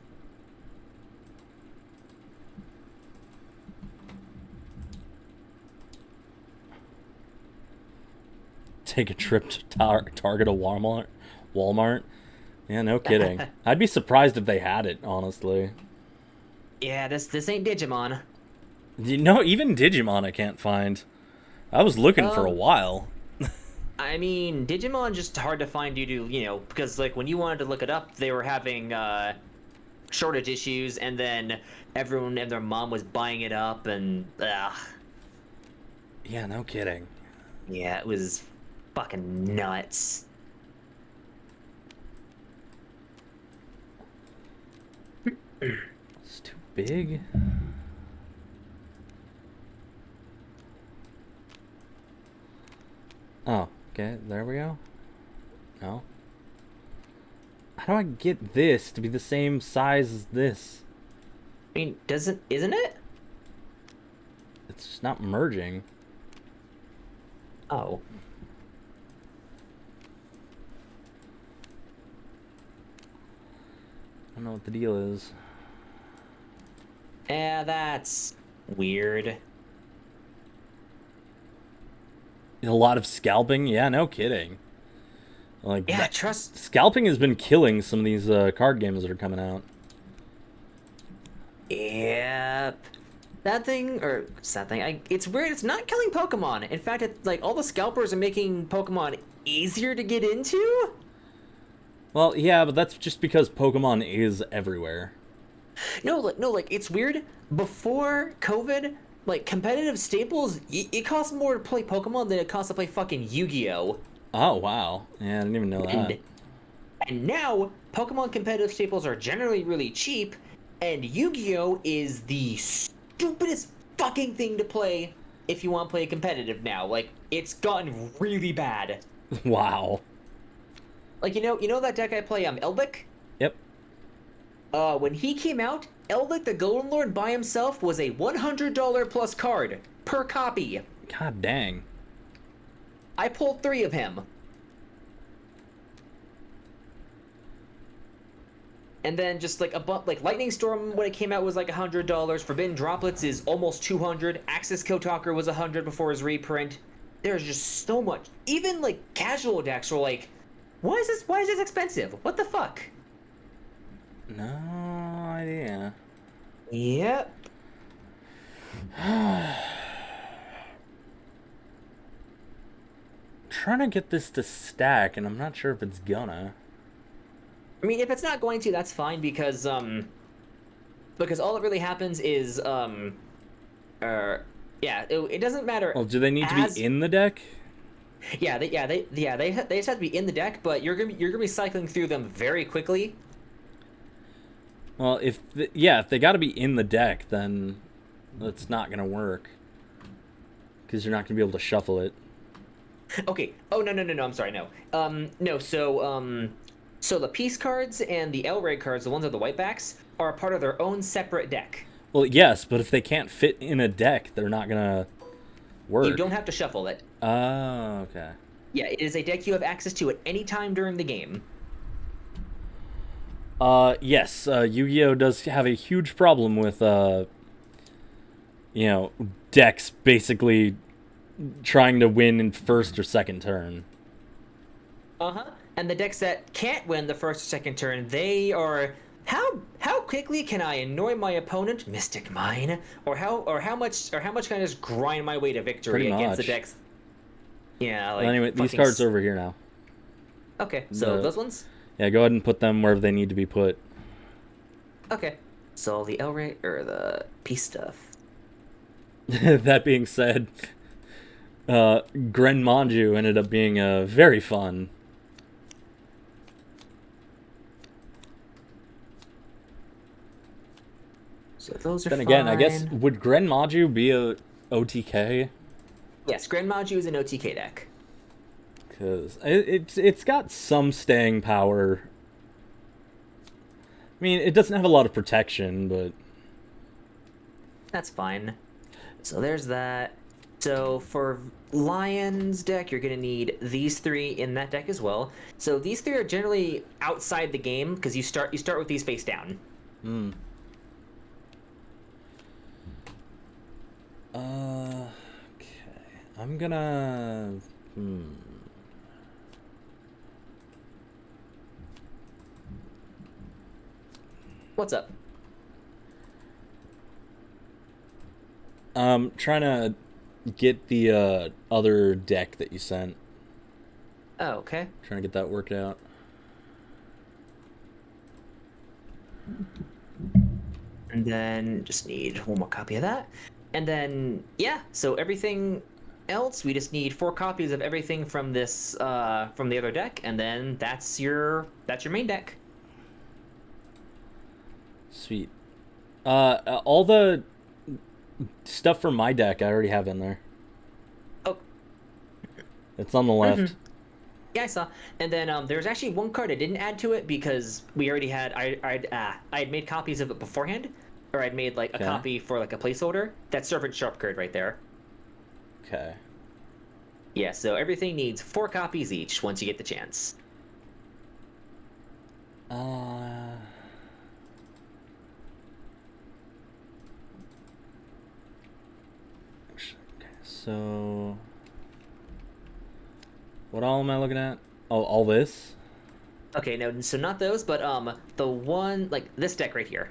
Take a trip to Target or Walmart. Yeah, no kidding. I'd be surprised if they had it, honestly.
Yeah, this ain't Digimon.
You know, even Digimon I can't find. I was looking for a while.
I mean, Digimon just hard to find due to, you know, because, like, when you wanted to look it up, they were having, shortage issues, and then everyone and their mom was buying it up, and,
Yeah, no kidding.
Yeah, it was fucking nuts.
It's too big. Oh, okay, there we go. No. How do I get this to be the same size as this?
I mean, isn't it?
It's just not merging.
Oh.
I don't know what the deal is.
Yeah, that's weird.
A lot of scalping? Yeah, no kidding. Like,
Yeah, trust...
Scalping has been killing some of these card games that are coming out.
Yep. That thing, or that thing, it's weird, it's not killing Pokemon. In fact, like, all the scalpers are making Pokemon easier to get into?
Well, yeah, but that's just because Pokemon is everywhere.
No, like it's weird. Before COVID, like competitive staples, it costs more to play Pokemon than it costs to play fucking Yu-Gi-Oh.
Oh, wow. Yeah, I didn't even know that.
And and now Pokemon competitive staples are generally really cheap, and Yu-Gi-Oh is the stupidest fucking thing to play if you want to play competitive now. Like it's gotten really bad.
Wow.
Like you know that deck I play, Elvic?
Yep.
When he came out, Elvic the Golden Lord by himself was a $100 plus card per copy.
God dang.
I pulled 3 of him. And then just like like Lightning Storm when it came out was like $100. Forbidden Droplets is almost 200. Axis Kotalker was 100 before his reprint. There's just so much. Even like casual decks were like, why is this expensive? What the fuck?
No idea.
Yep.
Trying to get this to stack, and I'm not sure if it's gonna.
I mean, if it's not going to, that's fine because all that really happens is yeah, it doesn't matter.
Well, do they need to be in the deck?
They just have to be in the deck, but you're gonna be cycling through them very quickly.
Well, if they got to be in the deck, then it's not gonna work because you're not gonna be able to shuffle it.
Okay. Oh no. I'm sorry. No. No. So the piece cards and the L-Ray cards, the ones with the white backs, are a part of their own separate deck.
Well, yes, but if they can't fit in a deck, they're not gonna work.
You don't have to shuffle it.
Oh, okay.
Yeah, it is a deck you have access to at any time during the game.
Yes, Yu-Gi-Oh does have a huge problem with, decks basically trying to win in first or second turn.
Uh-huh. And the decks that can't win the first or second turn, they are how quickly can I annoy my opponent, Mystic Mine, or how much can I just grind my way to victory
Pretty
against the
much.
decks? Yeah, like
Well, anyway, these
fucking
cards are over here now.
Okay, so those ones?
Yeah, go ahead and put them wherever they need to be put.
Okay. So the L-Ray or the piece stuff.
That being said, Gren Manju ended up being very fun.
So those are
Then
fine.
again, I guess, would Gren Maju be a OTK?
Yes, Grand Maju is an OTK deck.
Because it's got some staying power. I mean, it doesn't have a lot of protection, but...
That's fine. So there's that. So for Lion's deck, you're going to need these 3 in that deck as well. So these 3 are generally outside the game because you start with these face down.
Hmm. Okay. I'm gonna...
What's up?
Trying to get the other deck that you sent.
Oh, okay.
Trying to get that worked out.
And then just need one more copy of that. And then, yeah, so everything else, we just need 4 copies of everything from this, from the other deck, and then that's your main deck.
Sweet. All the stuff from my deck I already have in there.
Oh.
It's on the left.
Mm-hmm. Yeah, I saw. And then there's actually one card I didn't add to it because we already had, I had made copies of it beforehand, or I'd made like a copy for like a placeholder. That Servant Sharp card right there.
Okay.
Yeah, so everything needs 4 copies each once you get the chance.
So, what all am I looking at? Oh, all this?
Okay, no, so not those, but the one like this deck right here.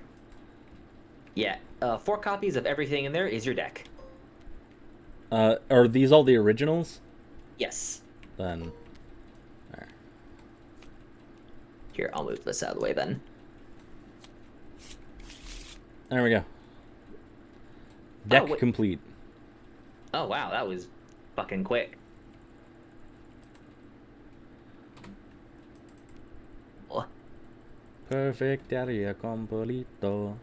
Yeah, 4 copies of everything in there is your deck.
Are these all the originals?
Yes.
Then, alright.
Here, I'll move this out of the way then.
There we go. Deck
wait.
complete.
Oh, wow, that was fucking quick. Oh.
Perfect area completo.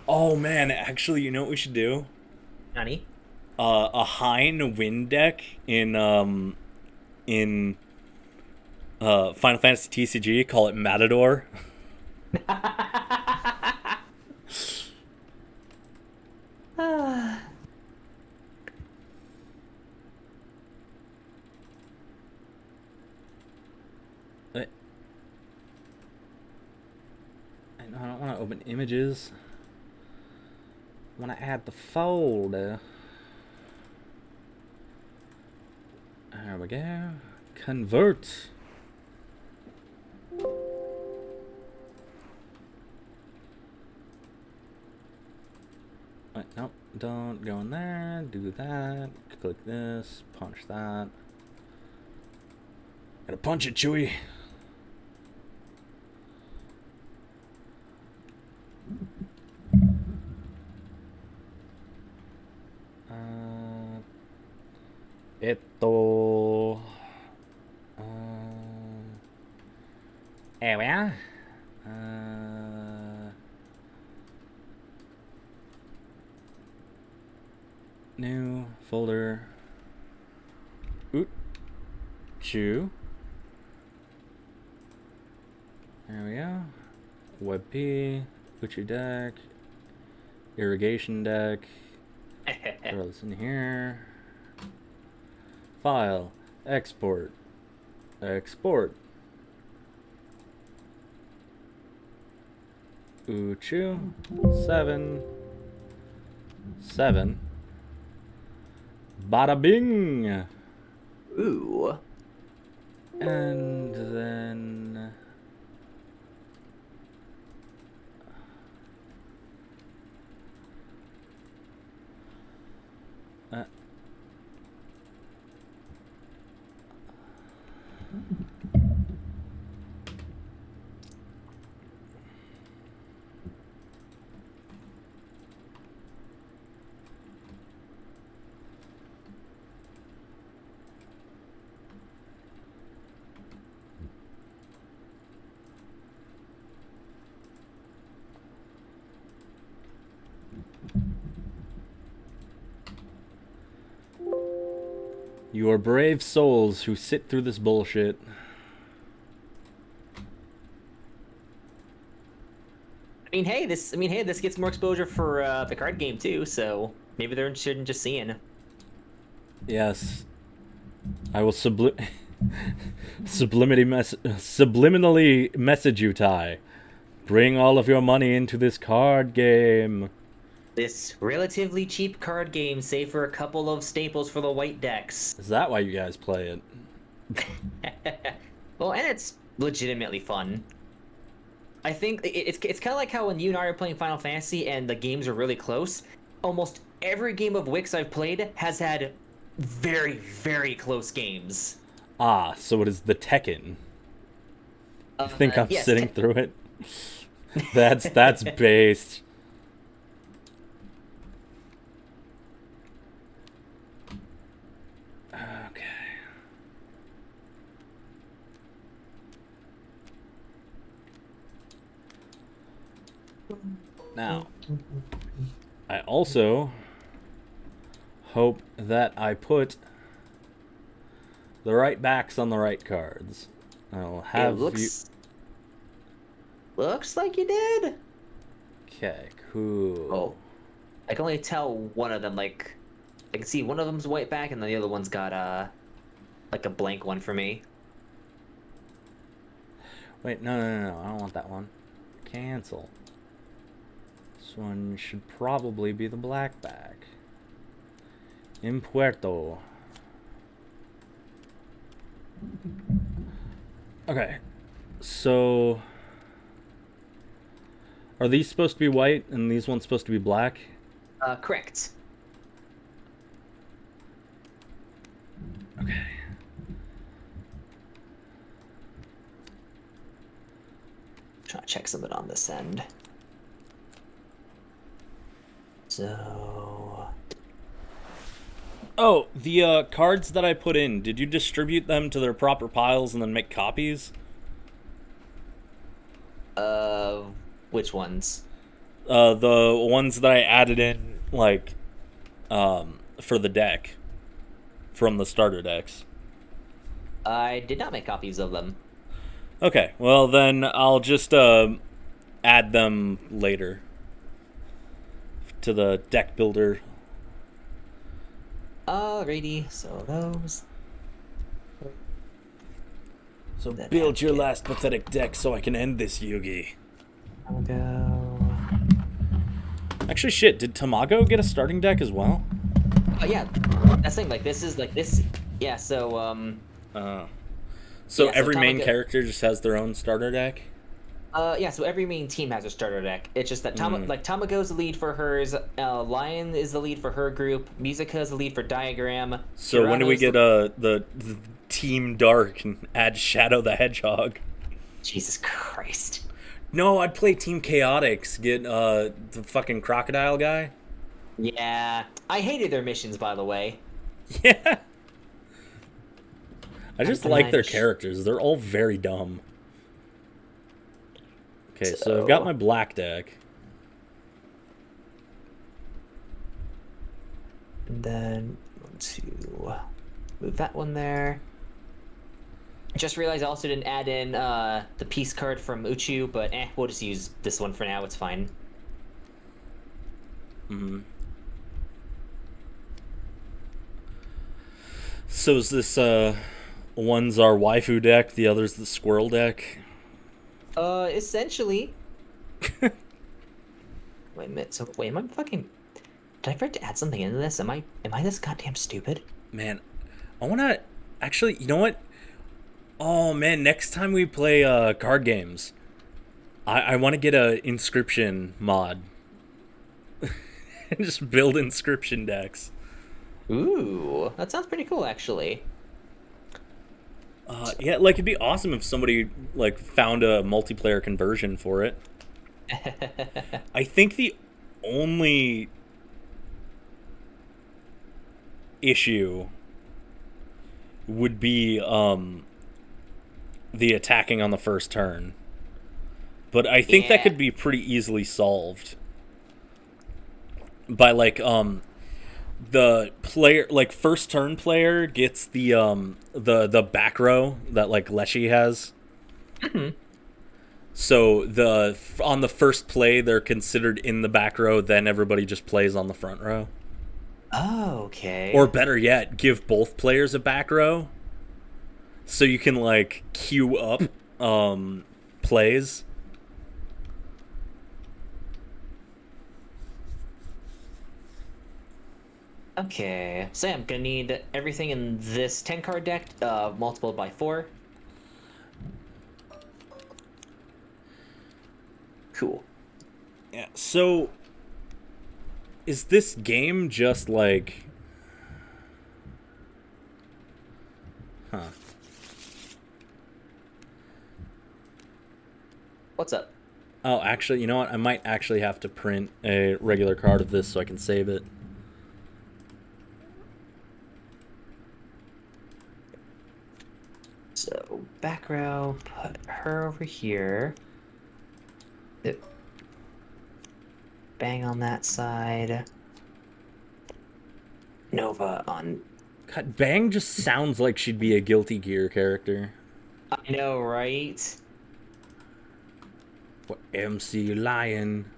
Oh man, actually, you know what we should do?
Nani?
A Hein win deck in Final Fantasy TCG. Call it Matador. Wait. I don't want to open images. I want to add the folder. There we go. Convert. Wait, nope. Don't go in there. Do that. Click this. Punch that. Gotta punch it, Chewie. There we are. New folder. Oot. Chew. There we go. WebP. Put your deck. Irrigation deck. Throw this in here. File. Export. Export. Uchu. 7. Bada bing.
Ooh.
And then you are brave souls who sit through this bullshit.
I mean, hey, this gets more exposure for the card game too. So maybe they're interested in just seeing.
Yes, I will subliminally message you, Ty. Bring all of your money into this card game.
This relatively cheap card game, save for a couple of staples for the white decks.
Is that why you guys play it?
Well, and it's legitimately fun. I think it's kind of like how when you and I are playing Final Fantasy and the games are really close. Almost every game of Wix I've played has had very, very close games.
Ah, so it is the Tekken. I think I'm
yes,
sitting through it. That's based. Okay. Now, I also hope that I put the right backs on the right cards. I'll have
looks like you did.
Okay, cool.
Oh, I can only tell one of them. Like, I can see one of them's white back, and then the other one's got like a blank one for me.
Wait, no, I don't want that one. Cancel. This one should probably be the black back. Impuerto. Okay, so are these supposed to be white and these ones supposed to be black?
Correct.
Okay.
Trying to check something on this end. So...
Oh, the cards that I put in, did you distribute them to their proper piles and then make copies?
Which ones?
The ones that I added in, like, for the deck. From the starter decks.
I did not make copies of them.
Okay, well then I'll just add them later to the deck builder.
Alrighty, so those.
So
Then
build your
get-
last pathetic deck so I can end this, Yugi.
I'll go.
Actually, shit, did Tamago get a starting deck as well?
Oh yeah, that's the thing. Like this is like this. Yeah. So
So
Yeah, so
every main
Tamago-
character just has their own starter deck?
yeah. So every main team has a starter deck. It's just that Tamago's the lead for hers. Lion is the lead for her group. Musica is the lead for Diagram.
So when do we
Hirano's
get the Team Dark and add Shadow the Hedgehog?
Jesus Christ.
No, I'd play Team Chaotix. Get the fucking crocodile guy.
Yeah, I hated their missions, by the way.
Yeah. I just like their
Nice.
characters. They're all very dumb. Okay, so I've got my black deck.
And then want to move that one there. Just realized I also didn't add in the peace card from Uchu, but we'll just use this one for now. It's fine.
So is this one's our waifu deck, the other's the squirrel deck?
Essentially. Wait a minute. So wait, am I fucking? Did I forget to add something into this? Am I this goddamn stupid?
Man, I wanna actually. You know what? Oh man, next time we play card games, I want to get a inscription mod and just build inscription decks.
Ooh, that sounds pretty cool, actually.
Yeah, like it'd be awesome if somebody like found a multiplayer conversion for it. I think the only issue would be the attacking on the first turn. But I think that
Yeah.
could be pretty easily solved by like the player, like first turn player gets the back row that like Leshy has. So on the first play they're considered in the back row, then everybody just plays on the front row.
Oh, okay.
Or better yet, give both players a back row so you can like queue up plays.
Okay, so I'm gonna need everything in this 10 card deck multiplied by 4. Cool.
Yeah, so is this game just like
What's up?
Oh, actually, you know what? I might actually have to print a regular card of this so I can save it.
So, back row, put her over here. Yep. Bang on that side. Nova on...
God, Bang just sounds like she'd be a Guilty Gear character.
I know, right?
What, MC Lion?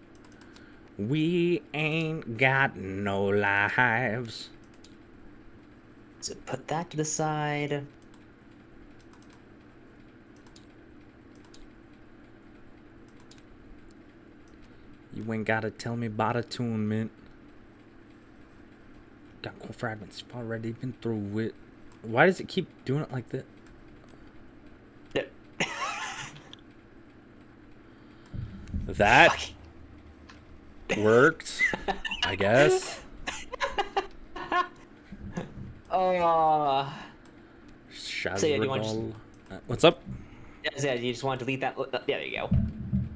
We ain't got no lives.
So put that to the side.
You ain't gotta tell me about attunement. Got core fragments. You've already been through it. Why does it keep doing it like that?
Yep.
That worked, I guess.
Oh, So yeah, do you want to
Shazradal. What's up?
you just want to delete that? Yeah, there you go.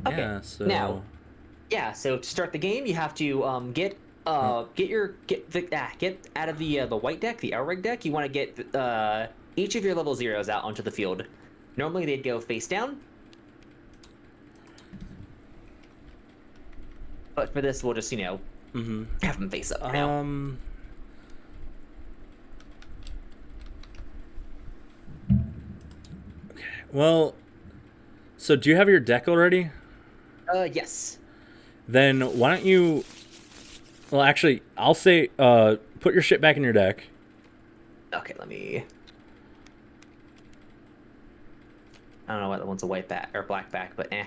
Okay.
Yeah, so...
Now, yeah. So to start the game, you have to get out of the white deck, the Elrig deck. You want to get each of your level zeros out onto the field. Normally they'd go face down, but for this we'll just have them face up for now.
Okay. Well, so do you have your deck already?
Yes.
Then why don't you... Well, actually, I'll say put your shit back in your deck.
Okay, let me... I don't know why that one's a white back or black back, but eh.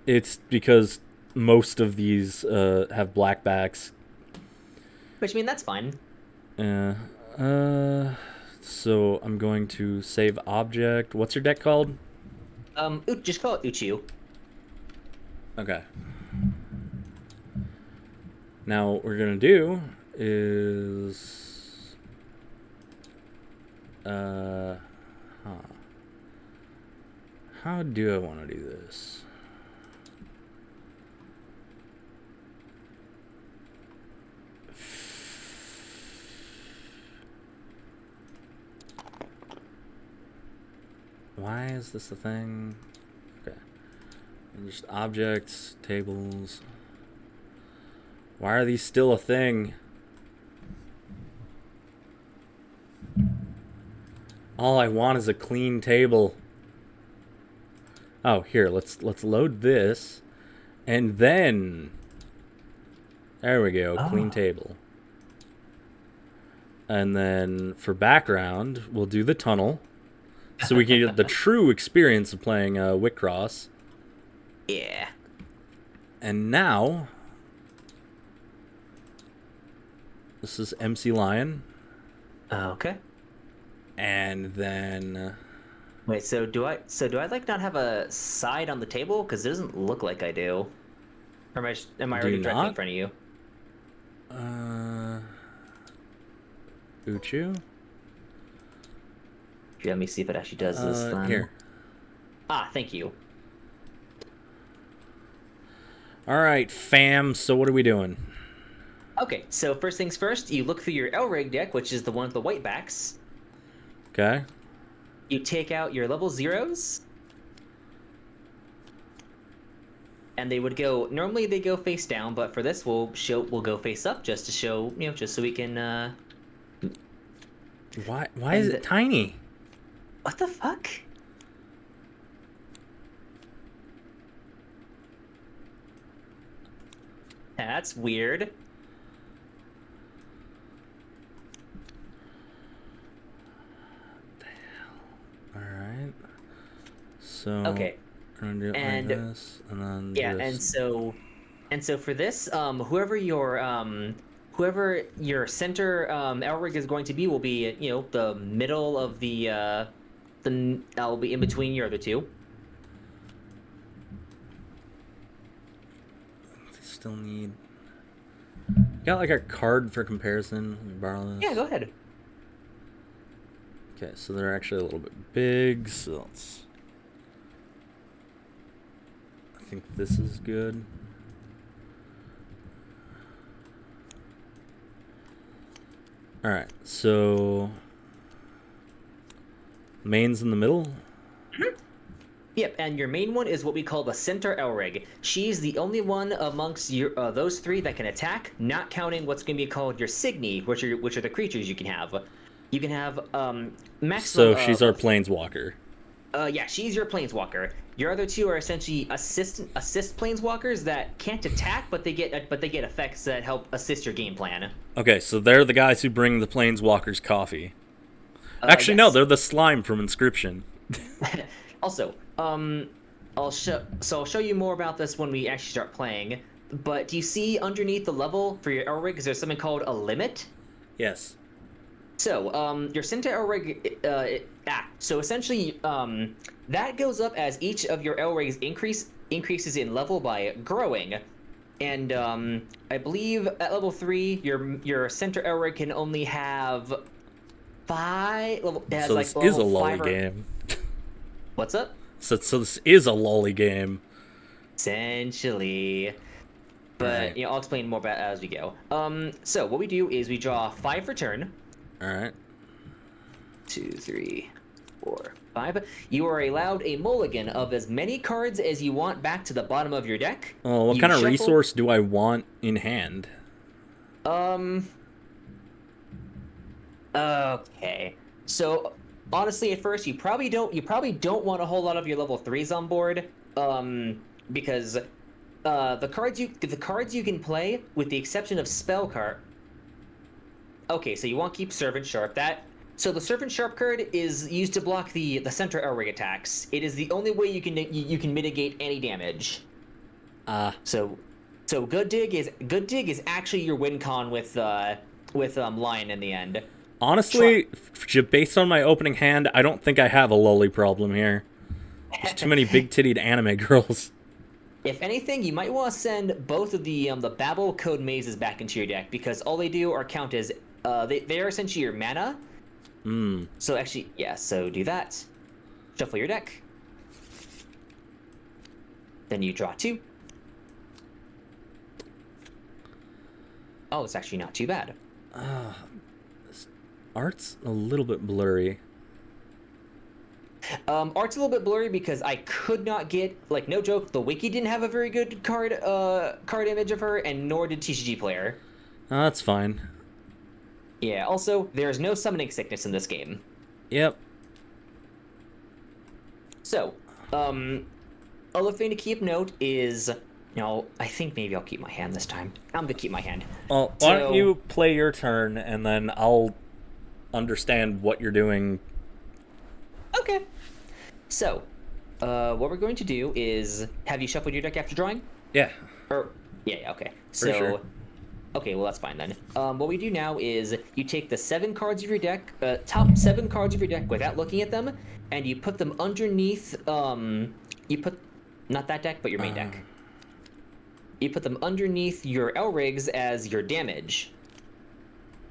It's because most of these have black backs.
Which, I mean, that's fine.
So I'm going to save object. What's your deck called?
Just call it Uchu.
Okay. Now what we're gonna do is how do I want to do this? Why is this a thing? Okay. And just objects, tables. Why are these still a thing? All I want is a clean table. Oh, here, let's load this. And then there we go, clean table. And then for background, we'll do the tunnel. So we can get the true experience of playing Wixoss.
Yeah.
And now this is MC Lion.
Okay.
And then
Wait, so do I like not have a side on the table? Because it doesn't look like I do. Or am I already directly in front of you?
Uchu?
Let me see if it actually does this then.
Here.
Ah, thank you.
Alright, fam, so what are we doing?
Okay, so first things first, you look through your Elrig deck, which is the one with the white backs.
Okay.
You take out your level zeros. And they would go, normally they go face down, but for this we'll go face up just to show, just so we can
Why is it tiny?
What the fuck? That's weird.
Alright. So
okay.
We're gonna do it like this, and then this.
and so for this, whoever your center Elrig is going to be will be the middle of the I'll be in between your other two.
Still need. Got like a card for comparison. Let me borrow this.
Yeah, go ahead.
Okay, so they're actually a little bit big, so let's... I think this is good. Alright, so... Main's in the middle?
Mm-hmm. Yep, and your main one is what we call the center Elrig. She's the only one amongst your, those three that can attack, not counting what's going to be called your Signy, which are the creatures you can have. You can have maximum.
So she's our planeswalker.
Yeah, she's your planeswalker. Your other two are essentially assist planeswalkers that can't attack, but they get effects that help assist your game plan.
Okay, so they're the guys who bring the planeswalkers coffee. Actually,
yes.
No, they're the slime from Inscription.
Also, I'll show you more about this when we actually start playing. But do you see underneath the level for your Elrig, is there something called a limit?
Yes.
So, your center Elrig, so essentially, that goes up as each of your Elrigs increases in level by growing. And, I believe at level 3, your center Elrig can only have 5. It has
So
like
this is a
level
lolly
5
game.
What's up?
So this is a lolly game.
Essentially.
All
But
right.
I'll explain more about it as we go. So what we do is we draw 5 for turn.
All right.
2, 3, 4, 5. You are allowed a mulligan of as many cards as you want back to the bottom of your deck.
Oh, what
You
kind of
shuffle.
resource do I want in hand?
Okay. So honestly, at first you probably don't want a whole lot of your level 3s on board. Because the cards you can play, with the exception of spell card. Okay, so you want to keep Servant Sharp. So the Servant Sharp card is used to block the center Elrig attacks. It is the only way you can mitigate any damage. So Good Dig is actually your win con with Lion in the end.
Honestly, based on my opening hand, I don't think I have a lolly problem here. There's too many big-tittied anime girls.
If anything, you might want to send both of the Babel Code Mazes back into your deck, because all they do are count as they are essentially your mana. So actually, yeah. So do that. Shuffle your deck. Then you draw 2. Oh, it's actually not too bad.
Art's a little bit blurry.
Art's a little bit blurry because I could not get, like, no joke, the wiki didn't have a very good card image of her, and nor did TCG Player.
That's fine.
Yeah, also, there's no summoning sickness in this game.
Yep.
So, other thing to keep note is, I think maybe I'll keep my hand this time. I'm gonna keep my hand.
Well, why don't you play your turn, and then I'll understand what you're doing.
Okay. So, what we're going to do is, have you shuffled your deck after drawing?
Yeah.
Yeah, okay.
For sure.
Okay, well, that's fine then. What we do now is you take the 7 cards of your deck, top 7 cards of your deck without looking at them, and you put them underneath, not that deck, but your main deck. You put them underneath your Elrigs as your damage.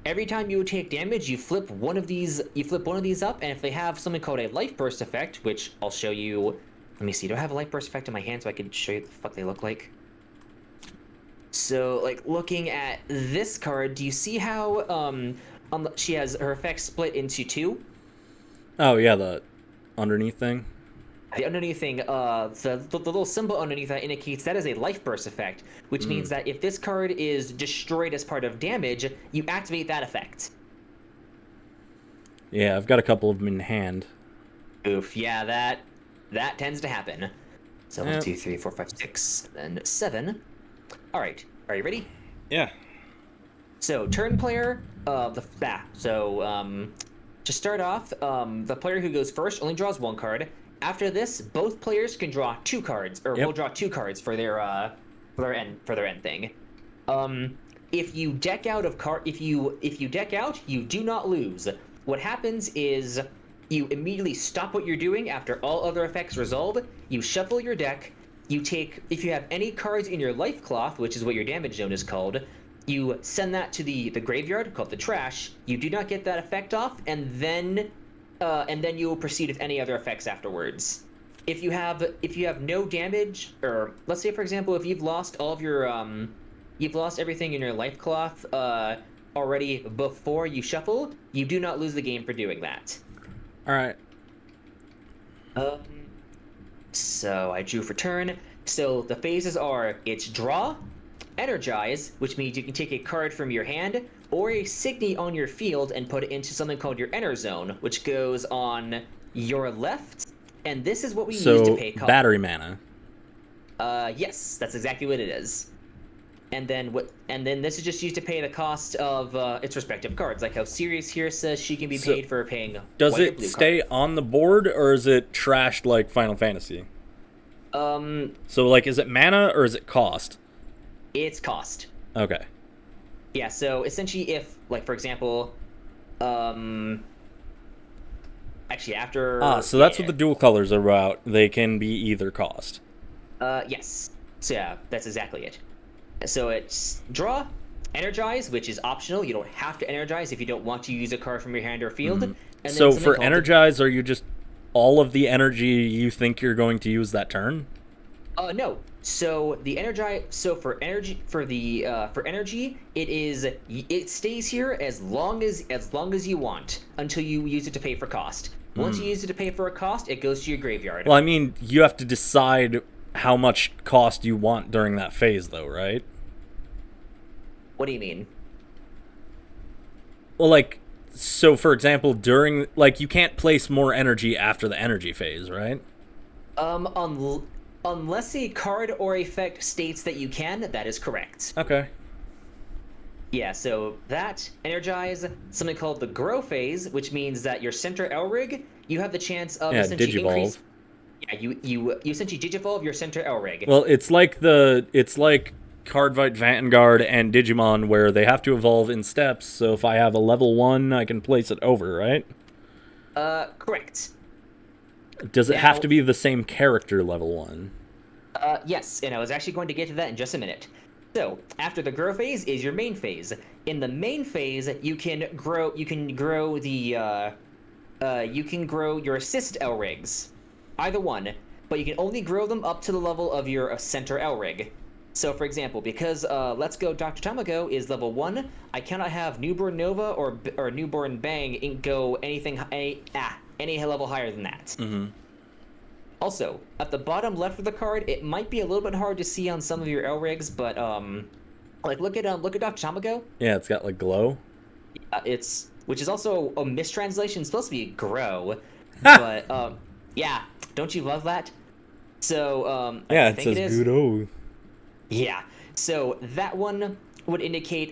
Every time you take damage, you flip one of these up, and if they have something called a Life Burst effect, which I'll show you. Let me see, do I have a Life Burst effect in my hand so I can show you what the fuck they look like? So, like, looking at this card, do you see how she has her effects split into 2?
Oh yeah, the underneath thing.
The underneath thing, the little symbol underneath that indicates that is a Life Burst effect, which means that if this card is destroyed as part of damage, you activate that effect.
Yeah, I've got a couple of them in hand.
Oof, yeah, that tends to happen. So
Yep.
1, 2, 3, 4, 5, 6, then 7. All right, are you ready?
Yeah.
So turn player, to start off, the player who goes first only draws 1 card. After this, both players can draw 2 cards, or will draw 2 cards for their end thing. If you deck out, you do not lose. What happens is you immediately stop what you're doing after all other effects resolve. You shuffle your deck. You take, if you have any cards in your life cloth, which is what your damage zone is called, you send that to the graveyard, called the trash. You do not get that effect off, and then you will proceed with any other effects afterwards. If you have no damage, or let's say for example, if you've lost all of your you've lost everything in your life cloth already before you shuffle, you do not lose the game for doing that.
All right.
So I drew for turn. So the phases are, it's draw, energize, which means you can take a card from your hand or a Signy on your field and put it into something called your enter zone, which goes on your left, and this is what we use to pay cost.
Battery mana.
Yes, that's exactly what it is. And then this is just used to pay the cost of its respective cards, like how Sirius here says she can be paid for paying.
Does
white or
it
blue
stay
cards.
on the board, or is it trashed like Final Fantasy? So like, is it mana or is it cost?
It's cost.
Okay.
Yeah, so essentially if, like, for example, actually after...
so that's what the dual colors are about. They can be either cost.
Yes. So yeah, that's exactly it. So it's draw, Energize, which is optional. You don't have to energize if you don't want to use a card from your hand or field. And then
So
something
for
called
energize, are you just all of the energy you think you're going to use that turn?
No. So the energize. So for energy, for energy, it stays here as long as you want until you use it to pay for cost. Once you use it to pay for a cost, it goes to your graveyard.
Well, I mean, you have to decide how much cost you want during that phase, though, right?
What do you mean?
Well, like, so for example, during, like, you can't place more energy after the energy phase, right?
Unless a card or effect states that you can, that is correct.
Okay.
Yeah, so that energize something called the grow phase, which means that your center Elrig, you have the chance of
Yeah,
essentially
digivolve.
increase. Yeah, you essentially digivolve your center Elrig.
Well, it's like Cardfight Vanguard and Digimon, where they have to evolve in steps. So if I have a level 1, I can place it over, right?
Correct.
Does it
Now-
have to be the same character level 1?
Yes, and I was actually going to get to that in just a minute. So after the grow phase is your main phase. In the main phase, you can grow your assist Elrigs, either one, but you can only grow them up to the level of your center Elrig. So for example, because Let's Go Dr. Tamago is level 1, I cannot have Newborn Nova or Newborn Bang go any level higher than that.
Mm-hmm.
Also, at the bottom left of the card, it might be a little bit hard to see on some of your Elrigs, but like look at Dr. Tamago.
Yeah, it's got like glow.
Which is also a mistranslation. It's supposed to be grow, but yeah, don't you love that? So
Yeah,
I
it
think
says
is.
Gudo.
Yeah, so that one would indicate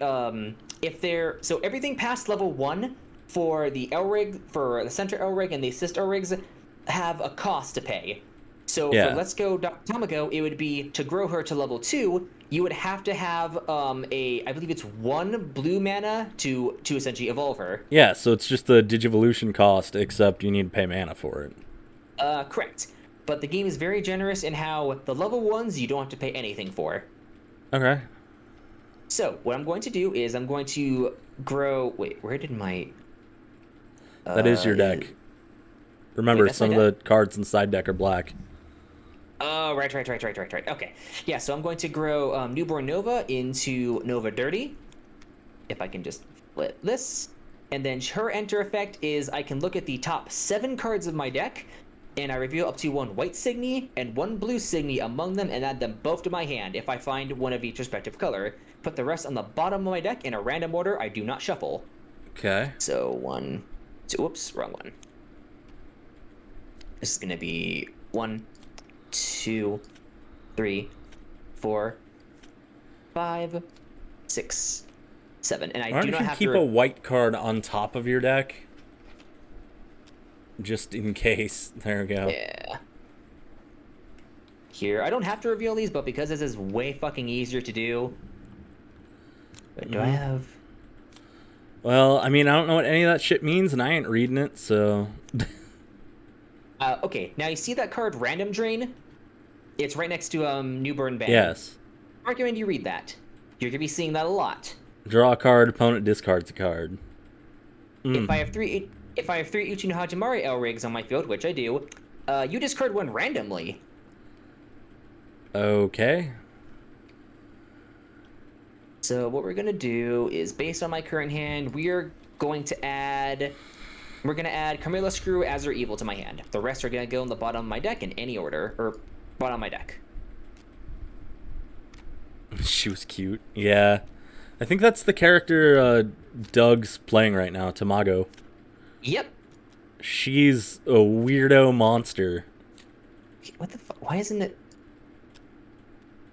if they're so everything past level 1 for the Elrig, for the center Elrig and the assist Elrigs have a cost to pay. So
Yeah.
for Let's Go Dr. Tamago, it would be to grow her to level 2, you would have to have I believe it's 1 blue mana to essentially evolve her.
Yeah, so it's just the Digivolution cost, except you need to pay mana for it.
Correct. But the game is very generous in how the level 1s you don't have to pay anything for.
Okay.
So what I'm going to do is I'm going to grow. Wait, where did my?
That is your deck. Remember,
that's
some
my
of the cards inside deck are black.
Oh, right. Okay. Yeah, so I'm going to grow Newborn Nova into Nova Dirty. If I can just flip this. And then her enter effect is I can look at the top 7 cards of my deck, and I reveal up to 1 white Signy and 1 blue Signy among them and add them both to my hand if I find one of each respective color. Put the rest on the bottom of my deck in a random order I do not shuffle.
Okay.
So 1, 2, whoops, wrong one. This is going to be 1, 2, 3, 4, 5, 6, 7. And I
Why
do
don't
not
you
have
keep
to...
a white card on top of your deck? Just in case. There we go.
Yeah. Here, I don't have to reveal these, but because this is way fucking easier to do... But do I have...
Well, I mean, I don't know what any of that shit means, and I ain't reading it, so...
Okay, now you see that card Random Drain? It's right next to Newborn Bang.
Yes.
I recommend you read that. You're gonna be seeing that a lot.
Draw a card, opponent discards a card.
If I have three Uchino Hajimari Elrigs on my field, which I do, you discard 1 randomly.
Okay.
So what we're gonna do is, based on my current hand, we're gonna add Carmilla Screw, Azure Evil to my hand. The rest are gonna go in the bottom of my deck in any order, or bottom of my deck.
She was cute. Yeah. I think that's the character Doug's playing right now, Tamago.
Yep.
She's a weirdo monster.
What the fuck? Why isn't it?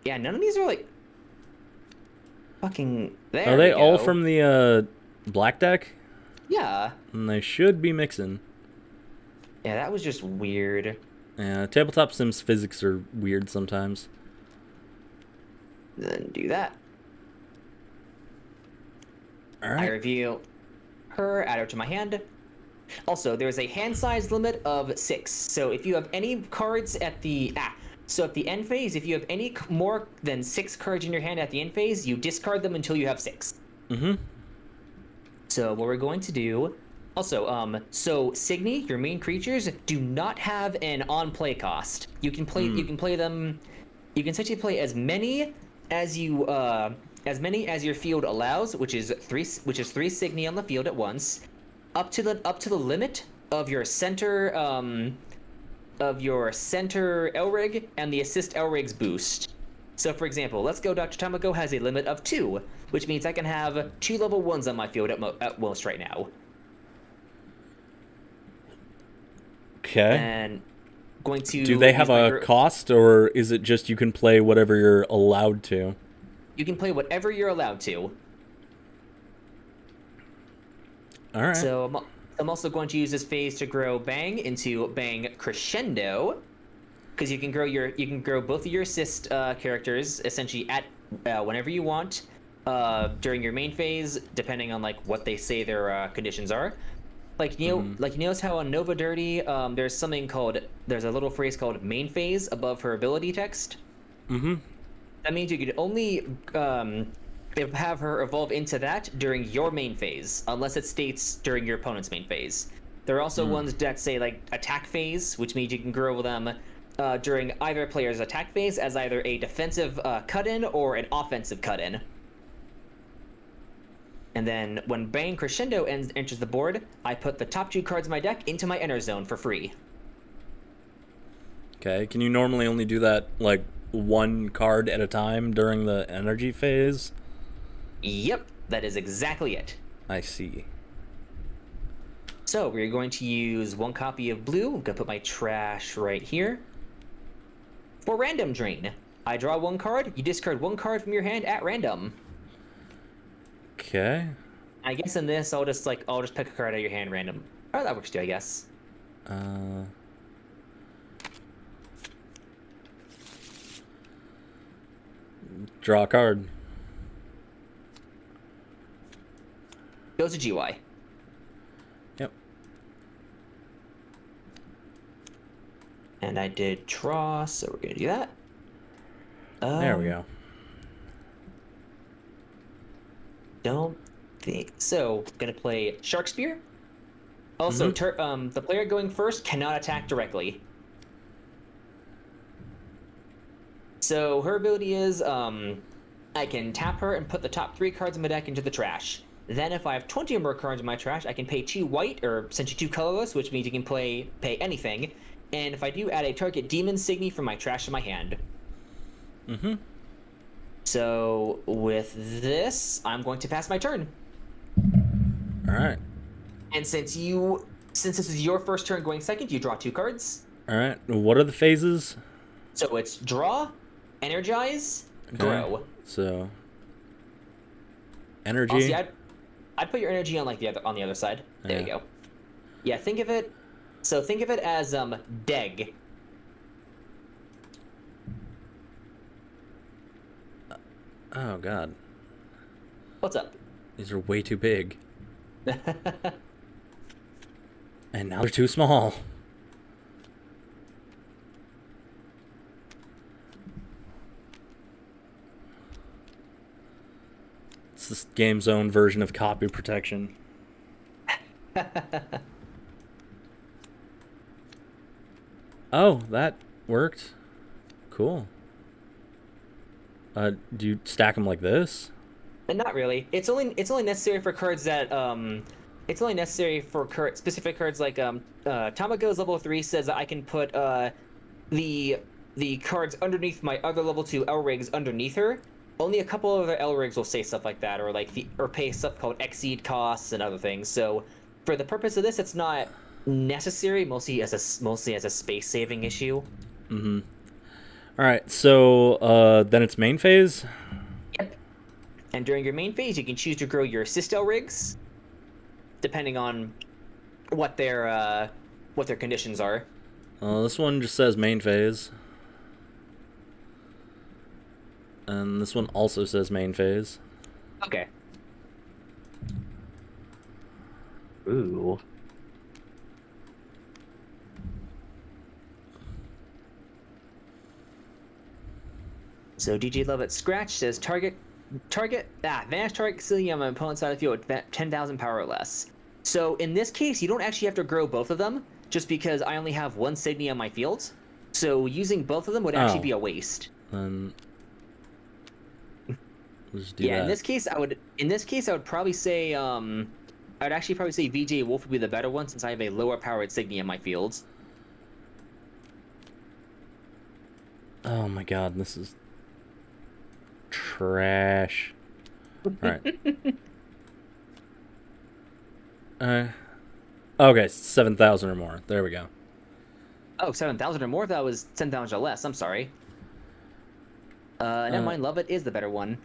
Yeah, none of these are like fucking there.
Are they
we
all
go.
from the black deck?
Yeah.
And they should be mixing.
Yeah, that was just weird.
Yeah, tabletop sims physics are weird sometimes.
Then do that. I
Alright.
reveal her, add her to my hand. Also, there's a hand size limit of 6. So if you have any cards at the So at the end phase, if you have any more than 6 cards in your hand at the end phase, you discard them until you have 6.
Mm-hmm.
So what we're going to do... Also, so Signy, your main creatures, do not have an on-play cost. You can play them... You can essentially play as many as you, as many as your field allows, which is 3 Signy on the field at once, up to the limit of your center, Elrig and the assist Elrig's boost. So for example, let's go Dr. Tamako has a limit of 2, which means I can have 2 level 1s on my field at most right now.
Okay.
And going to
Do they have
use
a cost, or is it just you can play whatever you're allowed to?
You can play whatever you're allowed to.
All right.
So I'm also going to use this phase to grow Bang into Bang Crescendo, because you can grow both of your assist characters essentially at whenever you want during your main phase, depending on like what they say their conditions are. Like you notice how on Nova Dirty, there's a little phrase called main phase above her ability text.
Mm-hmm.
That means you could only have her evolve into that during your main phase, unless it states during your opponent's main phase. There are also ones that say like attack phase, which means you can grow them during either player's attack phase as either a defensive cut-in or an offensive cut-in. And then when Bang Crescendo enters the board, I put the top 2 cards of my deck into my Enter Zone for free.
Okay. Can you normally only do that like 1 card at a time during the energy phase?
Yep, that is exactly it.
I see.
So we're going to use 1 copy of blue. I'm gonna put my trash right here. For random drain, I draw 1 card. You discard 1 card from your hand at random.
Okay.
I guess in this, I'll just pick a card out of your hand random. Oh, that works too, I guess.
Draw a card.
Goes to GY.
Yep.
And I did draw, so we're gonna do that.
There we go.
Don't think so. Gonna play Shark Spear. Also, the player going first cannot attack directly. So her ability is I can tap her and put the top 3 cards in my deck into the trash. Then if I have 20 or more cards in my trash, I can pay 2 white, or essentially 2 colorless, which means you can pay anything. And if I do, add a target demon Signy from my trash to my hand.
Mm-hmm.
So with this, I'm going to pass my turn.
All right.
And since this is your first turn going second, you draw 2 cards.
All right. What are the phases?
So it's draw, energize, grow.
So energy.
Honestly, I'd put your energy on on the other side. There you go. Yeah, think of it as Deg.
Oh god.
What's up?
These are way too big. And now they're too small. It's this game's own version of copy protection. Oh, that worked. Cool. Do you stack them like this?
And not really. It's only necessary for cards that it's only necessary for specific cards like Tamago's level 3 says that I can put the cards underneath my other level 2 Elrigs underneath her. Only a couple of other Elrigs will say stuff like that, or pay stuff called exceed costs and other things. So for the purpose of this, it's not necessary, mostly as a space saving issue.
Mm-hmm. All right, so then it's main phase.
Yep. And during your main phase, you can choose to grow your assist Elrigs, depending on what their conditions are.
This one just says main phase. And this one also says main phase.
Okay. Ooh. So DJ Love at Scratch says vanish target Cecilia on my opponent's side of the field with 10,000 power or less. So in this case, you don't actually have to grow both of them, just because I only have one Signy on my field. So using both of them would actually be a waste.
Let's do
yeah,
that.
in this case I would probably say I'd actually probably say VJ Wolf would be the better one, since I have a lower powered Signy in my field.
Oh my god, this is trash. Alright. Okay, 7,000 or more. There we go.
Oh, 7,000 or more? That was 10,000 or less. I'm sorry. Never mind. Love It is the better one.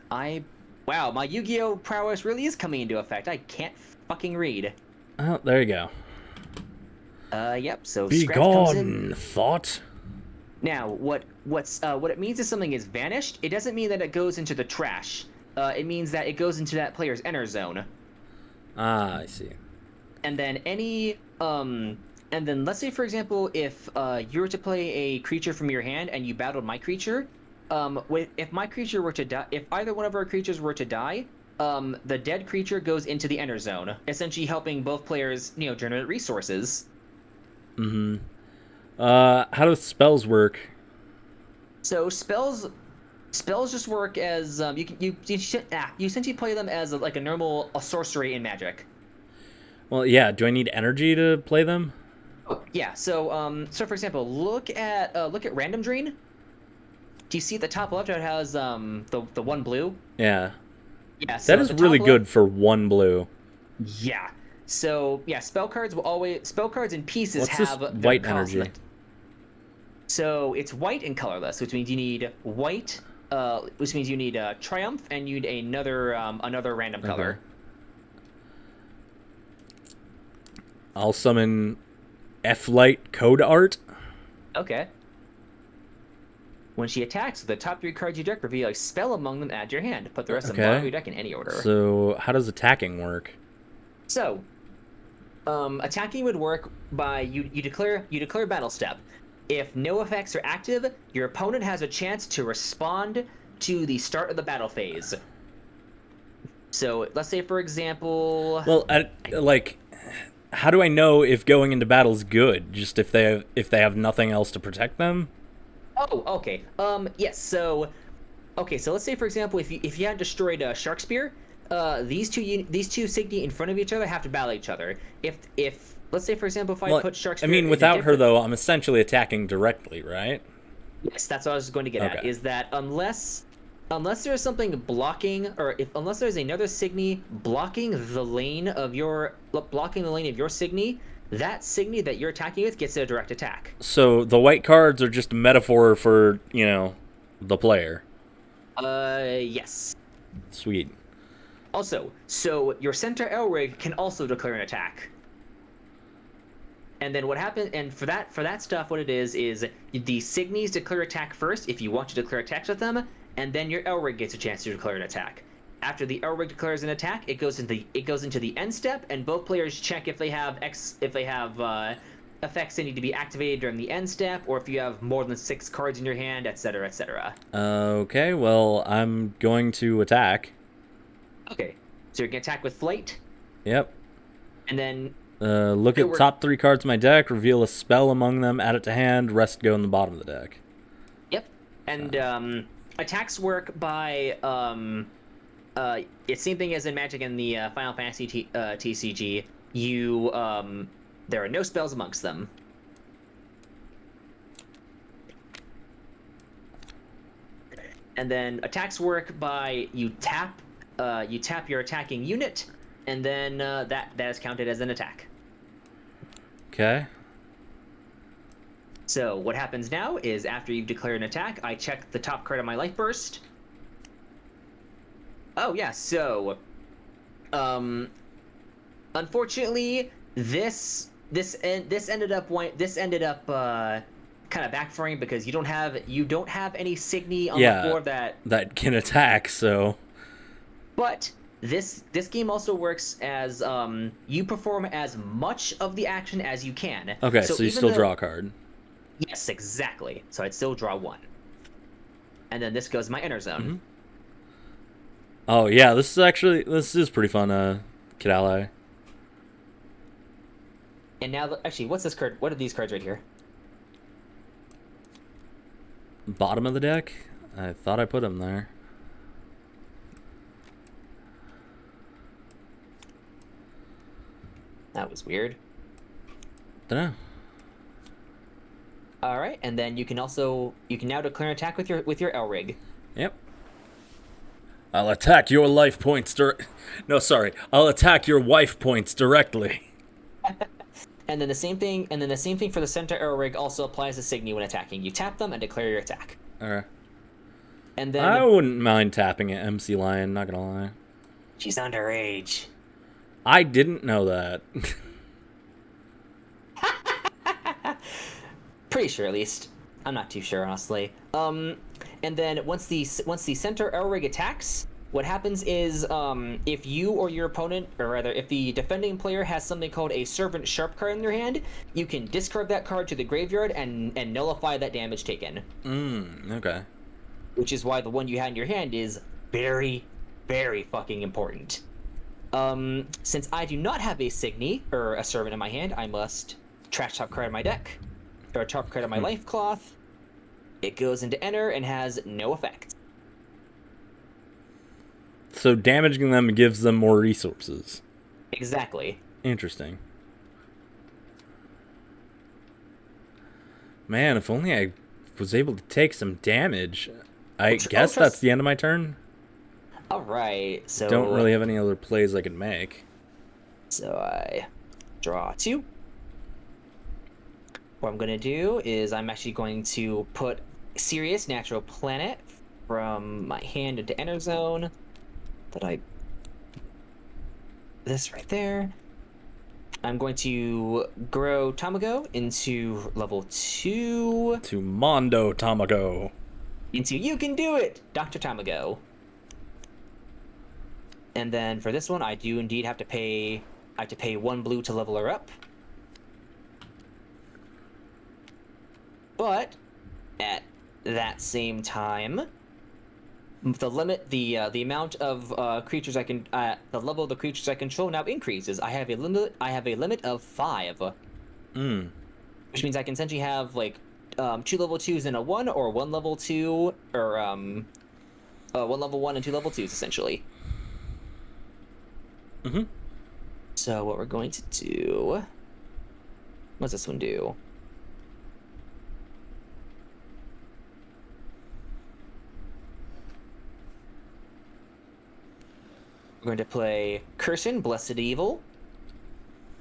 Wow, my Yu-Gi-Oh! Prowess really is coming into effect. I can't fucking read.
Oh, there you go.
Yep, so
Be
Scratch comes in.
gone, thought.
Now, what it means is something is vanished. It doesn't mean that it goes into the trash. It means that it goes into that player's enter zone.
Ah, I see.
And then and then let's say, for example, if you were to play a creature from your hand and you battled my creature, if my creature were to die, if either one of our creatures were to die, the dead creature goes into the enter zone, essentially helping both players, generate resources.
Mm-hmm. How do spells work?
So spells just work as you essentially play them as like a normal sorcery in Magic.
Well, yeah. Do I need energy to play them?
Oh, yeah. So for example, look at Random Drain. Do you see at the top left how it has the one blue?
Yeah.
Yeah. So
that is really good for one blue.
Yeah. So yeah, spell cards in pieces
What's
have
this white energy?
So it's white and colorless, which means you need white, which means you need Triumph, and you need another random color.
I'll summon F-Light Code Art.
Okay. When she attacks, the top 3 cards you deck reveal a spell among them, add to your hand. Put the rest of them of your deck in any order.
So how does attacking work?
So, attacking would work by you declare battle step. If no effects are active, your opponent has a chance to respond to the start of the battle phase. So let's say, for example...
Well, how do I know if going into battle's good? Just if they have nothing else to protect them?
Oh, okay. Yes. So, okay. So let's say, for example, if you had destroyed Shark Spear, these two Signy in front of each other have to battle each other. If let's say, for example, if I put Shark Spear...
I mean, without her, though, I'm essentially attacking directly, right?
Yes, that's what I was going to get at, is that unless there's something blocking, or unless there's another Signy blocking the lane of your Signy, that Signy that you're attacking with gets a direct attack.
So the white cards are just a metaphor for, the player.
Yes.
Sweet.
Also, so your center Elrig can also declare an attack. And then what happens, and for that stuff, what it is the Signies declare attack first if you want to declare attacks with them, and then your Elrig gets a chance to declare an attack. After the Elrig declares an attack, it goes into the end step, and both players check if they have effects that need to be activated during the end step, or if you have more than 6 cards in your hand, etc., etc.
Okay, well, I'm going to attack.
Okay, so you're gonna attack with Flight.
Yep.
And then
look at top 3 cards of my deck, reveal a spell among them, add it to hand, rest go in the bottom of the deck.
Yep. And attacks work by it's same thing as in Magic and the Final Fantasy TCG. There are no spells amongst them. And then attacks work by you tap your attacking unit, and then that is counted as an attack.
Okay.
So what happens now is after you've declared an attack, I check the top card of my life burst. Oh yeah, so unfortunately this ended up kind of backfiring because you don't have any Signy on the floor
that can attack, so.
But this game also works as you perform as much of the action as you can.
Okay, so you still draw a card.
Yes, exactly. So I'd still draw 1. and then this goes in my enter
Mm-hmm.
zone.
Oh yeah, this is pretty fun. Kid Ally.
And now, actually, what's this card? What are these cards right here?
Bottom of the deck. I thought I put him there.
That was weird.
Dunno.
All right, and then you can now declare an attack with your Elrig.
Yep. I'll attack your life points No, sorry. I'll attack your wife points directly.
And then the same thing. And then the same thing for the center Elrig also applies to Signy when attacking. You tap them and declare your attack.
Alright.
And then
I wouldn't mind tapping it, MC Lion, not gonna lie.
she's underage.
I didn't know that.
Pretty sure, at least. I'm not too sure, honestly. And then once the center Elrig attacks, what happens is if you or your opponent, or rather, if the defending player has something called a Servant Sharp card in their hand, you can discard that card to the graveyard and nullify that damage taken.
Okay.
Which is why the one you had in your hand is very, very fucking important. Since I do not have a Signy or a Servant in my hand, I must trash top card in my deck, or top card on my life cloth. It goes into enter and has no effect.
So damaging them gives them more resources.
Exactly.
Interesting. Man, if only I was able to take some damage. I guess that's the end of my turn.
All right, so
Don't really have any other plays I can make.
So I draw 2. What I'm going to do is I'm actually going to put Sirius Natural Planet from my hand into enter zone. This right there. I'm going to grow Tamago into level 2.
To Mondo Tamago.
Into You Can Do It, Dr. Tamago. And then for this one, I do indeed have to pay 1 blue to level her up. But at that same time, the amount of creatures I can the level of the creatures I control now increases. I have a limit of 5. Which means I can essentially have like 2 level 2s and a 1, or 1 level 2, or 1 level 1 and 2 level 2s essentially. So what we're going to do, what's this one do? We're going to play Cursin, Blessed Evil.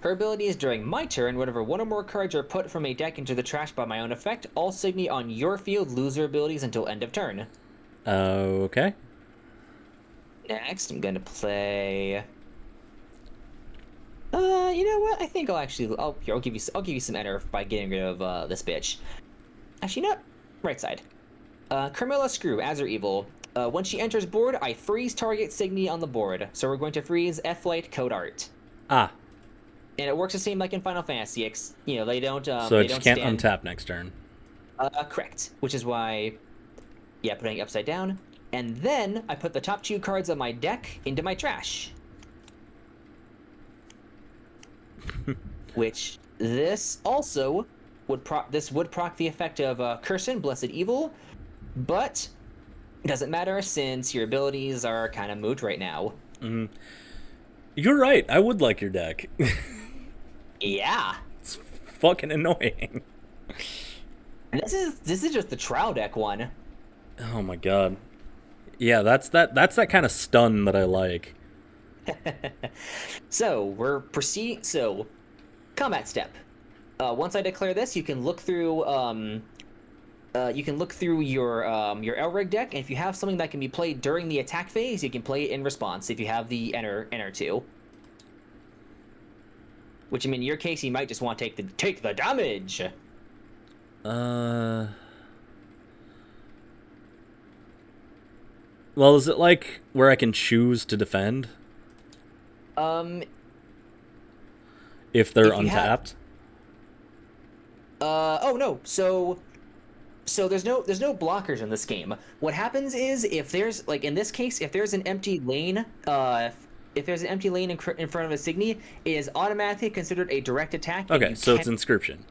Her ability is during my turn, whenever one or more cards are put from a deck into the trash by my own effect, all Signy on your field lose their abilities until end of turn.
Okay.
Next, I'm going to play... you know what? I think I'll give you some enter by getting rid of this bitch. Actually, not right side. Carmilla Screw, Azure Evil. When she enters board, I freeze target Signy on the board. So we're going to freeze F-Light Code Art.
Ah.
And it works the same like in Final Fantasy. They don't.
So I just can't untap next turn.
Correct. Which is why, yeah, putting it upside down. And then I put the top 2 cards of my deck into my trash. Which this also would proc the effect of Cursin, Blessed Evil, but it doesn't matter since your abilities are kind of moot right now.
You're right. I would like your deck.
Yeah.
It's fucking annoying.
And this is just the Trow deck one.
Oh my god. Yeah, that's that kind of stun that I like.
So combat step. Once I declare this, you can look through your Elrig deck, and if you have something that can be played during the attack phase, you can play it in response if you have the enter 2. Which, I mean, in your case, you might just want to take the damage.
Well, is it like where I can choose to defend?
If
If they're
you
untapped?
Oh no. So So there's no blockers in this game. What happens is if there's like in this case, if there's an empty lane, if there's an empty lane in front of a Signy, it is automatically considered a direct attack, and
Okay,
you
so
can
it's inscription.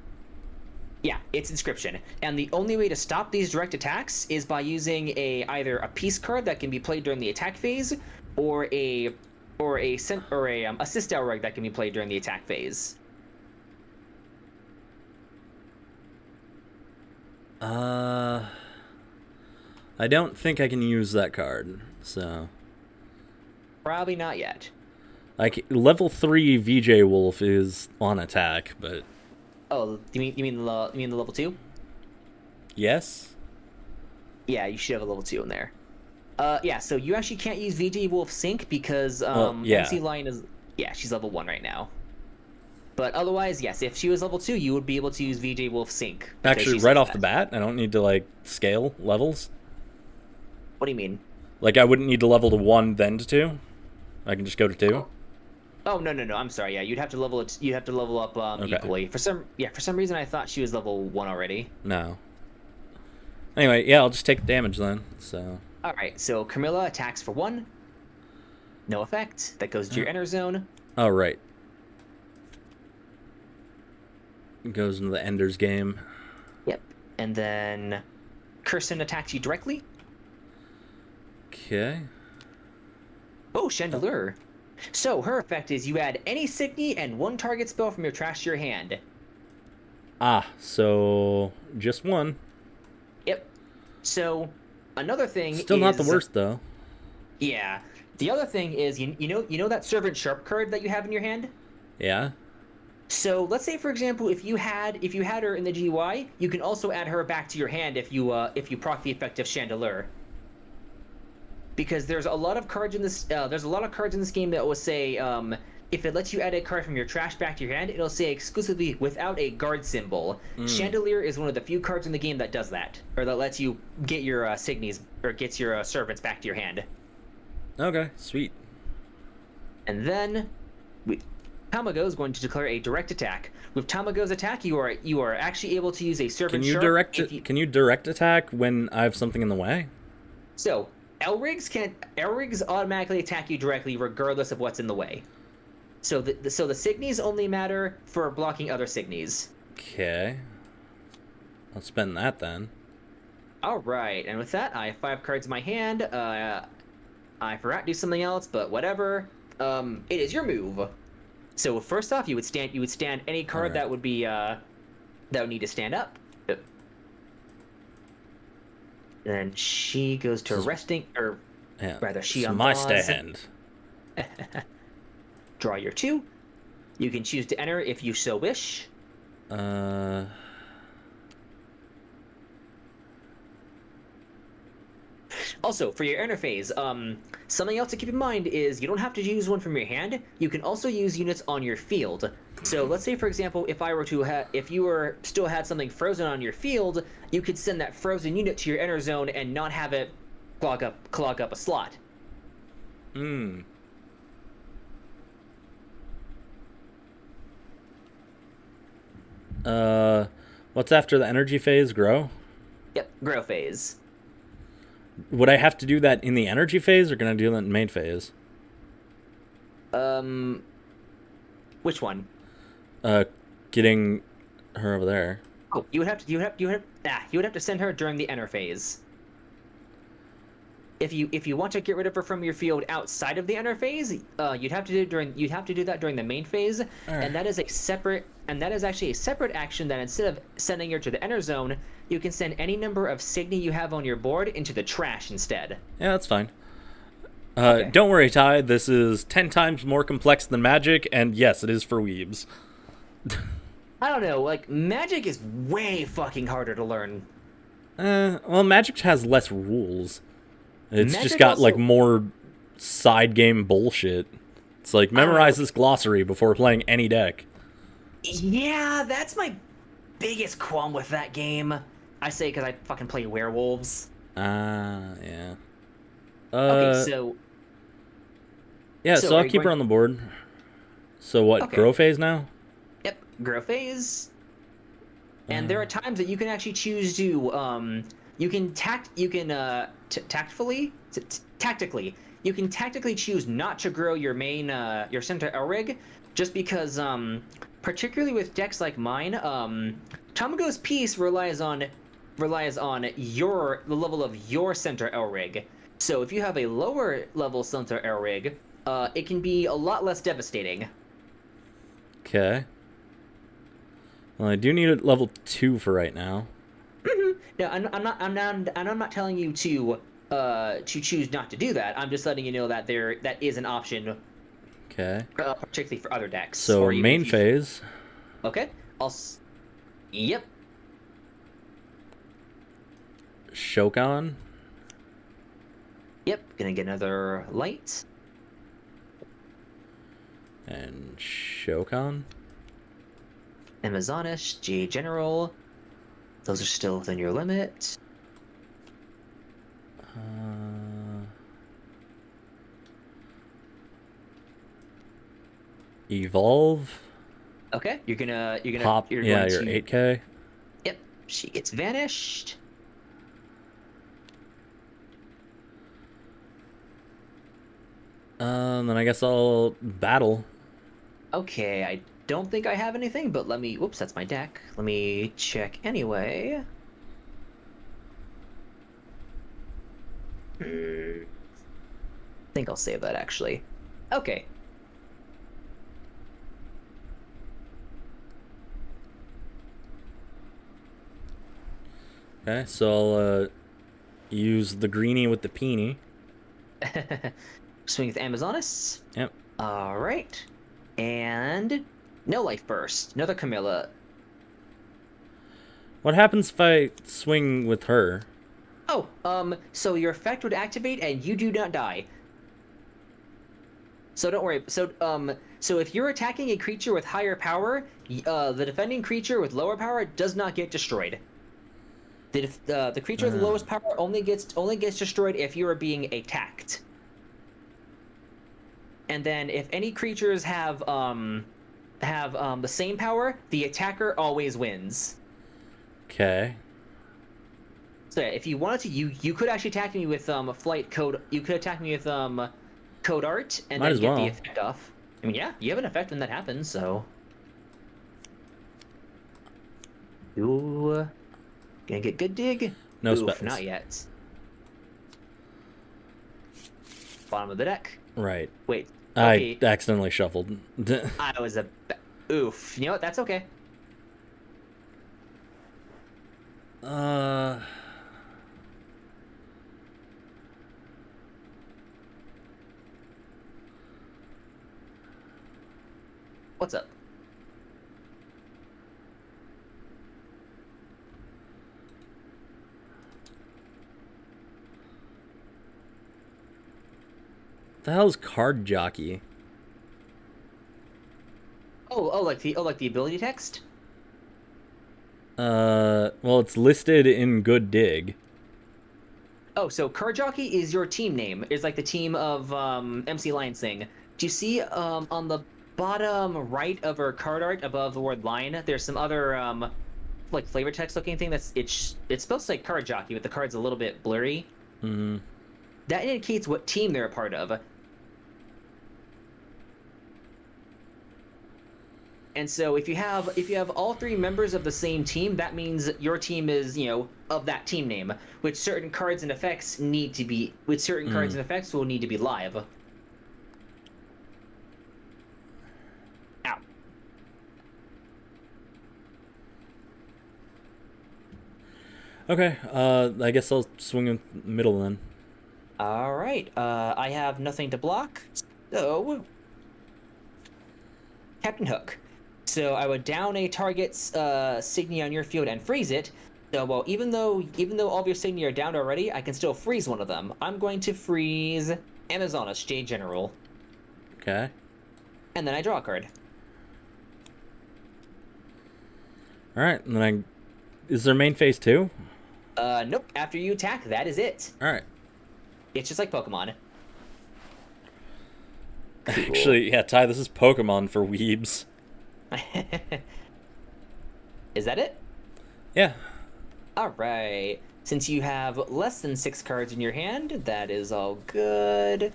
yeah, it's inscription. And the only way to stop these direct attacks is by using either a peace card that can be played during the attack phase, or a assist outright that can be played during the attack phase.
I don't think I can use that card. So,
Probably not yet.
like level 3 VJ Wolf is on attack, but
Oh, you mean the level 2?
yes.
Yeah, you should have a level 2 in there. Yeah, so you actually can't use VG Wolf Sync because
yeah.
MC Lion is yeah, she's level 1 right now. But otherwise, yes, if she was level 2, you would be able to use VJ Wolf Sync.
Actually, right off the bat, I don't need to like scale levels.
What do you mean?
Like I wouldn't need to level to 1 then to 2. I can just go to 2.
Oh no! I'm sorry. Yeah, you'd have to level it. You'd have to level up
Okay.
equally. For some reason, I thought she was level 1 already.
No. Anyway, yeah, I'll just take the damage then. So.
All right. So Camilla attacks for 1. No effect. That goes to your enter zone.
Oh right. It goes into the Ender's game.
Yep. And then Kirsten attacks you directly.
Okay.
Oh, Chandelier. So her effect is you add any Signy and 1 target spell from your trash to your hand.
Ah, so just 1.
Yep. So another thing
Still not the worst though.
Yeah. The other thing is you know that Servant Sharp card that you have in your hand?
Yeah.
So let's say, for example, if you had her in the GY, you can also add her back to your hand if you proc the effect of Chandelier. Because there's a lot of cards in this game that will say if it lets you add a card from your trash back to your hand, it'll say exclusively without a guard symbol. Chandelier is one of the few cards in the game that does that, or that lets you get your Signies or gets your servants back to your hand.
Okay, sweet.
And then Tamago is going to declare a direct attack. With Tamago's attack, you are actually able to use a servant.
Can you direct attack when I have something in the way?
So Elrigs automatically attack you directly regardless of what's in the way. So the Signies only matter for blocking other Signies.
Okay. I'll spend that then.
All right, and with that, I have 5 cards in my hand. I forgot to do something else, but whatever. It is your move. So first off, you would stand any card that would be that would need to stand up. Then she goes to resting, or rather, she
it's
unpause.
my stand.
Draw your 2. You can choose to enter if you so wish. Also, for your enter phase, something else to keep in mind is you don't have to use one from your hand. You can also use units on your field. So let's say, for example, if you were still had something frozen on your field, you could send that frozen unit to your enter zone and not have it clog up a slot.
What's after the energy phase? Grow?
Yep, grow phase.
Would I have to do that in the energy phase, or can I do that in main phase?
Which one?
Getting her over there.
Oh, you would have to send her during the enter phase. If you want to get rid of her from your field outside of the enter phase, you'd have to do that during the main phase, and that is actually a separate action that instead of sending her to the enter zone, you can send any number of Signy you have on your board into the trash instead.
Yeah, that's fine.
Okay.
Don't worry, Ty. This is 10 times more complex than Magic, and yes, it is for weebs.
I don't know, like, Magic is way fucking harder to learn.
Well, Magic has less rules. It's
Magic
just got,
also,
like, more side game bullshit. It's like, memorize this glossary before playing any deck.
Yeah, that's my biggest qualm with that game. I say because I fucking play werewolves.
Yeah.
Okay, so...
Yeah, so I'll keep her on the board. So what,
Okay.
grow phase now?
Yep, grow phase. And there are times that you can actually choose to tactically you can tactically choose not to grow your main your center Elrig, just because particularly with decks like mine, Tamago's Peace relies on the level of your center Elrig. So if you have a lower level center Elrig, it can be a lot less devastating.
Okay. Well, I do need a level 2 for right now.
No, I'm not telling you to choose not to do that. I'm just letting you know that that is an option,
Okay.
particularly for other decks.
So
or even
main
if you,
phase.
Okay. Yep.
Shokan.
Yep. Gonna get another light.
And Shokan.
Amazonish, G General. Those are still within your limit.
Evolve.
Okay.
Pop.
You're
Yeah,
going
your
to
8K.
Yep. She gets vanished.
Then I guess I'll battle.
Okay, I don't think I have anything, but let me. Whoops, that's my deck. Let me check anyway. I think I'll save that actually. Okay.
Okay, so I'll use the greenie with the peenie.
Swing with Amazonis.
Yep.
All right. And no life burst. Another Camilla.
What happens if I swing with her?
Oh, so your effect would activate and you do not die. So don't worry. So if you're attacking a creature with higher power, the defending creature with lower power does not get destroyed. The creature with the lowest power only gets destroyed if you are being attacked. And then if any creatures have the same power, the attacker always wins.
Okay.
So yeah, if you wanted to, you could actually attack me with flight code. You could attack me with code art and
Might
then
as
get
well.
the effect off. I mean, yeah, you have an effect when that happens. So, ooh, gonna get good dig.
No
Oof,
spells.
not yet. Bottom of the deck.
Right.
Wait.
I
Okay.
accidentally shuffled.
I was oof. You know what? That's okay. What's up?
The hell's card jockey?
Like the ability text.
Well, it's listed in Good Dig.
Oh, so Card Jockey is your team name. It's like the team of MC Lansing. Do you see on the bottom right of her card art above the word line? There's some other like flavor text looking thing it's supposed to say Card Jockey, but the card's a little bit blurry.
Mm-hmm.
That indicates what team they're a part of. And so if you have all three members of the same team, that means your team is, of that team name, which certain cards and effects will need to be live. Ow.
Okay, I guess I'll swing in the middle then.
All right. I have nothing to block. So Captain Hook. So I would down a target's Signia on your field and freeze it. So, well, even though all of your Signia are downed already, I can still freeze one of them. I'm going to freeze Amazonas, J General.
Okay.
And then I draw a card.
Alright, and then is there main phase 2?
Nope. After you attack, that is it.
Alright.
It's just like Pokemon.
Cool. Actually, yeah, Ty, this is Pokemon for weebs.
Is that it?
Yeah.
All right. Since you have less than 6 cards in your hand, that is all good.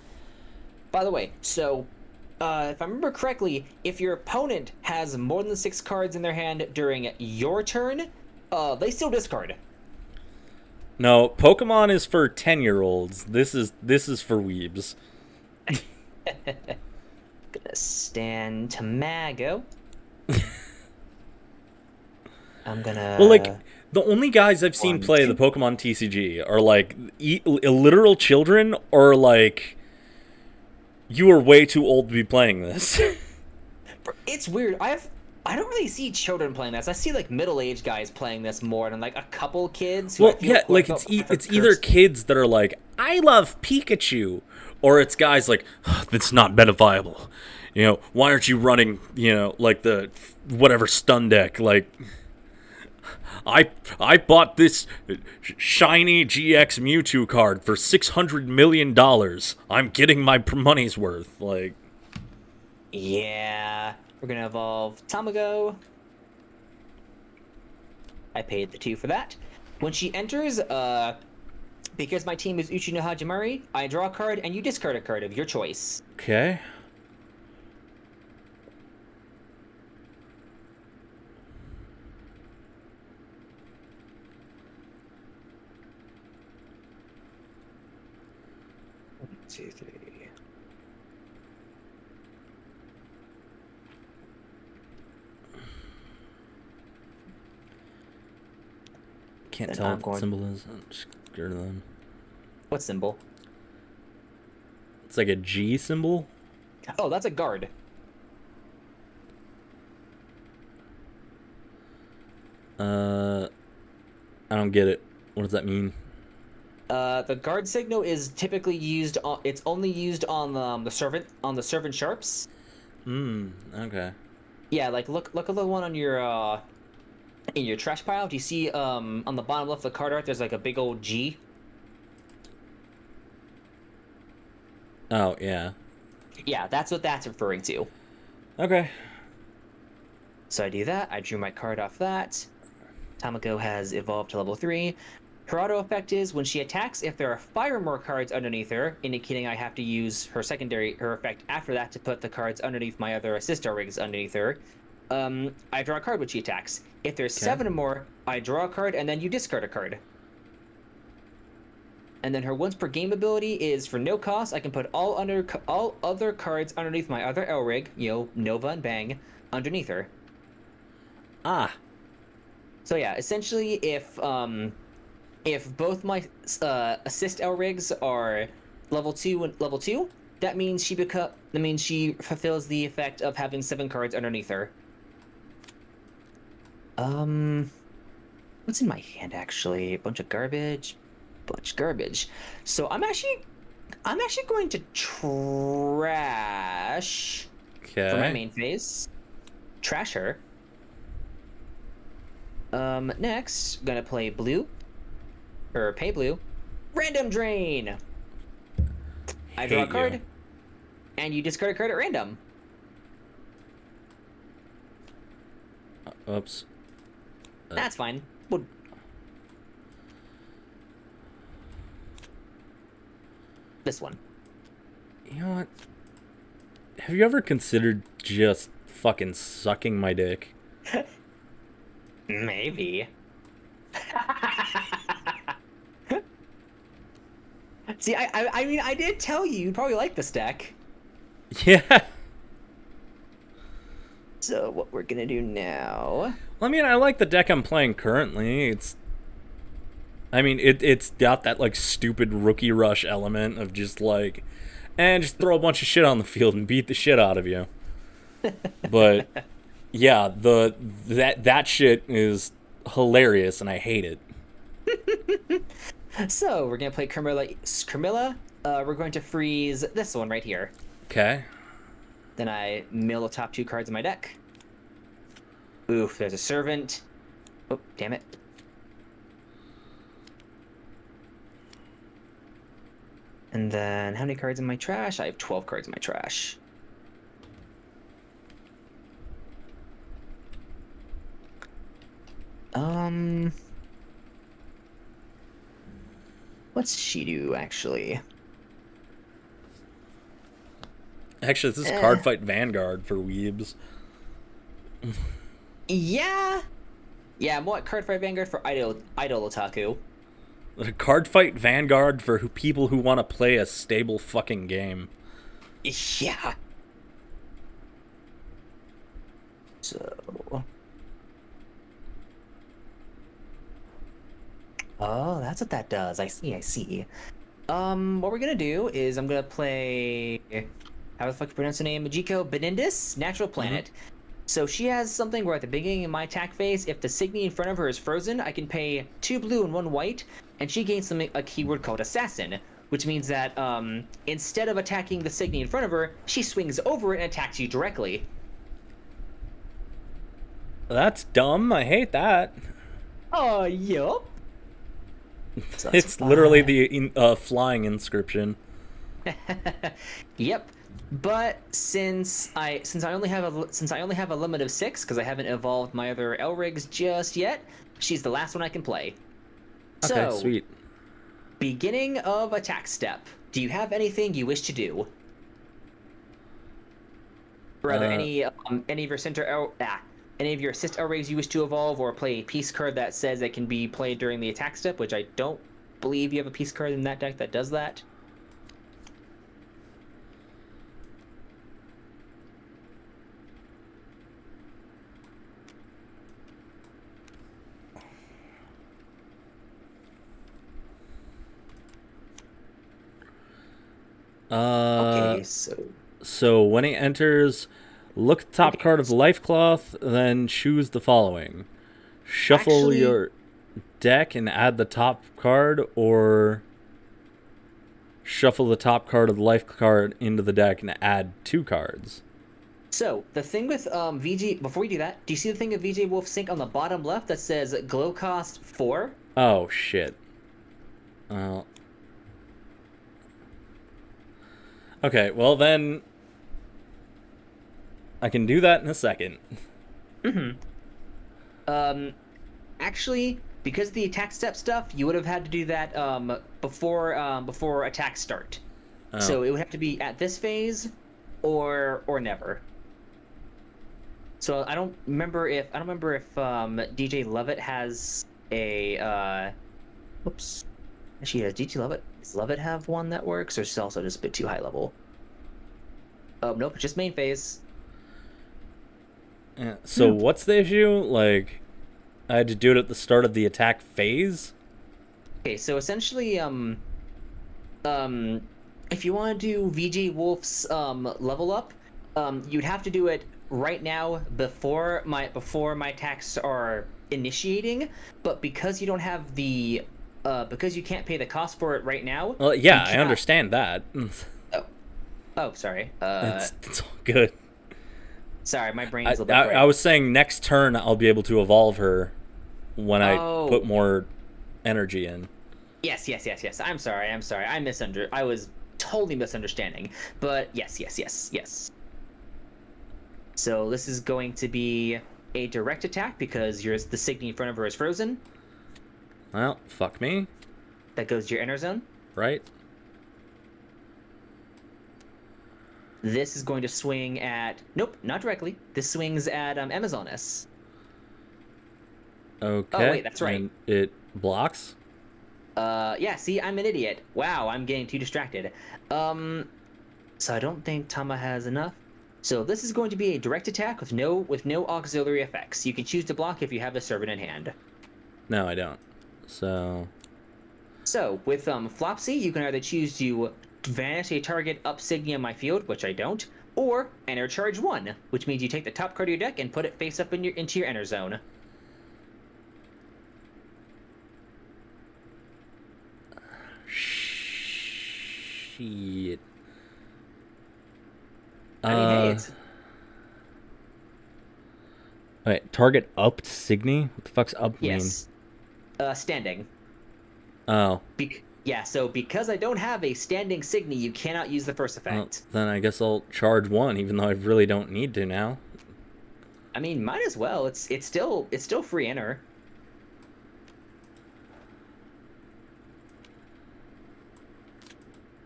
By the way, so if I remember correctly, if your opponent has more than 6 cards in their hand during your turn, they still discard.
No, Pokemon is for 10-year-olds. This is for weebs.
Gonna stand Tamago. I'm
Well, like
gonna
the only guys I've seen
one,
play the
two.
Pokemon TCG are like literal children, or like you are way too old to be playing this.
It's weird. I don't really see children playing this. I see like middle-aged guys playing this more than like a couple kids
Well, yeah,
who I
like
felt bad for
it's either
cursed.
kids that are like, I love Pikachu, or it's guys like, that's not meta viable. Why aren't you running, like the whatever stun deck? Like, I bought this shiny GX Mewtwo card for $600 million. I'm getting my money's worth. Like,
Yeah, we're gonna evolve Tamago. I paid the 2 for that. When she enters, because my team is Uchi no Hajimari, I draw a card and you discard a card of your choice.
okay.
One, two, three.
Can't
Then
tell
I'm
what the
going.
symbol is. I'm just scared of them.
What symbol?
It's like a G symbol.
Oh, that's a guard.
I don't get it. What does that mean?
The guard signal is typically used on. It's only used on the servant sharps.
Okay.
Yeah, like look at the one on your in your trash pile. Do you see on the bottom left of the card art? There's like a big old G.
Oh, yeah.
Yeah, that's what that's referring to.
Okay.
So I do that. I drew my card off that. Tamako has evolved to level 3. Her auto effect is when she attacks, if there are 5 or more cards underneath her, indicating I have to use her effect after that to put the cards underneath my other assist rigs underneath her. I draw a card when she attacks. If there's
Okay.
7 or more, I draw a card and then you discard a card. And then her once per game ability is for no cost. I can put all other cards underneath my other L rig, Nova and Bang, underneath her.
Ah.
So yeah, essentially, if both my assist L rigs are level 2 and level 2, that means she fulfills the effect of having 7 cards underneath her. What's in my hand actually? A bunch of garbage. So I'm actually going to trash for my
Okay.
main phase. Trash her. Next, gonna play blue. Or pay blue. Random drain! I draw a
Hate
card,
you.
and you discard a card at random.
Oops.
That's fine. Well, this one.
You know what? Have you ever considered just fucking sucking my dick?
Maybe. See, I mean, I did tell you you'd probably like this deck.
Yeah.
So what we're gonna do now...
Well, I mean, I like the deck I'm playing currently. It's got that like stupid rookie rush element of just like, and just throw a bunch of shit on the field and beat the shit out of you. But yeah, that shit is hilarious and I hate it.
So we're gonna play Carmilla. We're going to freeze this one right here.
Okay.
Then I mill the top 2 cards of my deck. Oof, there's a servant. Oh, damn it. And then how many cards in my trash? I have 12 cards in my trash. Um, what's she do actually?
Actually, this is
Eh,
Cardfight Vanguard for weebs.
yeah, yeah. More like Cardfight Vanguard for idol otaku.
Cardfight Vanguard for people who want to play a stable fucking game.
Yeah. So, oh, that's what that does. I see. I see. What we're gonna do is I'm gonna play. How the fuck you pronounce the name? Majiko Benindis, Natural
Mm-hmm.
Planet. So she has something where at the beginning of my attack phase, if the Signy in front of her is frozen, I can pay 2 blue and 1 white, and she gains a keyword called Assassin, which means that instead of attacking the Signy in front of her, she swings over it and attacks you directly.
That's dumb. I hate that.
Oh, yup. So that's
It's literally
fine.
the flying inscription.
Yep. But since I only have a limit of 6 because I haven't evolved my other Elrigs just yet, she's the last one I can play.
Okay,
So,
sweet.
beginning of attack step. Do you have anything you wish to do? Or rather,
Uh,
any of your any of your assist Elrigs you wish to evolve, or play a piece card that says it can be played during the attack step, which I don't believe you have a piece card in that deck that does that.
uh,
Okay, so
so when he enters, look at the top
okay,
card of the life cloth, then choose the following. Shuffle
actually,
your deck and add the top card, or shuffle the top card of the life card into the deck and add 2 cards.
so the thing with VG, before we do that, do you see the thing of VJ Wolf Sync on the bottom left that says glow cost 4?
Oh shit. Well, okay, well then I can do that in a second.
Mm-hmm. Um, Actually, because the attack step stuff, you would have had to do that before attack start.
Oh.
So it would have to be at this phase or never. So I don't remember if DJ Lovett has a whoops. Actually, does DJ Lovett does Lovett have one that works, or is it also just a bit too high level? Nope, just main phase.
Yeah. So
Hmm.
what's the issue? Like, I had to do it at the start of the attack phase?
Okay, so essentially, um, if you want to do VJ Wolf's level up, you'd have to do it right now before my attacks are initiating. But because you don't have the because you can't pay the cost for it right now,
Well,
you
yeah, I
cannot.
understand that.
Oh, oh, sorry.
It's all good.
Sorry, my brain's
I,
a little bit
I, I
fried.
was saying next turn I'll be able to evolve her when I put
Oh,
more energy in.
yes, yes, yes, yes. I'm sorry. I'm sorry. I was totally misunderstanding. But yes, yes, yes, yes. So this is going to be a direct attack because the Signy in front of her is frozen.
Well, fuck me,
That goes to your inner zone.
right?
This is going to swing at. Nope, not directly. This swings at Amazonas. Oh
Okay,
wait, that's right.
and it blocks.
Yeah. See, I'm an idiot. Wow, I'm getting too distracted. Um, so I don't think Tama has enough. So this is going to be a direct attack with no auxiliary effects. You can choose to block if you have a servant in hand.
No, I don't. So,
So with Flopsy, you can either choose to vanish a target up Signy on my field, which I don't, or enter charge 1, which means you take the top card of your deck and put it face up into your enter zone.
shit.
I mean, hey, it's
Wait, target up to Signy? What the fuck's up mean?
yes, standing.
Oh,
Yeah, so because I don't have a standing Signy, you cannot use the first
well,
effect.
then I guess I'll charge 1, even though I really don't need to now.
I mean, might as well. It's still free enter.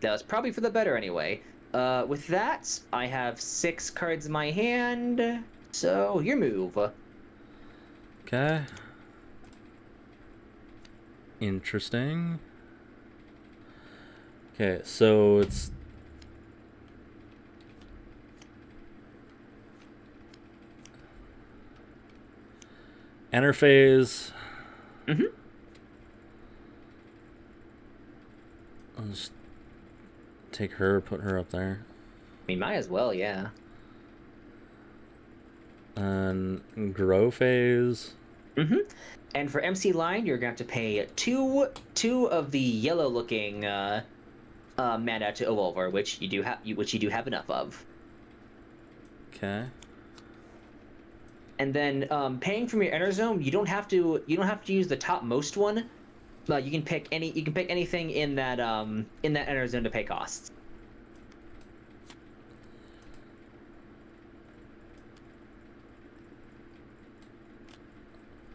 That was probably for the better anyway. With that, I have 6 cards in my hand. So, your move.
Okay. Interesting. Okay, so it's... Enter phase.
Mm-hmm.
I'll just take her, put her up there.
I mean, might as well, yeah.
And grow phase.
Mm-hmm. And for MC Line, you're going to have to pay two of the yellow-looking mana to evolve her, which you do have enough of.
Okay.
And then paying from your enter zone, you don't have to use the topmost one. You can pick anything in that enter zone to pay costs.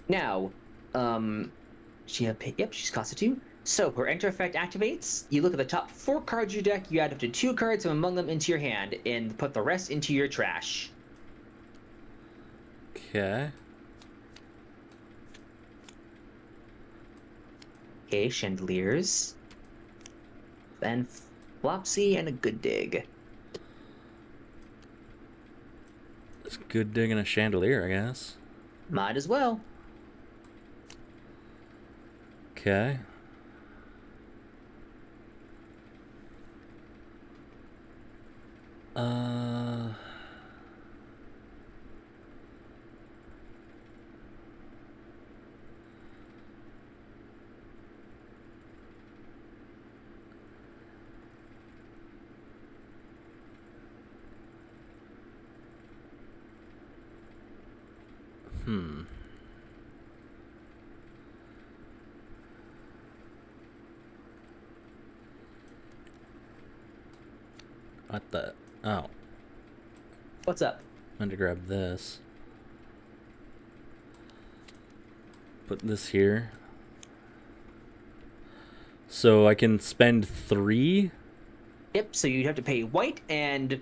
Now, she's costed 2. So her enter effect activates. You look at the top 4 cards of your deck. You add up to 2 cards from among them into your hand, and put the rest into your trash.
Okay.
Okay, Chandeliers. Then Flopsy and a Good Dig.
It's good digging a chandelier, I guess.
Might as well.
Okay. What the? Oh.
What's up?
I'm going to grab this. Put this here. So I can spend 3?
Yep. So you'd have to pay white and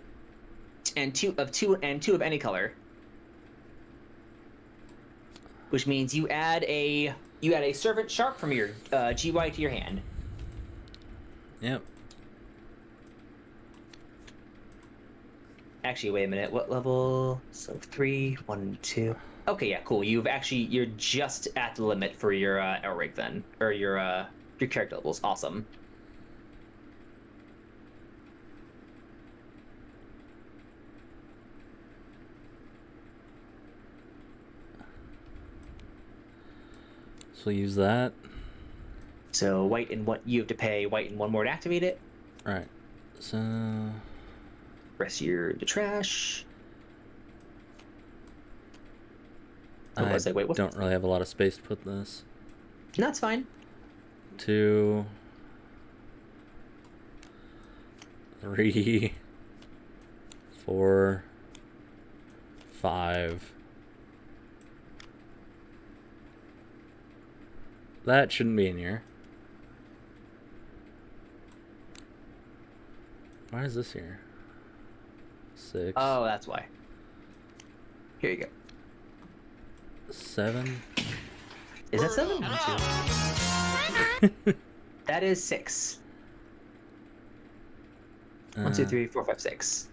two of any color, which means you add a servant shark from your GY to your hand.
Yep.
Actually, wait a minute. What level? So 3, 1, 2. Okay, yeah, cool. You're just at the limit for your Elric then, or your character levels. Awesome.
So use that.
So white and what you have to pay white and 1 more to activate it.
All right. So
Rest the trash.
I don't really have a lot of space to put this.
No, that's fine.
2, 3, 4, 5. That shouldn't be in here. Why is this here? 6.
Oh, that's why. Here you go.
7.
Is that 7? 1, 2. That is 6. 1, 2, 3, 4, 5, 6.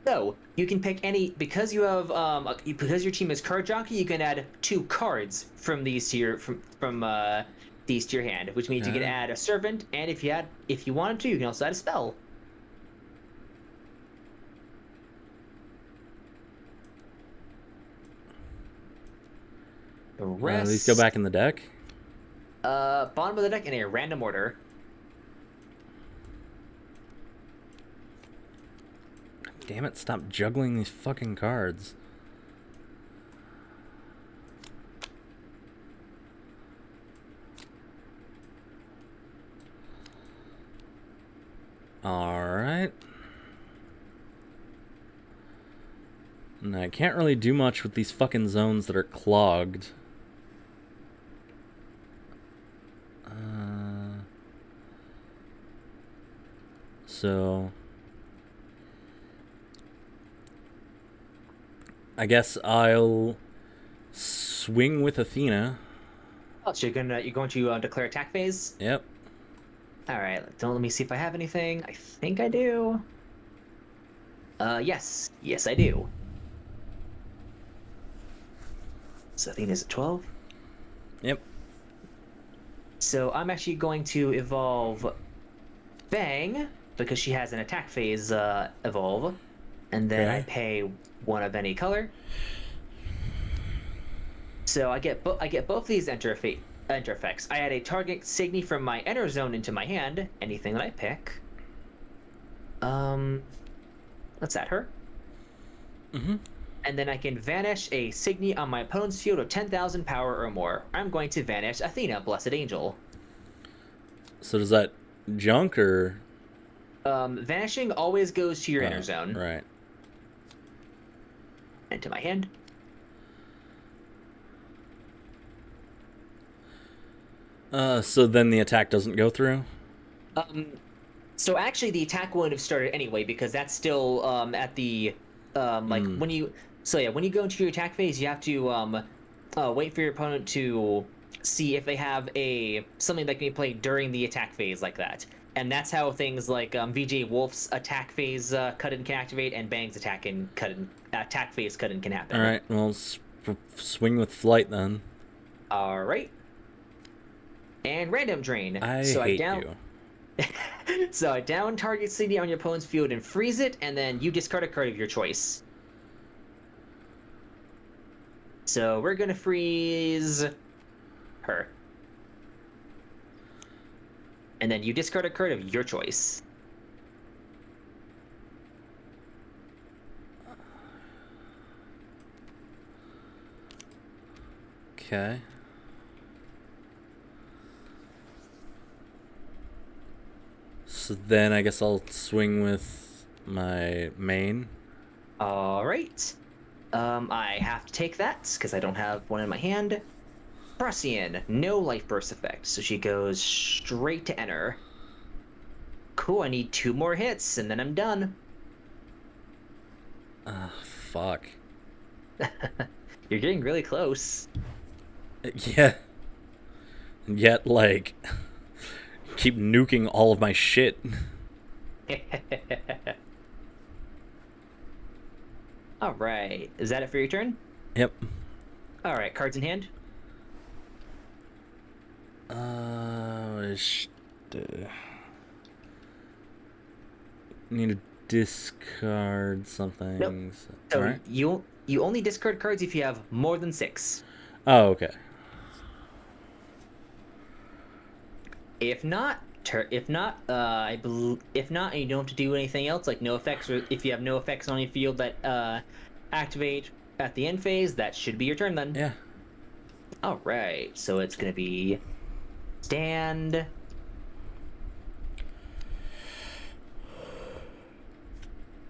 So you can pick any because you have because your team is card jockey. You can add 2 cards from these to your these to your hand, which means you can add a servant, and if you wanted to, you can also add a spell. The rest.
These go back in the deck.
Bottom of the deck in a random order.
Damn it! Stop juggling these fucking cards. Alright. And I can't really do much with these fucking zones that are clogged. So I guess I'll swing with Athena.
Oh, so you're going to declare attack phase.
Yep.
All right. Don't let me see if I have anything. I think I do. Yes, I do. So Athena's at 12.
Yep.
So I'm actually going to evolve Bang because she has an attack phase evolve, and then I
Okay.
pay one of any color. So I get both these enter effects. I add a target Signy from my enter zone into my hand. Anything that I pick. Let's add her.
Mm-hmm.
And then I can vanish a Signy on my opponent's field of 10,000 power or more. I'm going to vanish Athena, Blessed Angel.
So does that junk or?
Vanishing always goes to your inner zone.
Right.
And to my hand.
So then the attack doesn't go through?
So actually the attack wouldn't have started anyway because that's still at the like when you when you go into your attack phase you have to wait for your opponent to see if they have something that can be played during the attack phase like that. And that's how things like VJ Wolf's attack phase cut-in can activate and Bang's attack phase cut-in can happen.
All right. Well, swing with flight then.
All right. And random drain.
I hate you.
So I down target CD on your opponent's field and freeze it, and then you discard a card of your choice. So we're gonna freeze her. And then you discard a card of your choice.
Okay. So then I guess I'll swing with my main.
All right. I have to take that because I don't have one in my hand. Prussian, no life burst effect, so she goes straight to enter. Cool, I need 2 more hits and then I'm done.
Fuck.
You're getting really close.
Yeah. Yet, like, keep nuking all of my shit.
All right, is that it for your turn?
Yep.
All right, cards in hand.
Need to discard something.
Nope. So
All right.
you only discard cards if you have more than 6.
Oh, okay.
If not, if not, if not, and you don't have to do anything else, like no effects, or if you have no effects on your field that activate at the end phase, that should be your turn then.
Yeah.
All right, so it's gonna be stand.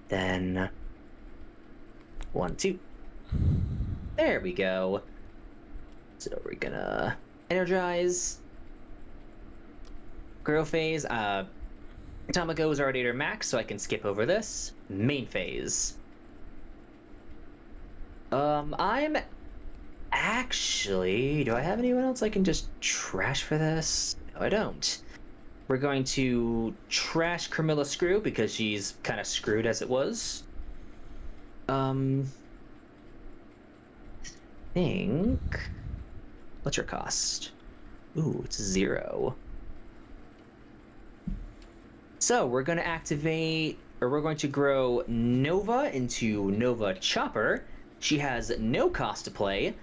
Then 1, 2. There we go. So we're gonna energize. Grow phase. Tomoko is already at her max, so I can skip over this. Main phase. I'm actually. Do I have anyone else I can just trash for this? No, I don't. We're going to trash Carmilla Screw because she's kind of screwed as it was. Think. What's her cost? Ooh, it's 0. So we're going to activate, or we're going to grow Nova into Nova Chopper. She has no cost to play.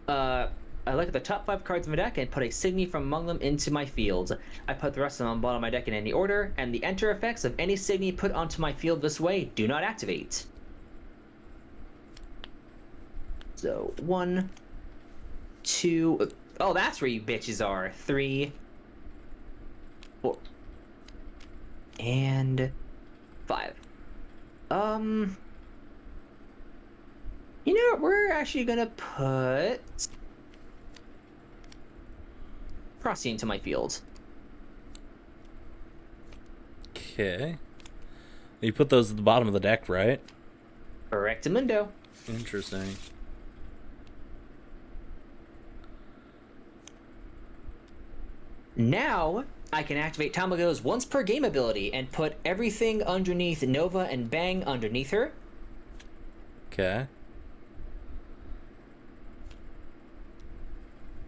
I look at the top 5 cards in my deck and put a Signy from among them into my field. I put the rest of them on the bottom of my deck in any order, and the enter effects of any Signy put onto my field this way do not activate. So 1, 2. Oh, that's where you bitches are. 3, 4, and 5. You know what? We're actually gonna put Frosty into my field.
Okay. You put those at the bottom of the deck, right?
Correctamundo.
Interesting.
Now, I can activate Tamago's once per game ability and put everything underneath Nova and Bang underneath her.
Okay.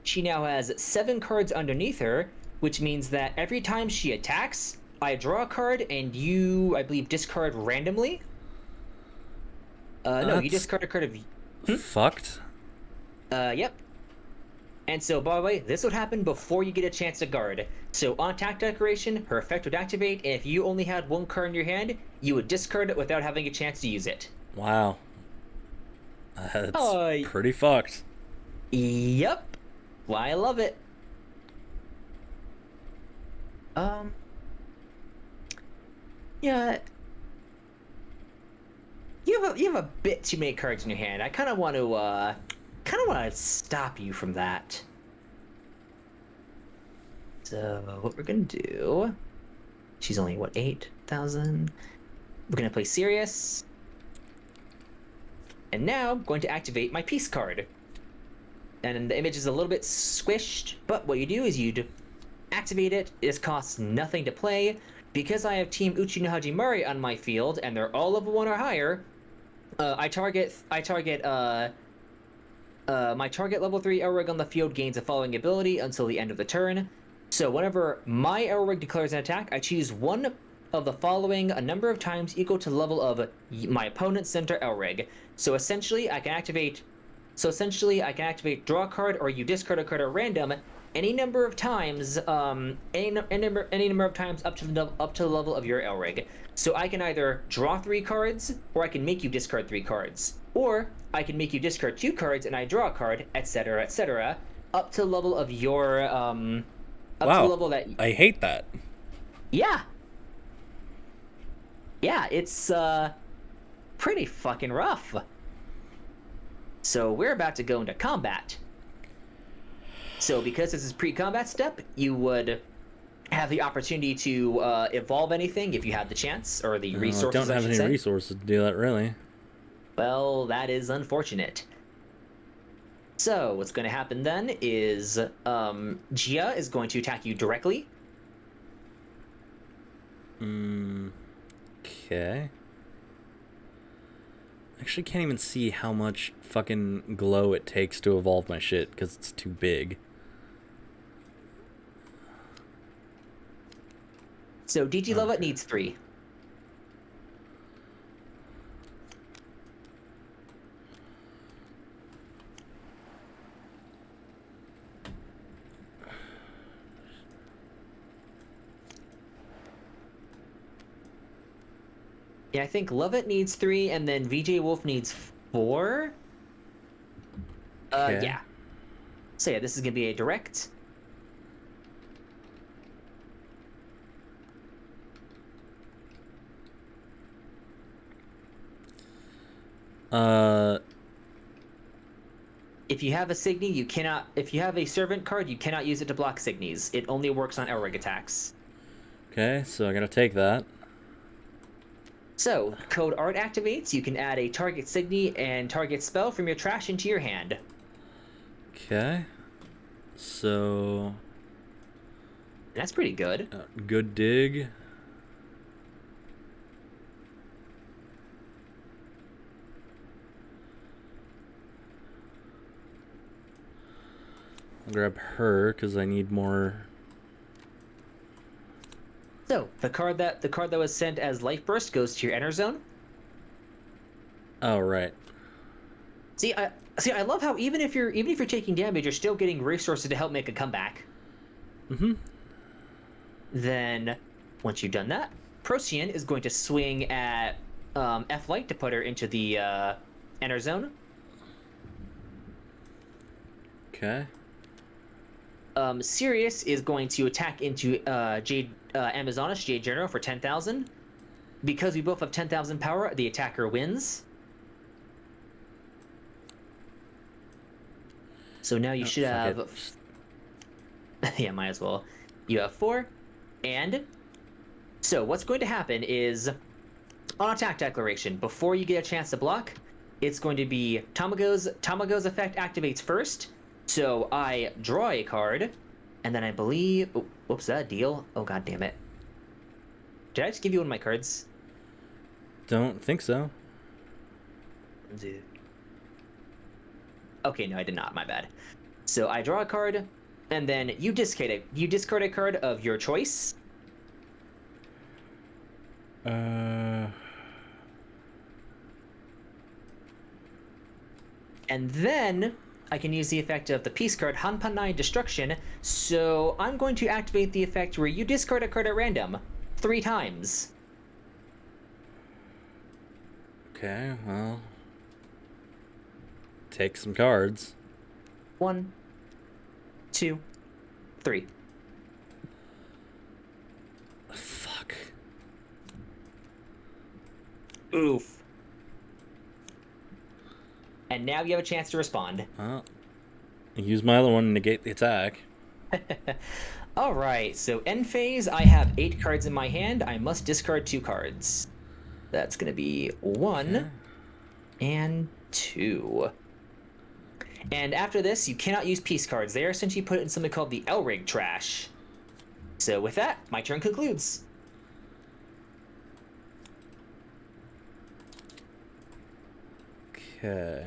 She now has 7 cards underneath her, which means that every time she attacks, I draw a card and you, I believe, discard randomly. No, you discard a card of...
Fucked.
Yep. And so, by the way, this would happen before you get a chance to guard. So on attack declaration, her effect would activate, and if you only had 1 card in your hand, you would discard it without having a chance to use it.
Wow. That's pretty fucked.
Yep. Why I love it. Yeah. You have a bit too many cards in your hand. I kind of want to stop you from that. So what we're gonna do? She's only what, 8,000. We're gonna play Sirius, and now I'm going to activate my peace card. And the image is a little bit squished, but what you do is you'd activate it. It costs nothing to play. Because I have Team Uchi no Hajimari on my field, and they're all level 1 or higher, my target level 3 Elrig on the field gains a following ability until the end of the turn. So whenever my Elrig declares an attack, I choose one of the following a number of times equal to the level of my opponent's center Elrig. So essentially, I can activate draw a card, or you discard a card at random any number of times, any number of times up to the level of your Elrig. So I can either draw 3 cards, or I can make you discard 3 cards, or I can make you discard 2 cards and I draw a card, etc., etc., up to the level of your to the level that.
I hate that.
Yeah. Yeah, it's pretty fucking rough. So we're about to go into combat. So because this is pre-combat step, you would have the opportunity to evolve anything if you have the chance, or the resources.
I don't have any resources to do that, really.
Well, that is unfortunate. So what's going to happen then is Gia is going to attack you directly.
Okay. Actually can't even see how much fucking glow it takes to evolve my shit, because it's too big.
So DG Love It needs 3. Yeah, I think Lovett needs 3, and then VJ Wolf needs 4.
Okay.
Yeah. So yeah, this is gonna be a direct. If you have a Signy, you cannot. If you have a servant card, you cannot use it to block Signies. It only works on Elrig attacks.
Okay, so I'm gonna take that.
So, Code Art activates. You can add a target Signy and target spell from your trash into your hand.
Okay. So...
That's pretty good.
Good dig. I'll grab her, because I need more...
So, the card that was sent as Life Burst goes to your Enter Zone.
Oh, right.
See, I love how even if you're taking damage, you're still getting resources to help make a comeback.
Mm-hmm.
Then, once you've done that, Procyon is going to swing at F-Light to put her into the Enter Zone.
Okay.
Sirius is going to attack into Amazonas Jade General for 10,000. Because we both have 10,000 power, the attacker wins. So now you should have... yeah, might as well. You have 4. And so what's going to happen is On attack declaration, before you get a chance to block, it's going to be Tamago's effect activates first. So I draw a card, and then I believe. Oh, whoops, that a deal? Oh god damn it! Did I just give you one of my cards?
Don't think so.
Okay, no, I did not. My bad. So I draw a card, and then you discard a card of your choice. And then I can use the effect of the peace card, Hanpanai Destruction. So I'm going to activate the effect where you discard a card at random 3 times.
Okay, well, take some cards.
1, 2, 3.
Fuck.
Oof. And now you have a chance to respond.
Well, use my other one to negate the attack.
Alright, so end phase, I have 8 cards in my hand. I must discard 2 cards. That's going to be 1
Okay.
and 2. And after this, you cannot use peace cards. They are essentially put in something called the Elrig trash. So with that, my turn concludes.
Okay.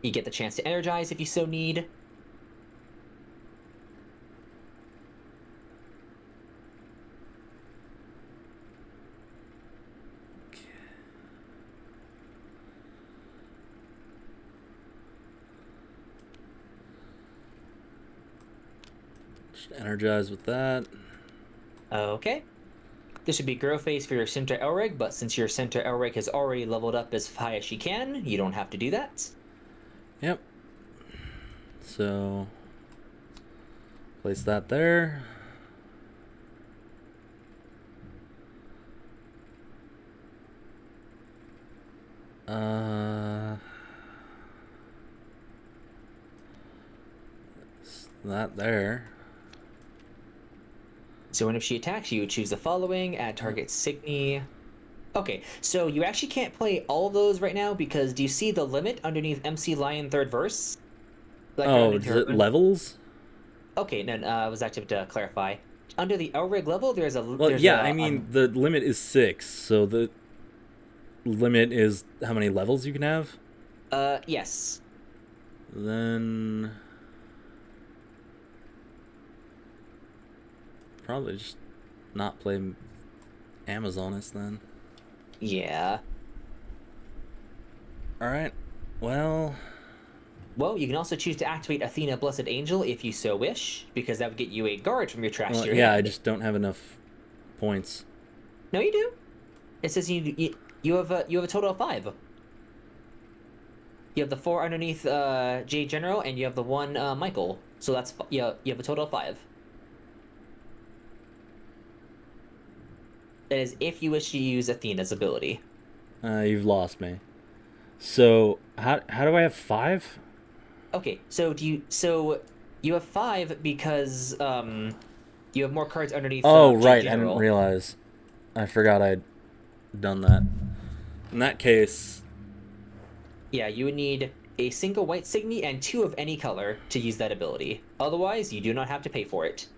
You get the chance to energize if you so need.
Just energize with that.
Okay. This would be grow phase for your Center Elrig, but since your Center Elrig has already leveled up as high as she can, you don't have to do that.
Yep. So, place that there. That there.
So when if she attacks you, choose the following, add target Signy. Okay, so you actually can't play all of those right now because do you see the limit underneath MC Lion third verse? Like
Oh, is it levels?
Okay, no, I was actually to clarify. Under the Elrig level, there's a...
Well,
there's
yeah,
a,
I mean, the limit is 6, so the limit is how many levels you can have?
yes.
Then... probably just not play Amazoness then.
Yeah.
Alright, well...
Well, you can also choose to activate Athena Blessed Angel if you so wish, because that would get you a guard from your trash to your
yeah,
hand.
I just don't have enough points.
No, you do. It says you have a total of 5. You have the 4 underneath J General, and you have the 1 Michael. So that's you have a total of 5. That is if you wish to use Athena's ability.
You've lost me. So, how do I have 5?
Okay, so you have 5 because you have more cards underneath.
Oh,
J
right,
General.
I didn't realize. I forgot I'd done that. In that case...
yeah, you would need a single white Signy and 2 of any color to use that ability. Otherwise, you do not have to pay for it.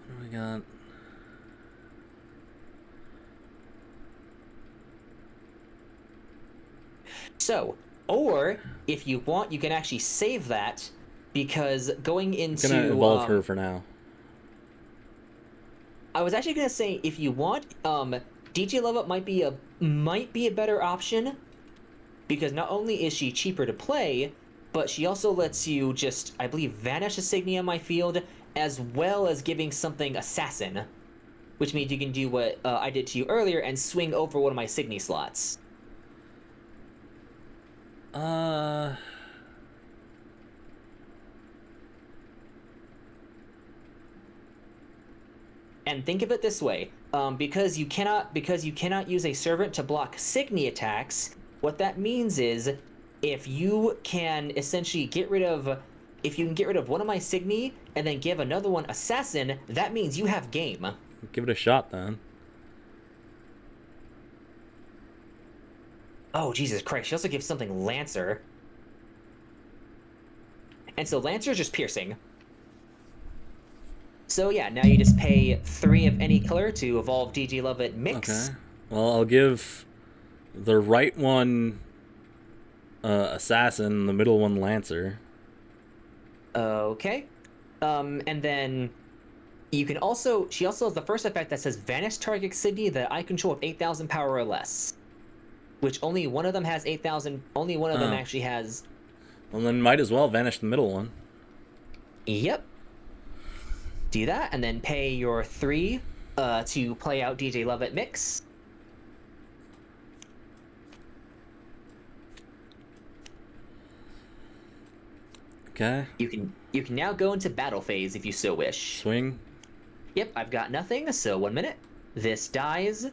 What do we got?
So, or if you want, you can actually save that because going into...
I'm gonna evolve her for now.
I was actually gonna say if you want, DJ Love Up might be a better option because not only is she cheaper to play, but she also lets you just, I believe, vanish a Signy on my field as well as giving something Assassin, which means you can do what I did to you earlier and swing over one of my Signy slots. And think of it this way: because you cannot use a servant to block Signy attacks. What that means is, if you can essentially get rid of, if you can get rid of one of my Signy and then give another one Assassin, that means you have game.
Give it a shot then.
Oh, Jesus Christ. She also gives something Lancer. And so Lancer is just piercing. So yeah, now you just pay 3 of any color to evolve DG Lovett Mix.
Okay. Well, I'll give the right one Assassin, the middle one Lancer.
Okay. And then you can also, she also has the first effect that says Vanish target Signy that I control with 8,000 power or less. Which only one of them has 8,000, only one of them actually has.
Well, then might as well vanish the middle one.
Yep. Do that, and then pay your 3 to play out DJ Lovett Mix.
Okay.
You can now go into battle phase if you so wish.
Swing.
Yep, I've got nothing, so 1 minute. This dies.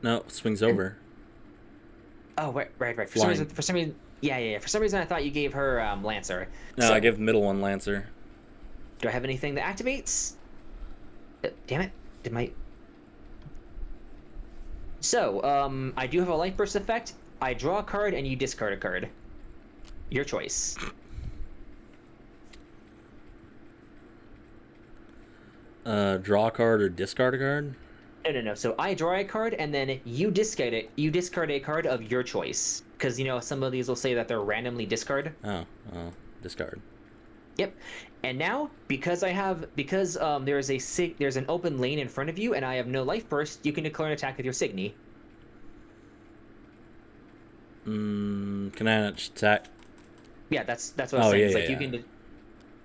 No, swings over.
Oh, right. For
Flying.
some reason, yeah. For some reason, I thought you gave her Lancer.
No,
so,
I give the middle one Lancer.
Do I have anything that activates? Damn it! Did my... So, I do have a Life Burst effect. I draw a card and you discard a card. Your choice.
Draw a card or discard a card?
No. So I draw a card and then you discard it. You discard a card of your choice. Because, you know, some of these will say that they're randomly discard.
Oh, discard.
Yep. And now, because there's an open lane in front of you and I have no Life Burst, you can declare an attack with your Signy.
Can I not just attack?
Yeah, that's what I'm saying.
Yeah,
It's like
yeah.
you can.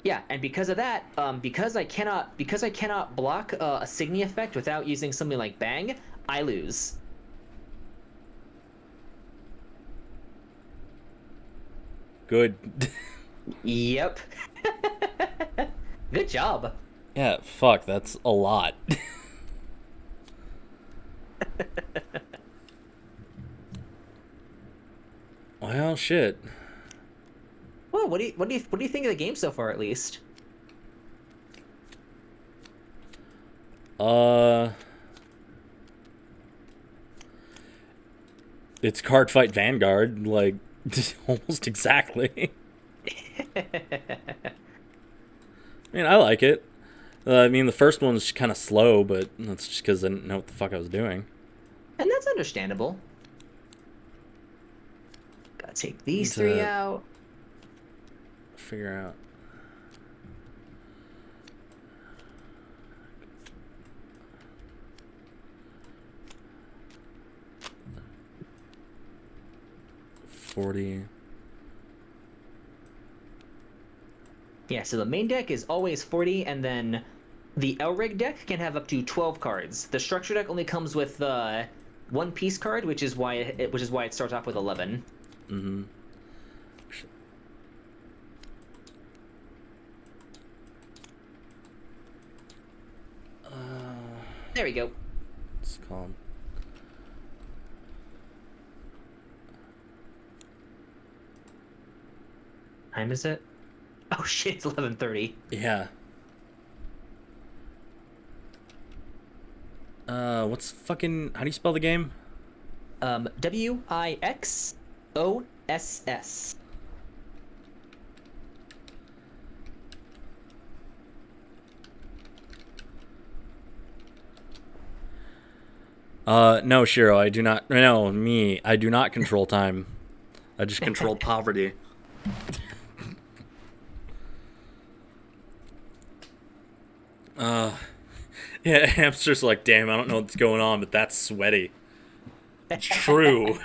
Yeah, and because of that, because I cannot block a Signy effect without using something like Bang, I lose.
Good.
Yep. Good job.
Yeah, fuck, that's a lot. Well, shit.
Well, what do you think of the game so far, at least?
It's Card Fight Vanguard, like, almost exactly. I mean, I like it. I mean, the first one was kind of slow, but that's just because I didn't know what the fuck I was doing.
And that's understandable. Gotta take these 3 out.
Figure out. $40.
Yeah, so the main deck is always 40, and then the Elrig deck can have up to 12 cards. The structure deck only comes with 1 piece card, which is why it starts off with 11.
Mm-hmm.
There we go.
It's called.
Time is it? Oh shit, it's 11:30.
Yeah. What's fucking... How do you spell the game?
Wixoss.
No, Shiro, I do not... No, me. I do not control time. I just control poverty. Yeah, hamster's like, damn, I don't know what's going on, but that's sweaty. It's true.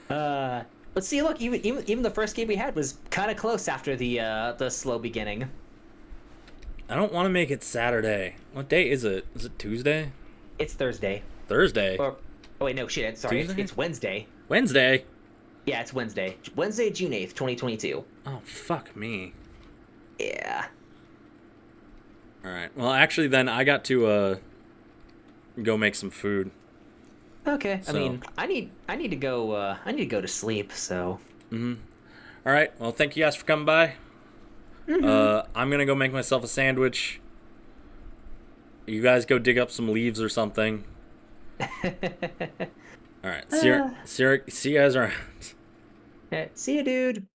Let's see. Look, even the first game we had was kind of close after the slow beginning.
I don't want to make it Saturday. What day is it? Is it Tuesday?
It's Thursday.
Thursday?
Oh wait, no shit. Sorry, it's Wednesday.
Wednesday?
Yeah, it's Wednesday. Wednesday, June 8th, 2022.
Oh, fuck me.
Yeah.
All right. Well, actually, then I got to go make some food.
Okay. I
So,
mean, I need to go. I need to go to sleep. So.
all right. Well, thank you guys for coming by.
Mm-hmm.
I'm gonna go make myself a sandwich. You guys go dig up some leaves or something. All right. See you guys around.
See ya, dude.